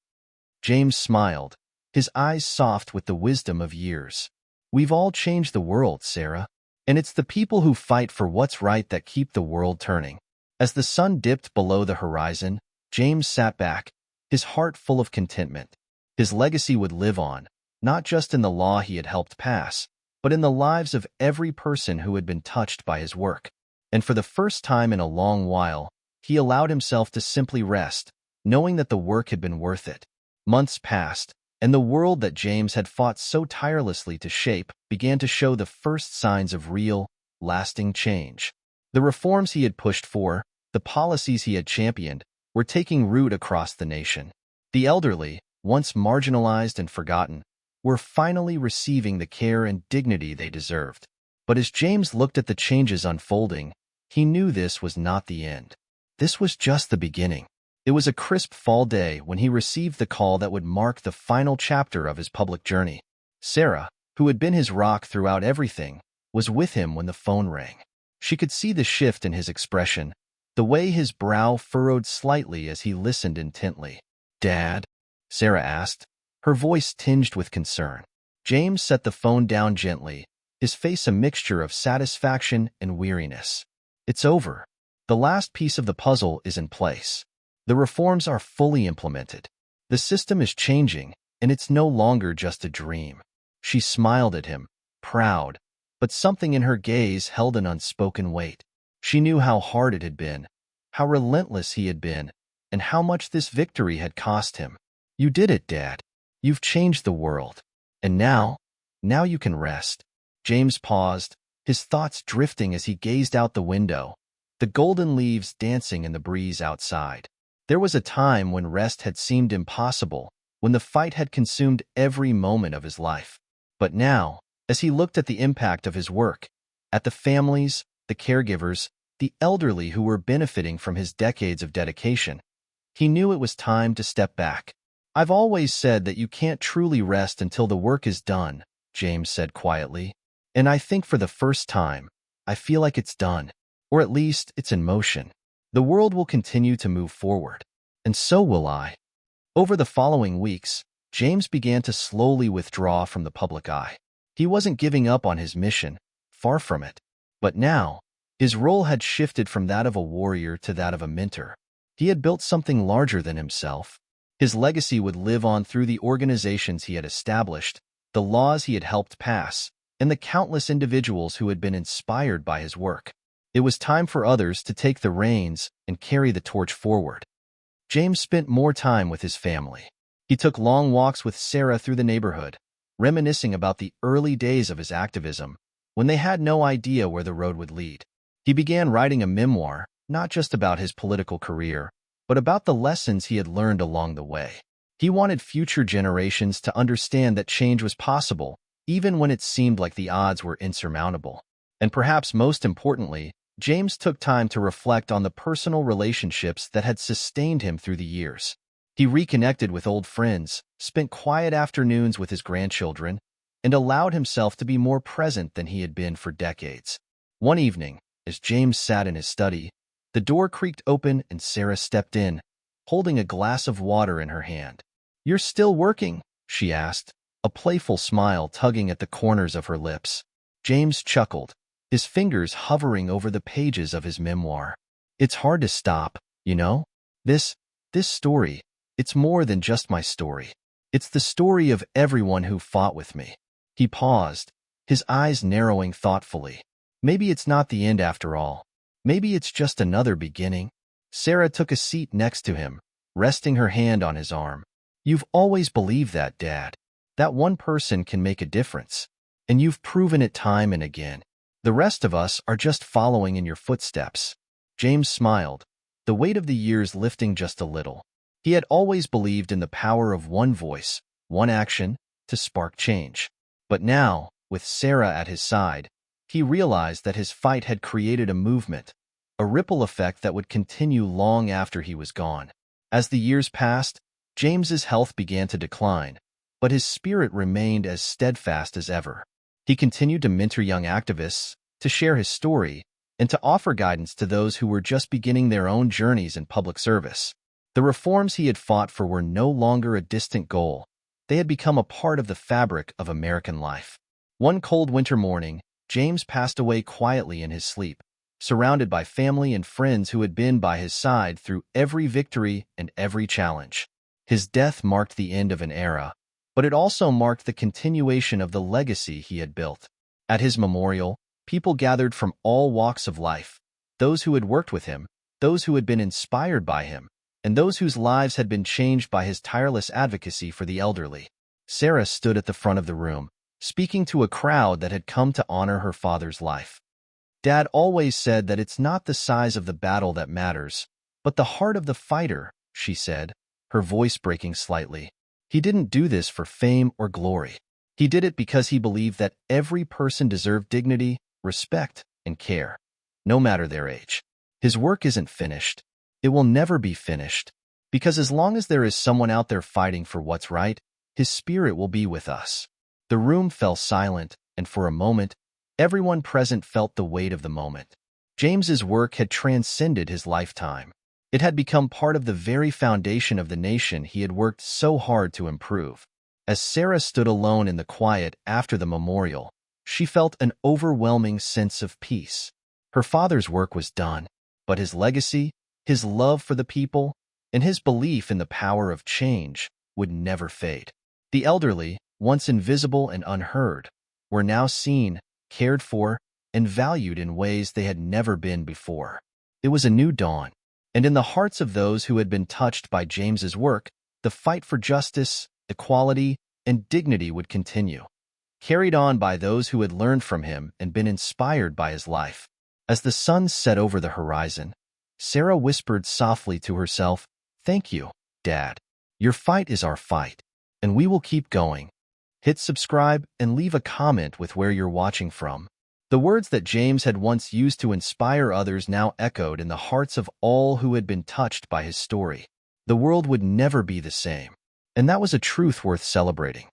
James smiled, his eyes soft with the wisdom of years. "We've all changed the world, Sarah. And it's the people who fight for what's right that keep the world turning." As the sun dipped below the horizon, James sat back, his heart full of contentment. His legacy would live on, not just in the law he had helped pass, but in the lives of every person who had been touched by his work. And for the first time in a long while, he allowed himself to simply rest, knowing that the work had been worth it. Months passed, and the world that James had fought so tirelessly to shape began to show the first signs of real, lasting change. The reforms he had pushed for, the policies he had championed, were taking root across the nation. The elderly, once marginalized and forgotten, were finally receiving the care and dignity they deserved. But as James looked at the changes unfolding, he knew this was not the end. This was just the beginning. It was a crisp fall day when he received the call that would mark the final chapter of his public journey. Sarah, who had been his rock throughout everything, was with him when the phone rang. She could see the shift in his expression, the way his brow furrowed slightly as he listened intently. "Dad?" Sarah asked, her voice tinged with concern. James set the phone down gently, his face a mixture of satisfaction and weariness. "It's over. The last piece of the puzzle is in place. The reforms are fully implemented. The system is changing, and it's no longer just a dream." She smiled at him, proud, but something in her gaze held an unspoken weight. She knew how hard it had been, how relentless he had been, and how much this victory had cost him. "You did it, Dad. You've changed the world. And now you can rest." James paused, his thoughts drifting as he gazed out the window, the golden leaves dancing in the breeze outside. There was a time when rest had seemed impossible, when the fight had consumed every moment of his life. But now, as he looked at the impact of his work, at the families, the caregivers, the elderly who were benefiting from his decades of dedication, he knew it was time to step back. "I've always said that you can't truly rest until the work is done," James said quietly. "And I think for the first time, I feel like it's done. Or at least, it's in motion. The world will continue to move forward. And so will I." Over the following weeks, James began to slowly withdraw from the public eye. He wasn't giving up on his mission, far from it. But now, his role had shifted from that of a warrior to that of a mentor. He had built something larger than himself. His legacy would live on through the organizations he had established, the laws he had helped pass, and the countless individuals who had been inspired by his work. It was time for others to take the reins and carry the torch forward. James spent more time with his family. He took long walks with Sarah through the neighborhood, reminiscing about the early days of his activism, when they had no idea where the road would lead. He began writing a memoir, not just about his political career, but about the lessons he had learned along the way. He wanted future generations to understand that change was possible, even when it seemed like the odds were insurmountable. And perhaps most importantly, James took time to reflect on the personal relationships that had sustained him through the years. He reconnected with old friends, spent quiet afternoons with his grandchildren, and allowed himself to be more present than he had been for decades. One evening, as James sat in his study, the door creaked open and Sarah stepped in, holding a glass of water in her hand. "You're still working?" she asked, a playful smile tugging at the corners of her lips. James chuckled, his fingers hovering over the pages of his memoir. "It's hard to stop, you know? This story, it's more than just my story. It's the story of everyone who fought with me." He paused, his eyes narrowing thoughtfully. Maybe it's not the end after all. Maybe it's just another beginning. Sarah took a seat next to him, resting her hand on his arm. "You've always believed that, Dad. That one person can make a difference. And you've proven it time and again. The rest of us are just following in your footsteps." James smiled, the weight of the years lifting just a little. He had always believed in the power of one voice, one action, to spark change. But now, with Sarah at his side, he realized that his fight had created a movement, a ripple effect that would continue long after he was gone. As the years passed, James's health began to decline, but his spirit remained as steadfast as ever. He continued to mentor young activists, to share his story, and to offer guidance to those who were just beginning their own journeys in public service. The reforms he had fought for were no longer a distant goal. They had become a part of the fabric of American life. One cold winter morning, James passed away quietly in his sleep, surrounded by family and friends who had been by his side through every victory and every challenge. His death marked the end of an era, but it also marked the continuation of the legacy he had built. At his memorial, people gathered from all walks of life, those who had worked with him, those who had been inspired by him, and those whose lives had been changed by his tireless advocacy for the elderly. Sarah stood at the front of the room, speaking to a crowd that had come to honor her father's life. "Dad always said that it's not the size of the battle that matters, but the heart of the fighter," she said, her voice breaking slightly. "He didn't do this for fame or glory. He did it because he believed that every person deserved dignity, respect, and care, no matter their age. His work isn't finished. It will never be finished, because as long as there is someone out there fighting for what's right, his spirit will be with us." The room fell silent, and for a moment, everyone present felt the weight of the moment. James's work had transcended his lifetime. It had become part of the very foundation of the nation he had worked so hard to improve. As Sarah stood alone in the quiet after the memorial, she felt an overwhelming sense of peace. Her father's work was done, but his legacy, his love for the people, and his belief in the power of change would never fade. The elderly, once invisible and unheard, were now seen, cared for, and valued in ways they had never been before. It was a new dawn, and in the hearts of those who had been touched by James's work, the fight for justice, equality, and dignity would continue, carried on by those who had learned from him and been inspired by his life. As the sun set over the horizon, Sarah whispered softly to herself, "Thank you, Dad. Your fight is our fight, and we will keep going." Hit subscribe and leave a comment with where you're watching from. The words that James had once used to inspire others now echoed in the hearts of all who had been touched by his story. The world would never be the same, and that was a truth worth celebrating.